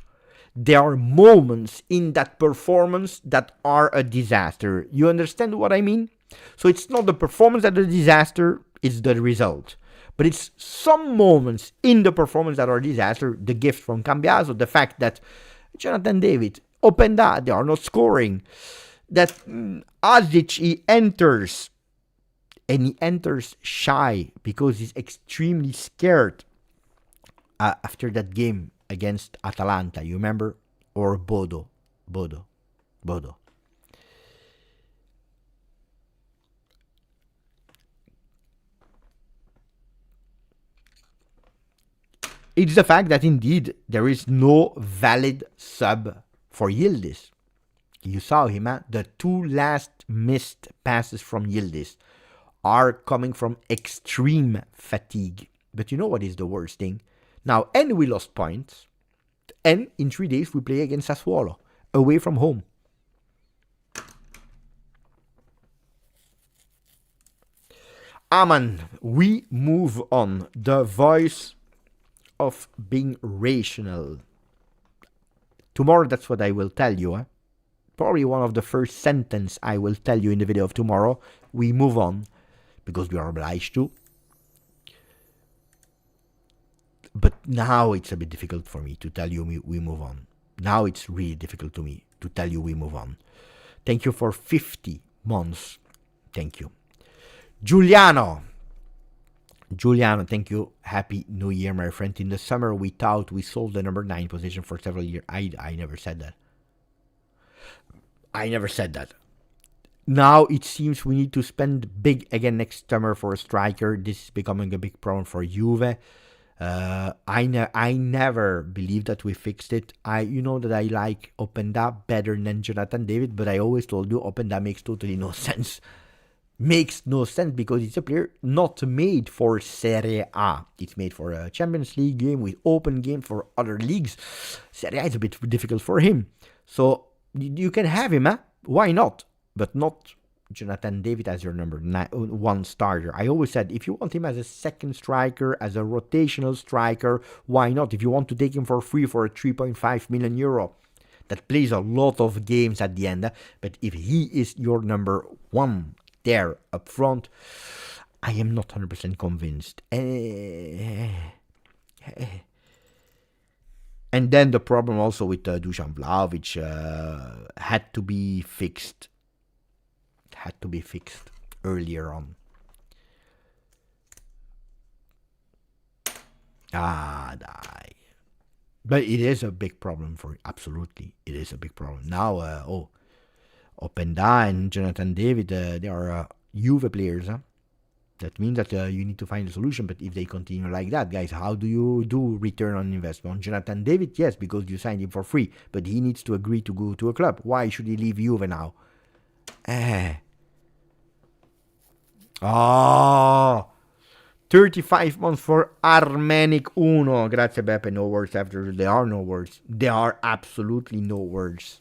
There are moments in that performance that are a disaster. You understand what I mean? So it's not the performance that is a disaster, it's the result. But it's some moments in the performance that are disaster. The gift from Cambiaso, the fact that Jonathan David, Openda, they are not scoring. That Azic, he enters, and he enters shy because he's extremely scared after that game against Atalanta, you remember? Or Bodo. It's the fact that indeed there is no valid sub for Yildiz. You saw him, huh? The two last missed passes from Yildiz are coming from extreme fatigue. But you know what is the worst thing? Now, and we lost points, and in 3 days we play against Sassuolo, away from home. Aman, we move on. The voice of being rational. Tomorrow, that's what I will tell you. Huh? Probably one of the first sentence I will tell you in the video of tomorrow. We move on, because we are obliged to. But now it's a bit difficult for me to tell you we move on. Now it's really difficult to me to tell you we move on. Thank you for 50 months. Thank you. Giuliano, thank you. Happy New Year, my friend. In the summer, we thought we sold the number 9 position for several years. I never said that. Now it seems we need to spend big again next summer for a striker. This is becoming a big problem for Juve. I never believed that we fixed it. You know that I like Openda better than Jonathan David, but I always told you Openda makes totally no sense. Makes no sense because it's a player not made for Serie A. It's made for a Champions League game with open game for other leagues. Serie A is a bit difficult for him. So you can have him, huh? Why not? But not Jonathan David as your number 1 starter. I always said if you want him as a second striker, as a rotational striker, why not? If you want to take him for free for a 3.5 million euro, that plays a lot of games at the end. But if he is your number 1 there up front, I am not 100% convinced. And then the problem also with Dusan Vlahovic had to be fixed. Earlier on. But it is a big problem for, absolutely, it is a big problem. Now, Openda and Jonathan David, they are Juve players. Huh? That means that you need to find a solution. But if they continue like that, guys, how do you do return on investment? Jonathan David, yes, because you signed him for free. But he needs to agree to go to a club. Why should he leave Juve now? 35 months for Armenic Uno. Grazie Beppe, no words after. There are no words. There are absolutely no words.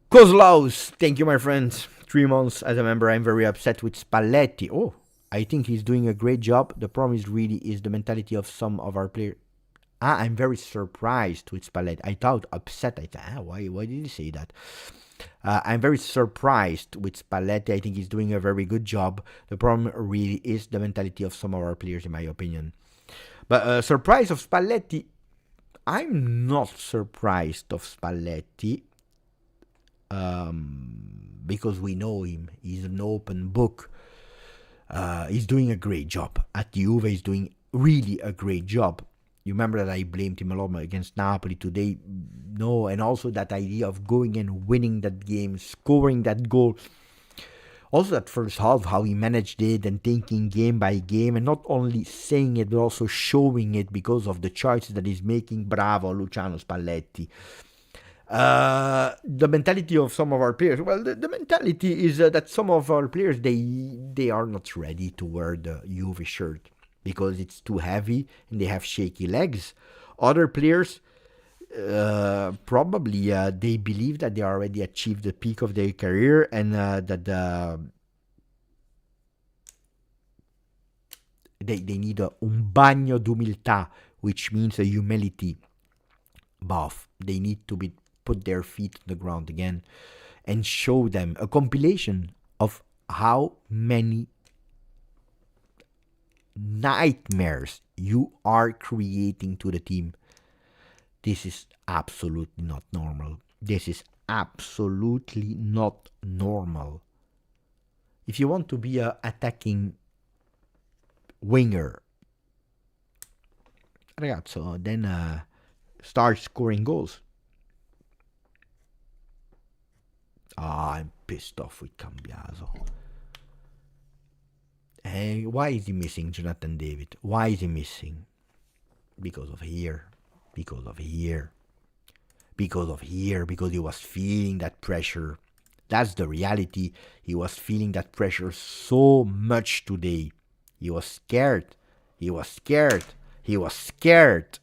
Kozlaus, thank you, my friend. 3 months as a member. I'm very upset with Spalletti. Oh, I think he's doing a great job. The problem is the mentality of some of our players. I'm very surprised with Spalletti. I thought upset. I thought, why did he say that? I'm very surprised with Spalletti. I think he's doing a very good job. The problem really is the mentality of some of our players, in my opinion. But surprise of Spalletti, I'm not surprised of Spalletti. Because we know him. He's an open book. He's doing a great job. At Juve, he's doing really a great job. You remember that I blamed him a lot against Napoli today? No, and also that idea of going and winning that game, scoring that goal. Also that first half, how he managed it and taking game by game and not only saying it but also showing it because of the choices that he's making. Bravo, Luciano Spalletti. The mentality of some of our players, well, the mentality is that some of our players, they are not ready to wear the Juve shirt because it's too heavy and they have shaky legs. Other players, probably they believe that they already achieved the peak of their career and that they need un bagno d'umiltà, which means a humility bath. They need to put their feet on the ground again and show them a compilation of how many nightmares you are creating to the team. This is absolutely not normal. This is absolutely not normal. If you want to be a attacking winger, ragazzo, then start scoring goals. I'm pissed off with Cambiaso. Hey, why is he missing Jonathan David? Why is he missing? Because of here. Because of here. Because of here. Because he was feeling that pressure. That's the reality. He was feeling that pressure so much today. He was scared. He was scared. He was scared.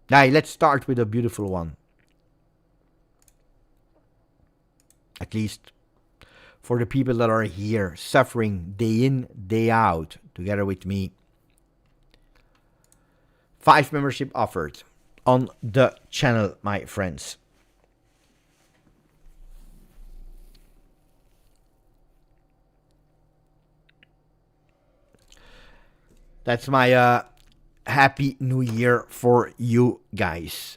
Now, let's start with a beautiful one. At least for the people that are here, suffering day in, day out, together with me. 5 membership offered on the channel, my friends. That's my Happy New Year for you guys.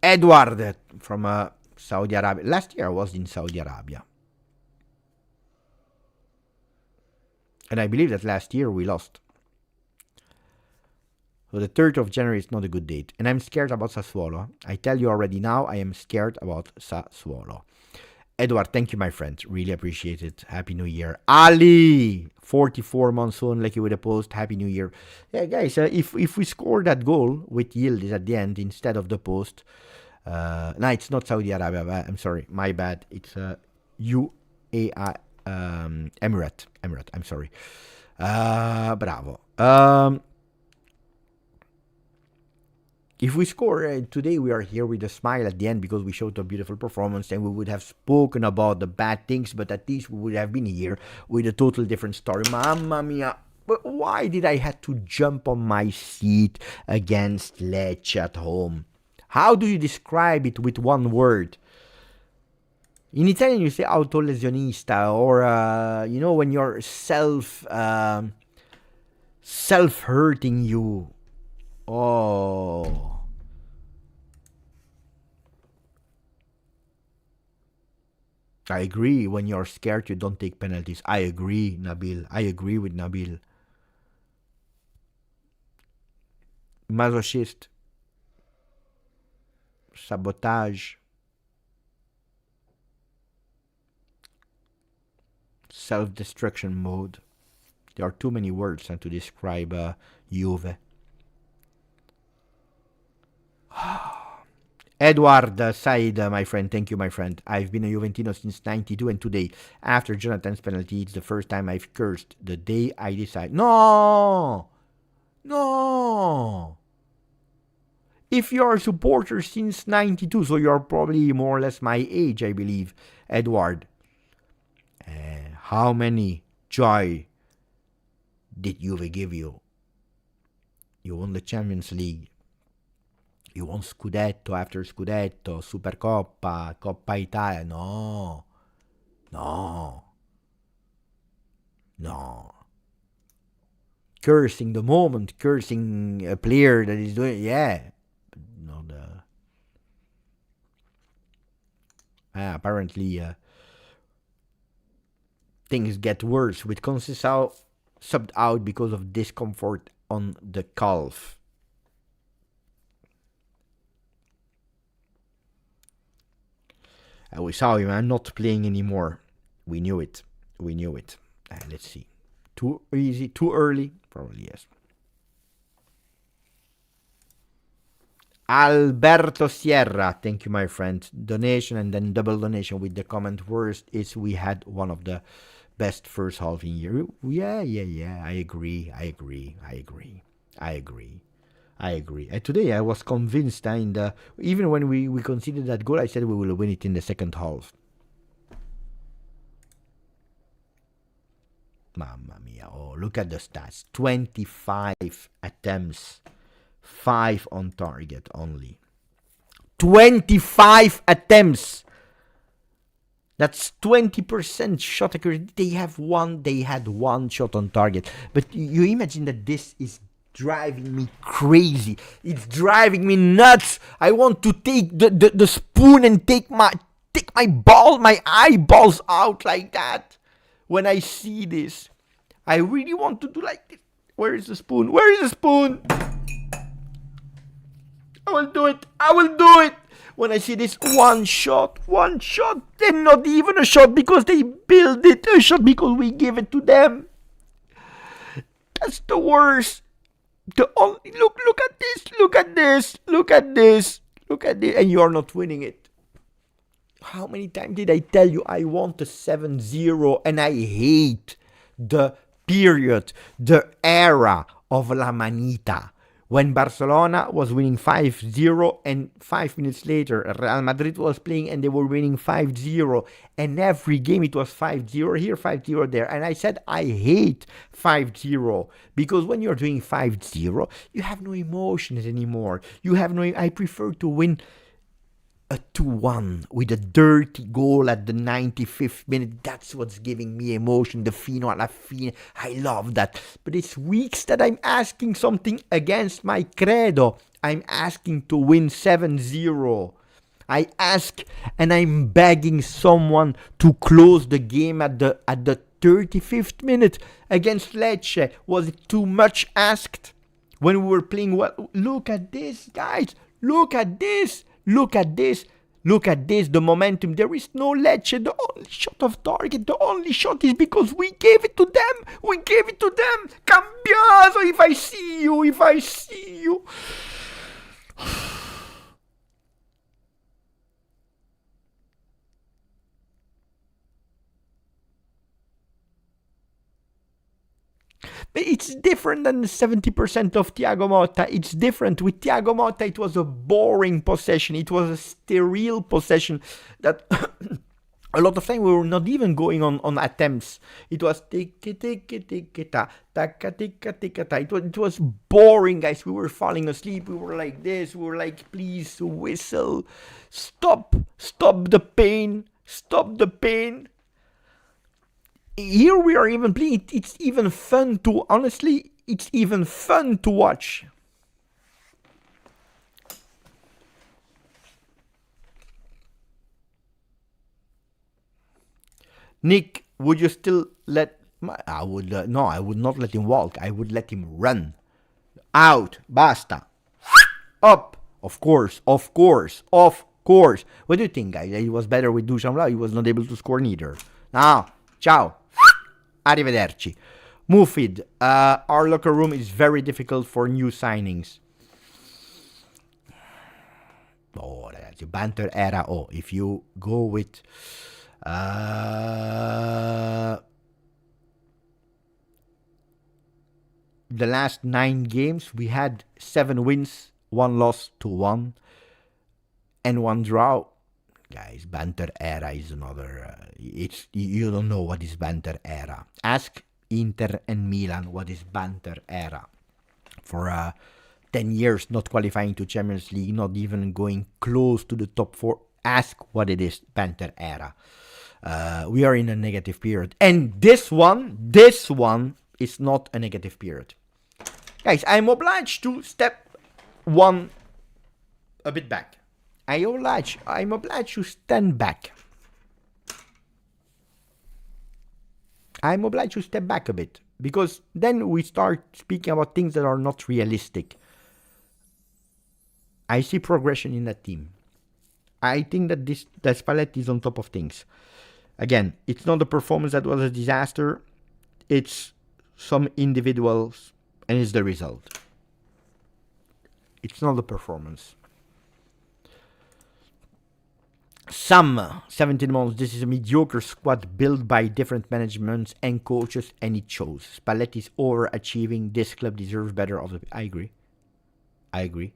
Edward from Saudi Arabia. Last year I was in Saudi Arabia. And I believe that last year we lost. So the 3rd of January is not a good date. And I'm scared about Sassuolo. I tell you already now, I am scared about Sassuolo. Edward, thank you, my friend. Really appreciate it. Happy New Year. Ali, 44 monsoon, like you with a post. Happy New Year. Yeah, guys, if we score that goal with Yildiz at the end instead of the post, no, it's not Saudi Arabia. I'm sorry, my bad. It's UAE, Emirate. I'm sorry. Bravo. If we score today, we are here with a smile at the end because we showed a beautiful performance and we would have spoken about the bad things, but at least we would have been here with a total different story. Mamma mia. But why did I have to jump on my seat against Lecce at home? How do you describe it with one word? In Italian, you say autolesionista, or, when you're self-hurting you. Oh. I agree. When you're scared, you don't take penalties. I agree, Nabil. I agree with Nabil. Masochist. Sabotage. Self-destruction mode. There are too many words to describe Juve. Edward Said, my friend, thank you, my friend. I've been a Juventino since 92, and today, after Jonathan's penalty, it's the first time I've cursed the day I decide. No! If you're a supporter since 92, so you're probably more or less my age, I believe, Edward. How many joy did Juve give you? You won the Champions League. You won Scudetto after Scudetto, Supercoppa, Coppa Italia. No. Cursing the moment, cursing a player that is doing, yeah. But not apparently, things get worse with Conceição subbed out because of discomfort on the calf. We saw him. I'm not playing anymore. We knew it. Let's see. Too easy, too early? Probably yes. Alberto Sierra, thank you, my friend. Donation and then double donation with the comment. Worst is we had one of the best first half in year. Yeah. I agree. And today I was convinced, and even when we conceded that goal, I said we will win it in the second half. Mamma mia. Oh, look at the stats. 25 attempts. 5 on target only. 25 attempts. That's 20% shot accuracy. They had one shot on target. But you imagine that this is driving me crazy. It's driving me nuts. I want to take the spoon and take my eyeballs out like that. When I see this, I really want to do like this. Where is the spoon? Where is the spoon? I will do it. I will do it. When I see this one shot, and not even a shot because they build it, a shot because we give it to them. That's the worst. Look at this, and you are not winning it. How many times did I tell you I want a 7-0 and I hate the period, the era of La Manita. When Barcelona was winning 5-0 and 5 minutes later Real Madrid was playing and they were winning 5-0 and every game it was 5-0 here, 5-0 there. And I said I hate 5-0 because when you're doing 5-0 you have no emotions anymore. I prefer to win a 2-1 with a dirty goal at the 95th minute. That's what's giving me emotion. The fino alla fine. I love that. But it's weeks that I'm asking something against my credo. I'm asking to win 7-0. I ask and I'm begging someone to close the game at the 35th minute against Lecce. Was it too much asked? When we were playing well, look at this, guys. Look at this. Look at this, the momentum. There is no Lecce, the only shot of target, the only shot is because we gave it to them. Cambiaso, if I see you. But it's different than the 70% of Thiago Motta. It's different. With Thiago Motta, it was a boring possession. It was a sterile possession that a lot of time we were not even going on attempts. It was ticka-ticka-ticka-ta, taka-ticka-ticka-ta. It was boring, guys. We were falling asleep. We were like this. We were like, please whistle. Stop the pain. Here we are even playing. It's even fun to, honestly, it's even fun to watch. Nick, would you still let, I would not let him walk. I would let him run. Out, basta. Up, of course. What do you think, guys? It was better with Dusan Vlahovic. He was not able to score neither. Now, ciao. Arrivederci. Mufid, our locker room is very difficult for new signings. Oh, ragazzi, banter era. Oh, if you go with the last 9 games, we had 7 wins, 1 loss to 1, and 1 draw. Guys, banter era is another. You don't know what is banter era. Ask Inter and Milan what is banter era. For 10 years not qualifying to Champions League, not even going close to the top 4. Ask what it is, banter era. We are in a negative period, and this one is not a negative period. Guys, I'm obliged to step one a bit back. I'm obliged to stand back. I'm obliged to step back a bit, because then we start speaking about things that are not realistic. I see progression in that team. I think that Spalletti is on top of things. Again, it's not the performance that was a disaster. It's some individuals, and it's the result. It's not the performance. Some 17 months, this is a mediocre squad built by different managements and coaches, and it shows. Spalletti is overachieving. This club deserves better of the. I agree.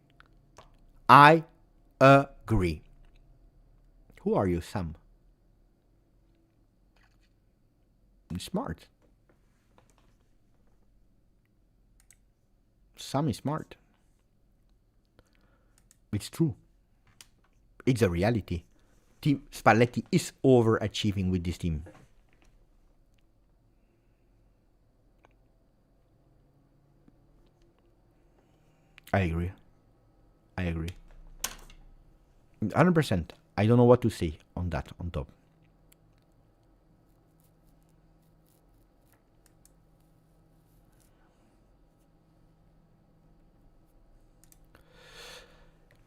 Who are you, Sam? Smart. Sam is smart. It's true. It's a reality. Team Spalletti is overachieving with this team. I agree. I agree. 100%. I don't know what to say on that on top.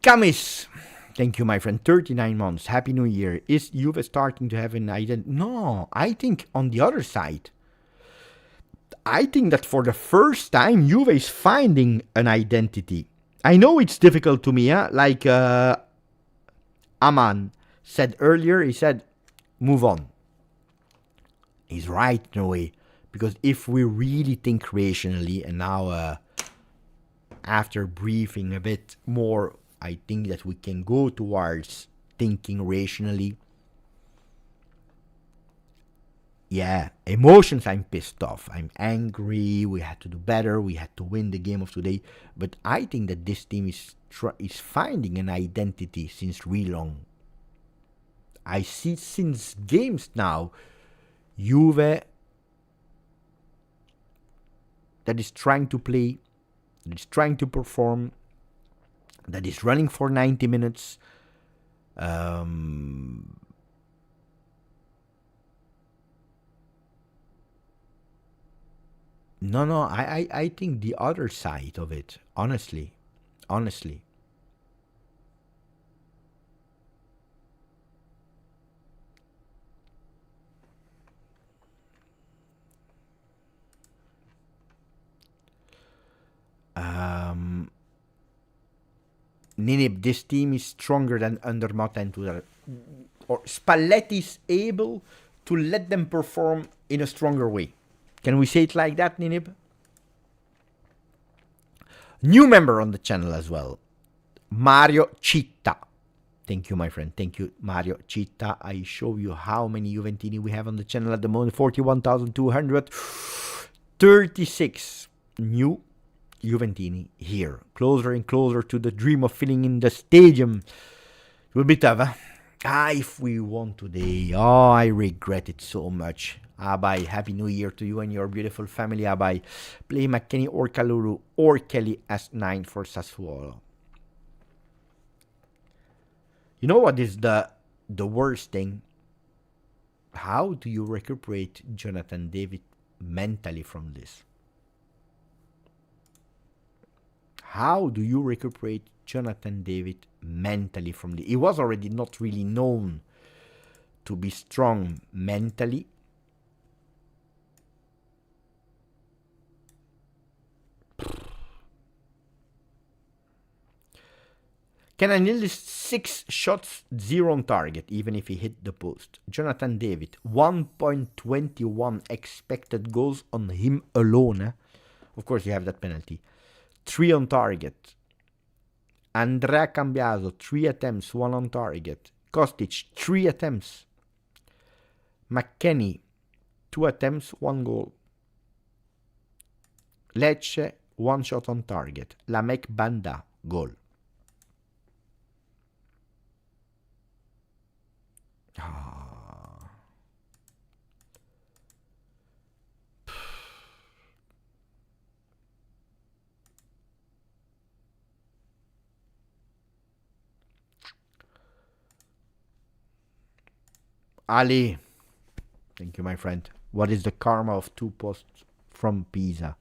Camis. Thank you, my friend. 39 months. Happy New Year. Is Juve starting to have an identity? No, I think on the other side. I think that for the first time, Juve is finding an identity. I know it's difficult to me, like Aman said earlier, he said, move on. He's right in a way. Because if we really think rationally, and now after briefing a bit more, I think that we can go towards thinking rationally. Yeah, emotions, I'm pissed off. I'm angry. We had to do better. We had to win the game of today. But I think that this team is finding an identity since really long. I see since games now, Juve that is trying to play, that is trying to perform, that is running for 90 minutes. No, I think the other side of it, honestly. Ninib, this team is stronger than under Motta and Tudor. Or Spalletti is able to let them perform in a stronger way. Can we say it like that, Ninib? New member on the channel as well, Mario Citta. Thank you, my friend. Thank you, Mario Citta. I show you how many Juventini we have on the channel at the moment. 41,236 new Juventini here. Closer and closer to the dream of filling in the stadium. It will be tough, huh? If we won today, I regret it so much. Bye. Happy New Year to you and your beautiful family. Bye. Play McKennie or Kalulu or Kelly as 9 for Sassuolo. You know what is the worst thing? How do you recuperate Jonathan David mentally from this? How do you recuperate Jonathan David mentally from this? He was already not really known to be strong mentally. Cananil is 6 shots, 0 on target, even if he hit the post. Jonathan David, 1.21 expected goals on him alone. Of course, you have that penalty. 3 on target. Andrea Cambiaso, 3 attempts, 1 on target. Kostic, 3 attempts. McKennie, 2 attempts, 1 goal. Lecce, 1 shot on target. Lamek Banda, goal. Ali, thank you, my friend. What is the karma of 2 posts from Pisa?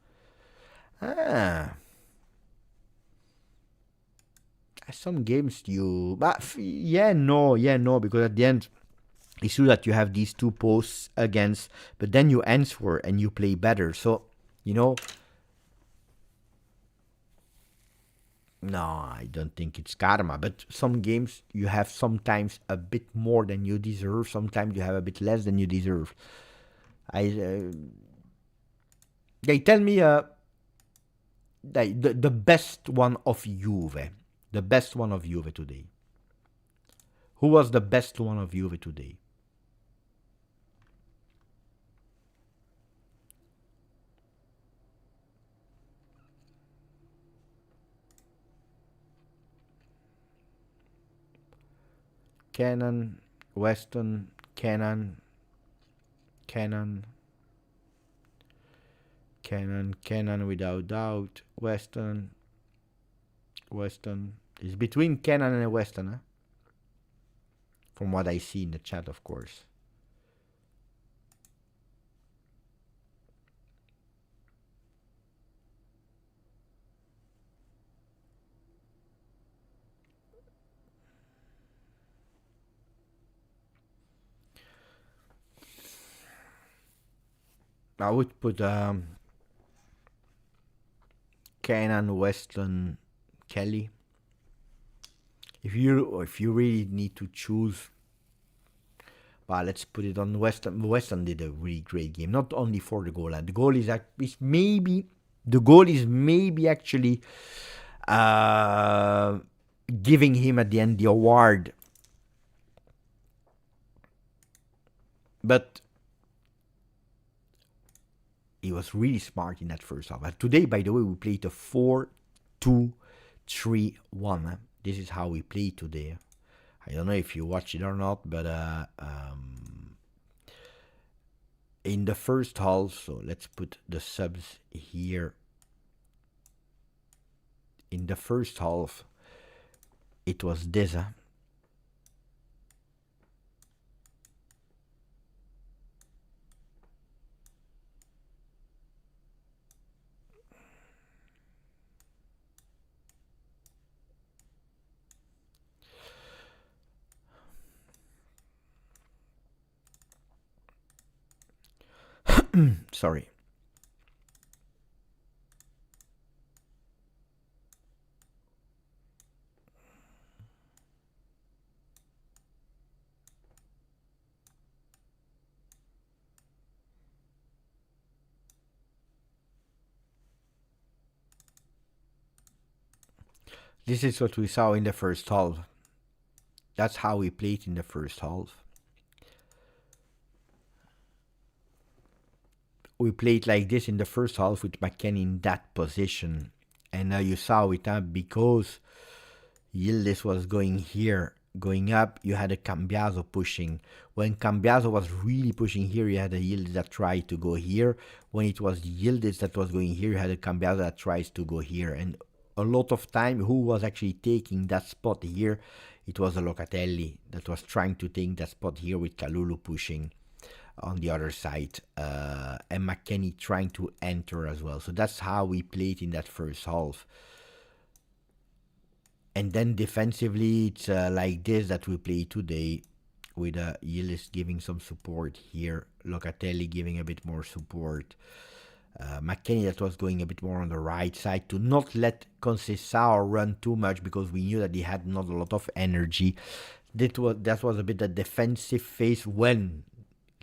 Some games you, but no, because at the end it's true that you have these 2 posts against, but then you answer and you play better. So no, I don't think it's karma. But some games you have sometimes a bit more than you deserve. Sometimes you have a bit less than you deserve. They tell me the best one of Juve. The best one of Juve today. Who was the best one of Juve today? Cannon, Weston, Cannon, Cannon, Cannon, Cannon without doubt, Weston, Weston. It's between Cannon and Weston, huh? From what I see in the chat, of course. I would put Cannon, Weston, Kelly. If you really need to choose, well, let's put it on Weston. Weston did a really great game, not only for the goal. The goal is maybe actually giving him at the end the award, but he was really smart in that first half. Today, by the way, we played a 4-2-3-1. This is how we play today. I don't know if you watch it or not, but in the first half, so let's put the subs here. In the first half, it was this. Sorry. This is what we saw in the first half. That's how we played in the first half. We played like this in the first half with McKennie in that position. And now you saw it, because Yildiz was going here, going up, you had a Cambiaso pushing. When Cambiaso was really pushing here, you had a Yildiz that tried to go here. When it was Yildiz that was going here, you had a Cambiaso that tries to go here. And a lot of time, who was actually taking that spot here? It was a Locatelli that was trying to take that spot here with Kalulu pushing on the other side, and McKennie trying to enter as well. So that's how we played in that first half. And then defensively, it's like this that we play today, with Yildiz giving some support here, Locatelli giving a bit more support, McKennie that was going a bit more on the right side to not let Conceição run too much, because we knew that he had not a lot of energy. That was a bit the defensive phase when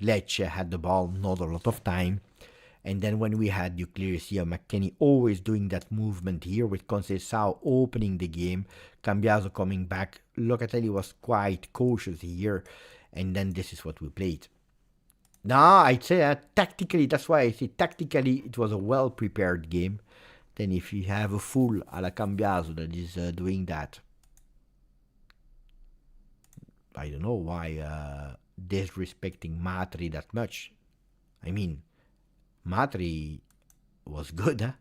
Lecce had the ball, not a lot of time. And then when we had, you clearly see McKennie always doing that movement here with Conceição opening the game, Cambiaso coming back. Locatelli was quite cautious here, and then this is what we played. Now, I'd say that tactically, that's why I say tactically it was a well-prepared game. Then if you have a full a la Cambiaso that is doing that, I don't know why disrespecting Matri that much. I mean, Matri was good, huh?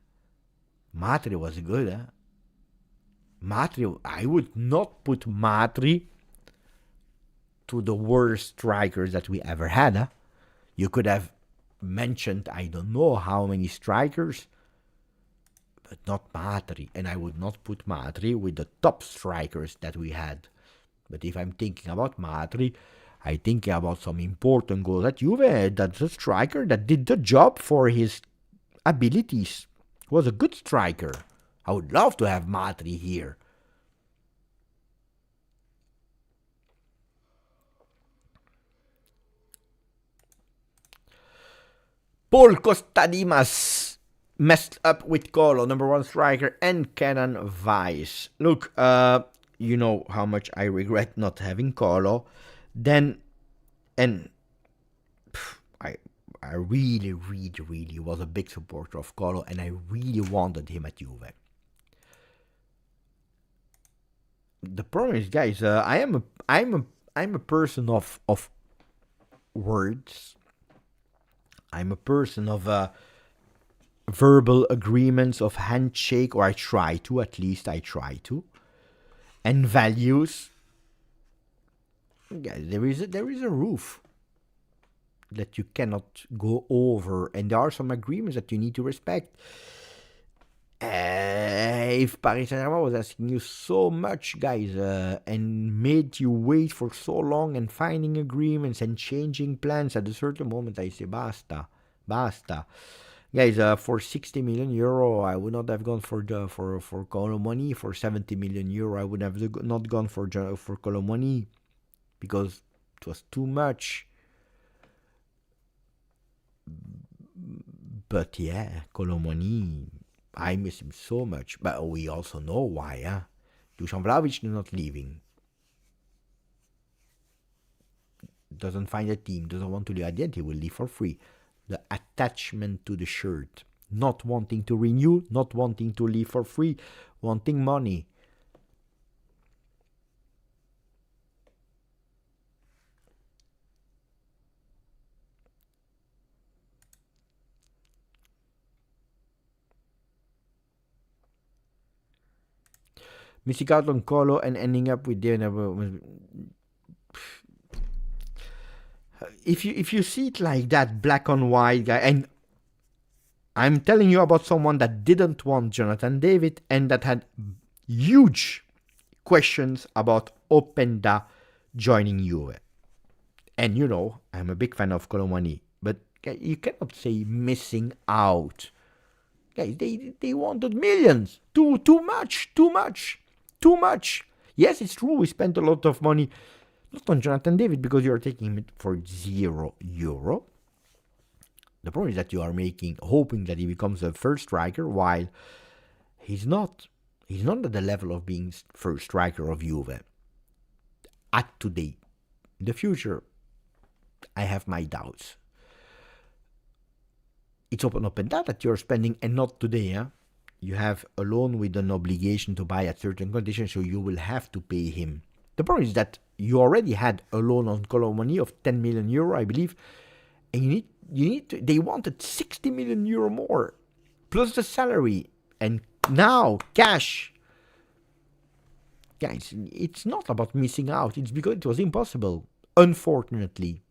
Matri was good, huh? Matri, I would not put Matri to the worst strikers that we ever had, huh? You could have mentioned, I don't know how many strikers, but not Matri. And I would not put Matri with the top strikers that we had. But if I'm thinking about Matri, I'm thinking about some important goals at Juve. That's a striker that did the job for his abilities. Was a good striker. I would love to have Matri here. Paul Costadimas messed up with Colo, number one striker, and Kenan Weiss. Look, you know how much I regret not having Colo. Then, and I really was a big supporter of Colo, and I really wanted him at Juve. The problem is, guys, I'm a person of words. I'm a person of verbal agreements, of handshake, or I try to, at least I try to, and values. Yeah, there is a roof that you cannot go over, and there are some agreements that you need to respect. If Paris Saint-Germain was asking you so much, guys, and made you wait for so long and finding agreements and changing plans, at a certain moment I say basta. Guys, for 60 million euro, I would not have gone for Colomoni. For 70 million euro, I would have not gone for Colomoni because it was too much. But yeah, Colomoni, I miss him so much. But we also know why, huh? Dusan Vlahovic is not leaving. Doesn't find a team, doesn't want to leave. At the end, he will leave for free. The attachment to the shirt, not wanting to renew, not wanting to leave for free, wanting money. Missing out on Colo and ending up with if you see it like that, black on white, guy, and I'm telling you about someone that didn't want Jonathan David and that had huge questions about Openda joining Juve. And you know, I'm a big fan of Colomani, but you cannot say missing out. Guys, they wanted millions. Too much. Yes, it's true, we spent a lot of money, not on Jonathan David, because you're taking him for €0. The problem is that you are hoping that he becomes a first striker, while he's not. He's not at the level of being first striker of Juve. At today. In the future, I have my doubts. It's open that you're spending, and not today, huh? You have a loan with an obligation to buy at certain conditions, so you will have to pay him. The problem is that you already had a loan on Colomani of 10 million euro, I believe, and they wanted 60 million euro more, plus the salary, and now cash. Guys, it's not about missing out, it's because it was impossible, unfortunately.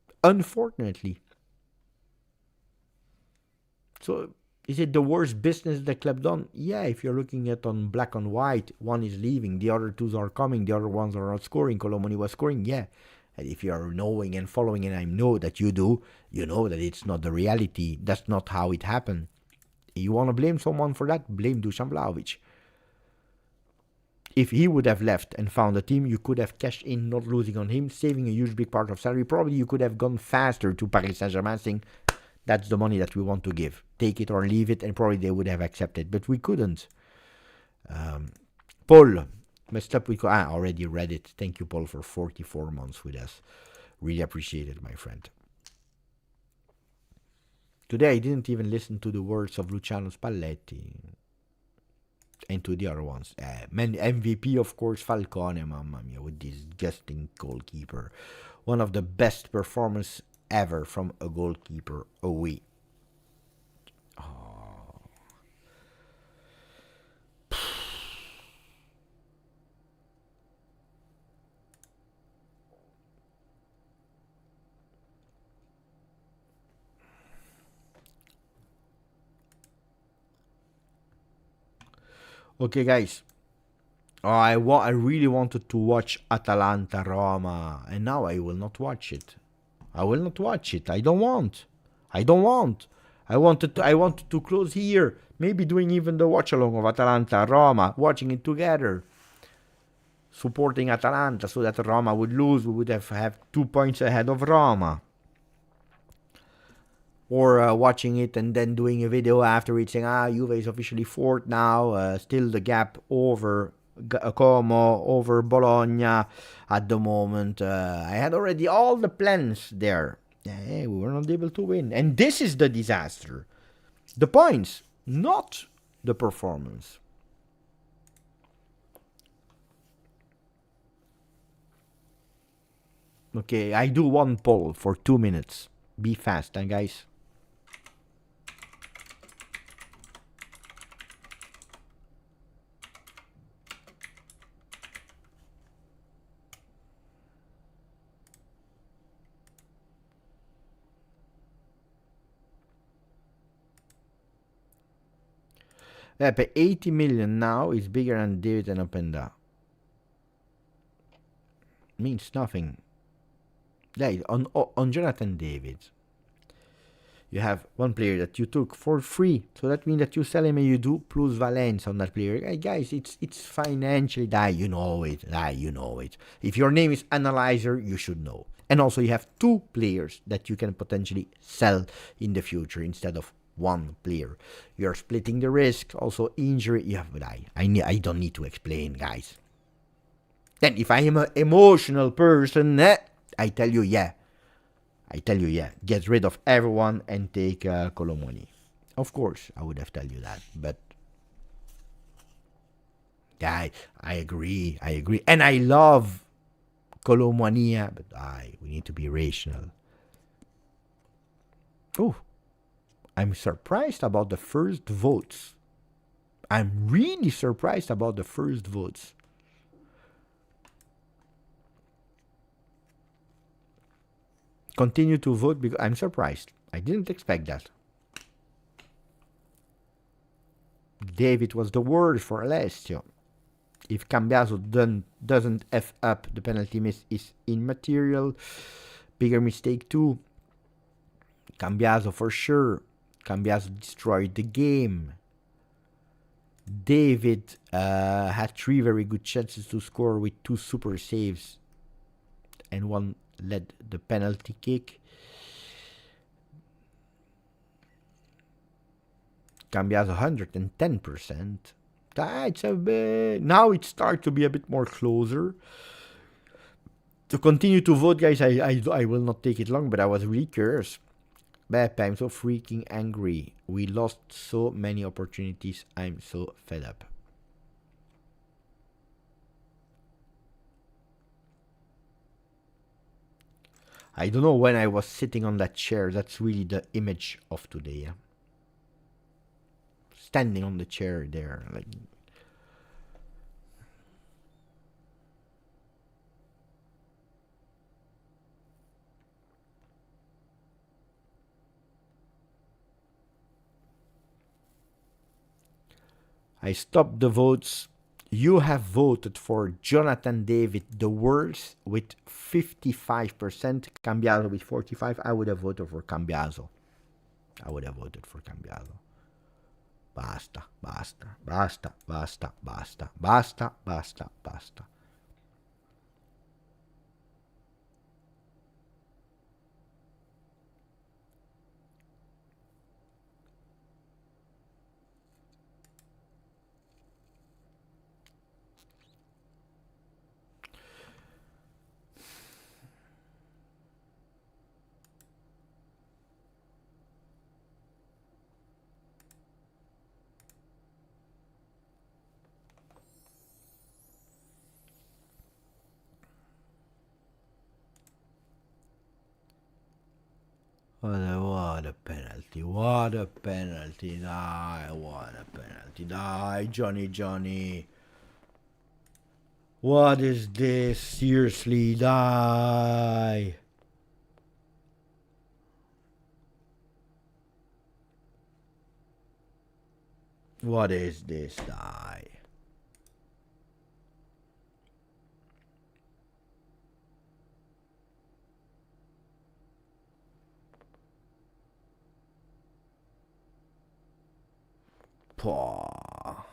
So, is it the worst business the club done? Yeah, if you're looking at on black and white, one is leaving, the other two are coming, the other ones are not scoring, Colomani was scoring, yeah. And if you are knowing and following, and I know that you do, you know that it's not the reality. That's not how it happened. You want to blame someone for that? Blame Dusan Vlahovic. If he would have left and found a team, you could have cashed in, not losing on him, saving a huge big part of salary. Probably you could have gone faster to Paris Saint-Germain, saying, that's the money that we want to give. Take it or leave it, and probably they would have accepted. But we couldn't. Paul, messed up with... I already read it. Thank you, Paul, for 44 months with us. Really appreciate it, my friend. Today I didn't even listen to the words of Luciano Spalletti. And to the other ones. MVP, of course, Falcone, mamma mia, with this disgusting goalkeeper. One of the best performances ever from a goalkeeper away. Okay, guys. I really wanted to watch Atalanta Roma, and now I will not watch it. I don't want. I wanted to close here. Maybe doing even the watch along of Atalanta Roma, watching it together. Supporting Atalanta so that Roma would lose. We would have 2 points ahead of Roma. Or watching it and then doing a video after it saying, Juve is officially fourth now. Still the gap over Como, over Bologna at the moment. I had already all the plans there. We were not able to win. And this is the disaster. The points, not the performance. Okay, I do one poll for 2 minutes. Be fast, guys. But 80 million now is bigger than David and Openda. Means nothing. Yeah, on Jonathan David, you have one player that you took for free, so that means that you sell him and you do plus valence on that player. Hey, guys, it's financially you know it. You know it. If your name is Analyzer, you should know. And also, you have two players that you can potentially sell in the future instead of one player. You're splitting the risk. Also, injury. You have, but I don't need to explain, guys. Then, if I am an emotional person, I tell you, yeah. Get rid of everyone and take Colomoni. Of course, I would have tell you that, but yeah, I agree. And I love Colomania, but we need to be rational. Oh, I'm surprised about the first votes. I'm really surprised about the first votes. Continue to vote because I'm surprised. I didn't expect that. David was the worst for Alessio. If Cambiaso doesn't F up, the penalty miss is immaterial. Bigger mistake too. Cambiaso for sure. Cambiaso destroyed the game. David had 3 very good chances to score with 2 super saves. And one led the penalty kick. Cambiaso 110%. That's a bit. Now it starts to be a bit more closer. To continue to vote, guys, I will not take it long, but I was really curious. Beppe, I'm so freaking angry. We lost so many opportunities. I'm so fed up. I don't know when I was sitting on that chair. That's really the image of today. Yeah? Standing on the chair there, like. I stopped the votes. You have voted for Jonathan David, the worst, with 55%. Cambiaso with 45%. I would have voted for Cambiaso. Basta. What a penalty. What a penalty. Die, Johnny. What is this? Seriously, die. What is this? Die. Pah.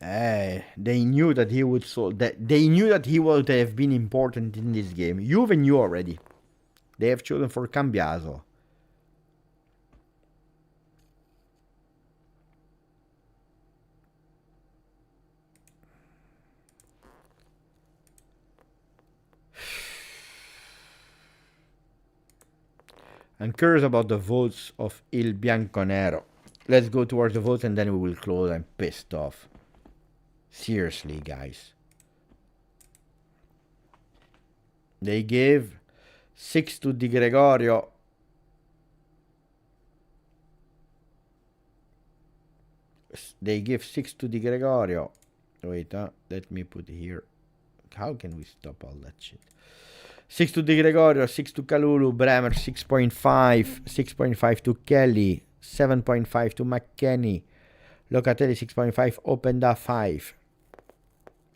They knew that he would they knew that he would have been important in this game. Juve knew already. They have chosen for Cambiaso. I'm curious about the votes of Il Bianconero. Let's go towards the votes and then we will close. I'm pissed off. Seriously, guys. They gave 6 to Di Gregorio. They give 6 to Di Gregorio. Wait, let me put here. How can we stop all that shit? 6 to Di Gregorio, 6 to Kalulu, Bremer 6.5, 6.5 to Kelly, 7.5 to McKenny, Locatelli 6.5, Openda 5.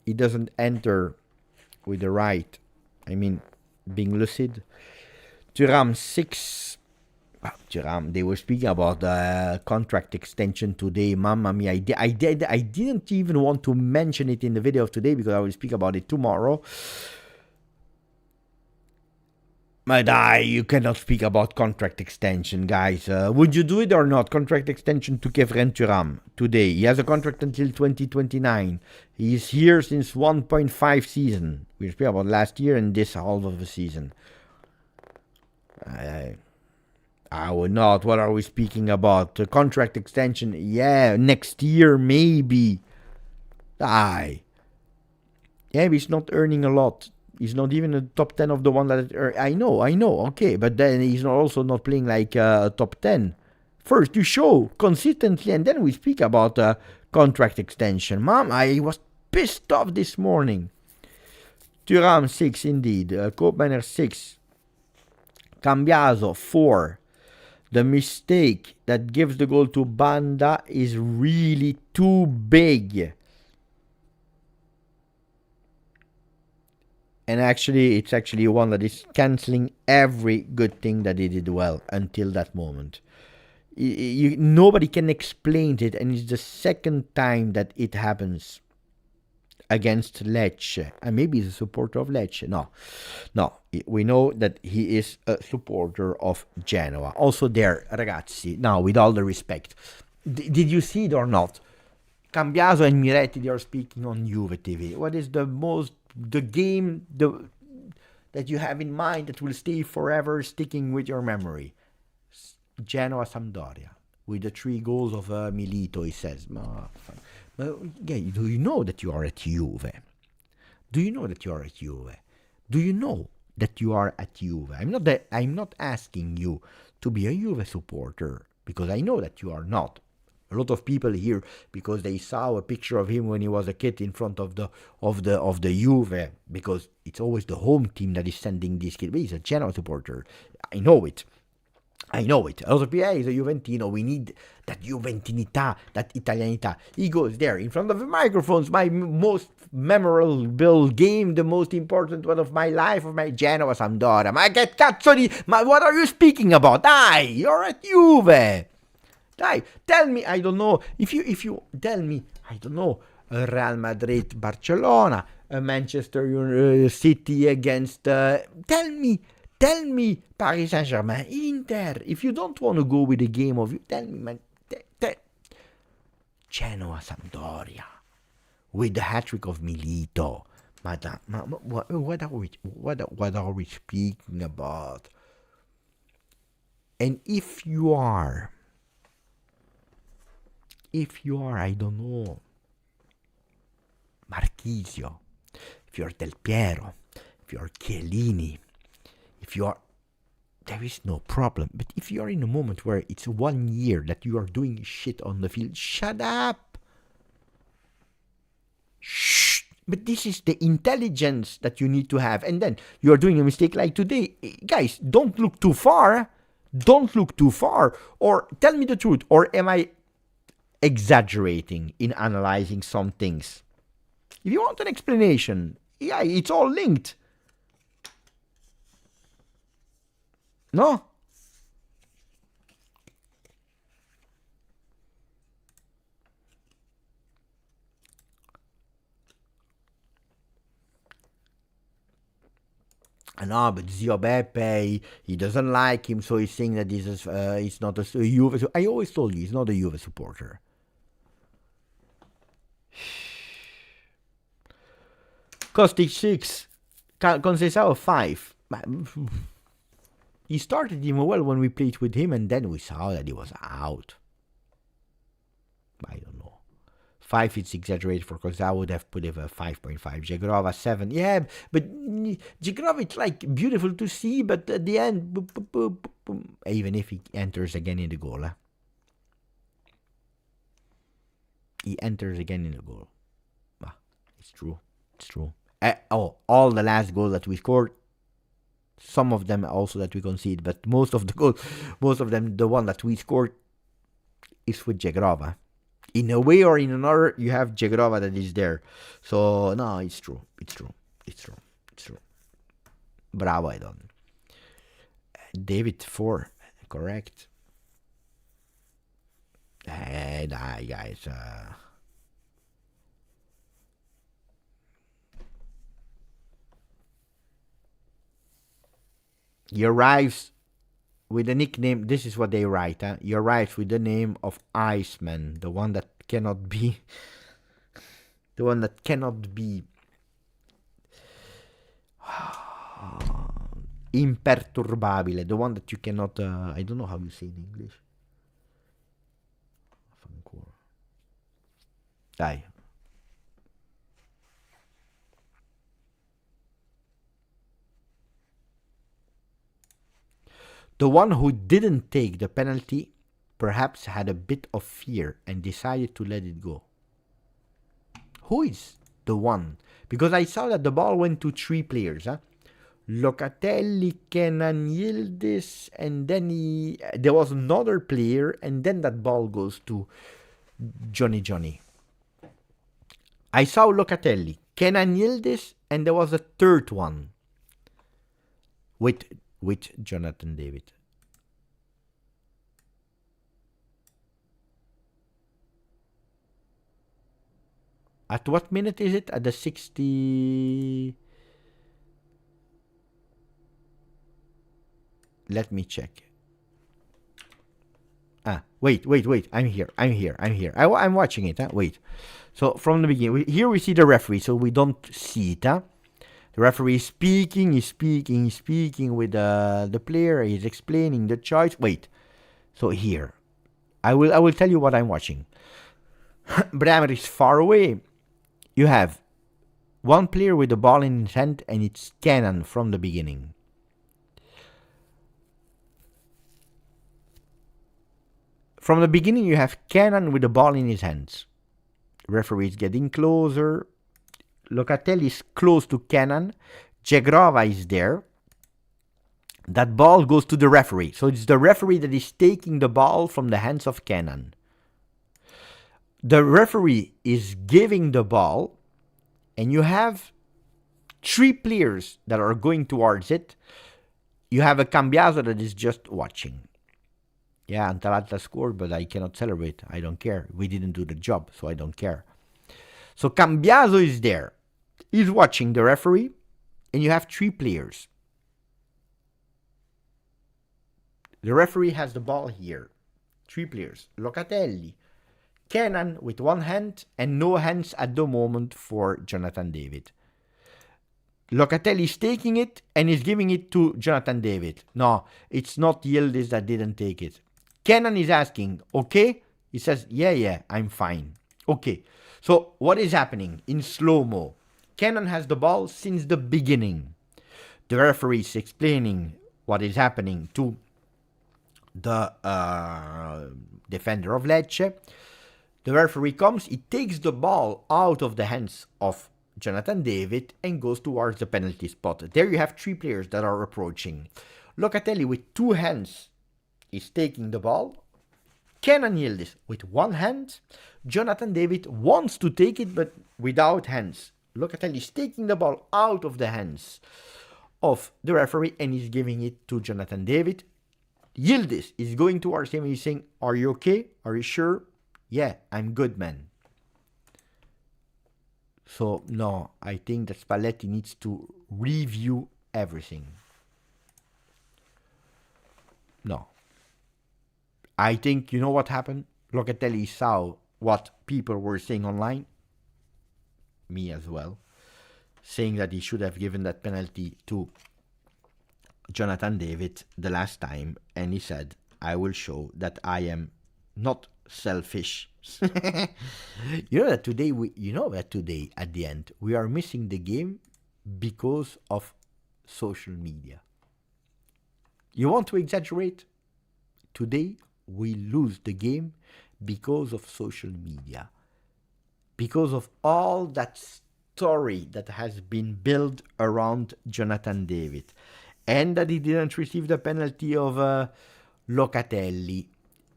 He doesn't enter with the right. I mean, being lucid. Thuram 6. Thuram, they were speaking about the contract extension today. Mamma mia, I didn't even want to mention it in the video of today because I will speak about it tomorrow. But you cannot speak about contract extension, guys. Would you do it or not? Contract extension to Kefren Thuram today. He has a contract until 2029. He is here since 1.5 season. We speak about last year and this half of the season. I would not. What are we speaking about? Contract extension? Yeah, next year maybe. Yeah, he's not earning a lot. He's not even a top 10 of the one that I know, okay, but then he's also not playing like a top 10. First, you show consistently, and then we speak about contract extension. Mom, I was pissed off this morning. Thuram 6, indeed. Koopmeiners 6. Cambiaso 4. The mistake that gives the goal to Banda is really too big. And actually, it's actually one that is cancelling every good thing that he did well until that moment. Nobody can explain it, and it's the second time that it happens against Lecce. And maybe he's a supporter of Lecce. No, we know that he is a supporter of Genoa. Also there, ragazzi, now with all the respect, did you see it or not? Cambiaso and Miretti, they are speaking on Juve TV. What is the game that you have in mind that will stay forever sticking with your memory? Genoa Sampdoria with the 3 goals of Milito, he says. Do you know that you are at Juve? Do you know that you are at Juve? Do you know that you are at Juve? I'm not asking you to be a Juve supporter because I know that you are not. A lot of people here, because they saw a picture of him when he was a kid in front of the Juve, because it's always the home team that is sending this kid. But he's a Genoa supporter. I know it. A lot of people, he's a Juventino. We need that Juventinità, that Italianità. He goes there in front of the microphones. My most memorable game, the most important one of my life, of my Genoa Sampdoria. Ma che cazzo di... Ma what are you speaking about? You're at Juve. Tell me, I don't know, if you tell me, I don't know, Real Madrid, Barcelona, Manchester City against, tell me, Paris Saint-Germain, Inter. If you don't want to go with the game of you, tell me, man, Genoa Sampdoria, with the hat-trick of Milito. What are we speaking about? And if you are, I don't know, Marchisio, if you're Del Piero, if you're Chiellini, if you are, there is no problem. But if you are in a moment where it's 1 year that you are doing shit on the field, shut up. Shh. But this is the intelligence that you need to have. And then you are doing a mistake like today. Guys, don't look too far. Or tell me the truth. Or am I exaggerating in analyzing some things? If you want an explanation, yeah, it's all linked. No? No, but Zio Beppe, he doesn't like him, so he's saying that he's not a Juve. I always told you, he's not a Juve supporter. Kostic 6, Conceição 5. He started even well when we played with him, and then we saw that he was out. I don't know. 5 it's exaggerated for because I would have put it a 5.5. Jagrova 7. Yeah, but Jagrova it's like beautiful to see, but at the end, boop, boop, boop, boop, even if he enters again in the goal. He enters again in the goal. It's true. It's true. All the last goals that we scored, some of them also that we conceded, but most of them, the one that we scored is with Jagrova. In a way or in another, you have Jagrova that is there. So, no, it's true. It's true. Bravo, I don't. David 4, correct. Hey, guys. He arrives with the nickname, this is what they write, he arrives with the name of Iceman, the one that cannot be imperturbabile, the one that you cannot, I don't know how you say in English. Dai. The one who didn't take the penalty perhaps had a bit of fear and decided to let it go. Who is the one? Because I saw that the ball went to 3 players. Locatelli, Kenan Yildiz, and then there was another player, and then that ball goes to Johnny. I saw Locatelli, Kenan Yildiz, and there was a third one with Jonathan David. At what minute is it? At the 60... Let me check. Wait. I'm here. I'm watching it. Wait. So from the beginning, here we see the referee, so we don't see it. The referee is speaking with the player. He's explaining the choice. Wait. So here, I will tell you what I'm watching. Bremer is far away. You have one player with the ball in his hand, and it's Kenan from the beginning. From the beginning, you have Kenan with the ball in his hands. Referee is getting closer. Locatelli is close to Kenan. Jagrova is there. That ball goes to the referee. So it's the referee that is taking the ball from the hands of Kenan. The referee is giving the ball, and you have 3 players that are going towards it. You have a Cambiaso that is just watching. Yeah, Antalanta scored, but I cannot celebrate. I don't care. We didn't do the job, so I don't care. So Cambiaso is there. He's watching the referee, and you have 3 players. The referee has the ball here. 3 players. Locatelli. Kenan with one hand, and no hands at the moment for Jonathan David. Locatelli is taking it, and is giving it to Jonathan David. No, it's not Yildiz that didn't take it. Kenan is asking, okay? He says, yeah, I'm fine. Okay, so what is happening in slow-mo? Kenan has the ball since the beginning. The referee is explaining what is happening to the defender of Lecce. The referee comes, he takes the ball out of the hands of Jonathan David and goes towards the penalty spot. There you have 3 players that are approaching. Locatelli with 2 hands is taking the ball. Kenan Yildiz with 1 hand. Jonathan David wants to take it, but without hands. Locatelli is taking the ball out of the hands of the referee and is giving it to Jonathan David. Yildiz is going towards him and he's saying, are you okay? Are you sure? Yeah, I'm good, man. So, no, I think that Spalletti needs to review everything. No. I think, you know what happened? Locatelli saw what people were saying online, me as well, saying that he should have given that penalty to Jonathan David the last time, and he said, I will show that I am not selfish. You know that today at the end we are missing the game because of social media. You want to exaggerate? Today we lose the game because of social media, because of all that story that has been built around Jonathan David, and that he didn't receive the penalty of Locatelli,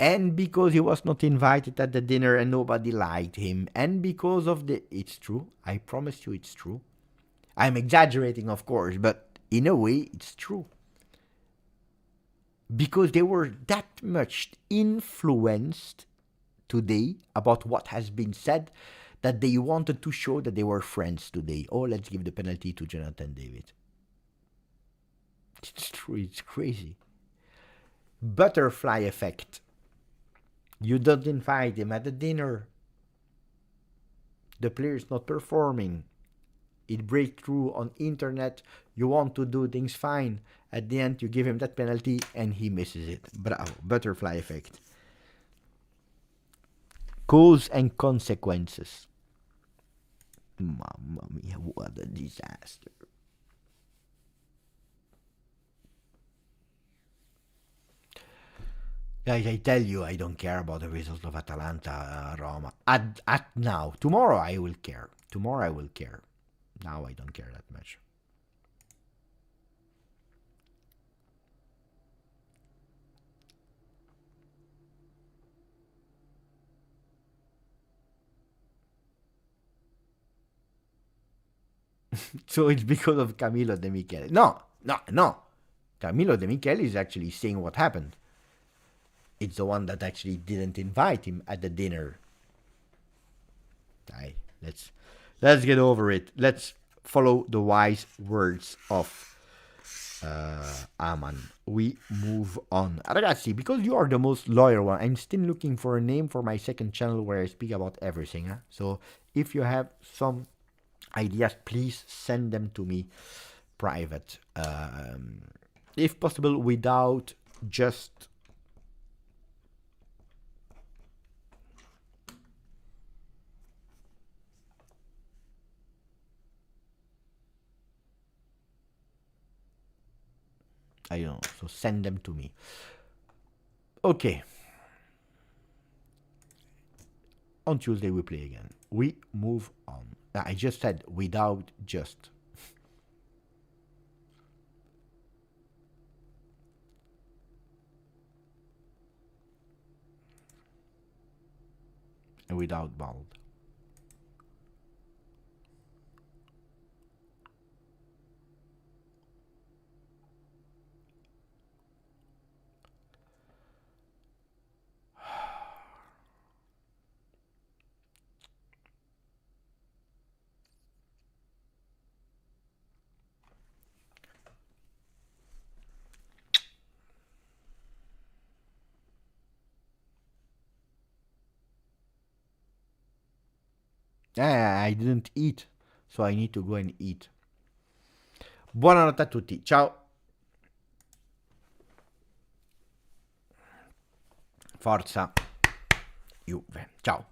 and because he was not invited at the dinner and nobody liked him, and because of the... It's true. I promise you it's true. I'm exaggerating, of course, but in a way it's true. Because they were that much influenced today about what has been said that they wanted to show that they were friends today. Oh, let's give the penalty to Jonathan David. It's true, it's crazy. Butterfly effect. You don't invite him at the dinner. The player is not performing. It breaks through on internet. You want to do things fine. At the end, you give him that penalty and he misses it. Bravo. Butterfly effect. Cause and consequences. Mamma mia, what a disaster. Guys, I tell you, I don't care about the result of Atalanta, Roma. At now. Tomorrow I will care. Tomorrow I will care. Now I don't care that much. So it's because of Camilo De Michele. No. Camilo De Michele is actually saying what happened. It's the one that actually didn't invite him at the dinner. Let's get over it. Let's follow the wise words of Aman. We move on. Ragazzi, because you are the most loyal one, I'm still looking for a name for my second channel where I speak about everything. Huh? So if you have some ideas, please send them to me private. If possible, without just... I don't know, so send them to me. Okay. On Tuesday we play again. We move on. I just said without just. And without bald. I didn't eat, so I need to go and eat. Buonanotte a tutti. Ciao. Forza Juve. Ciao.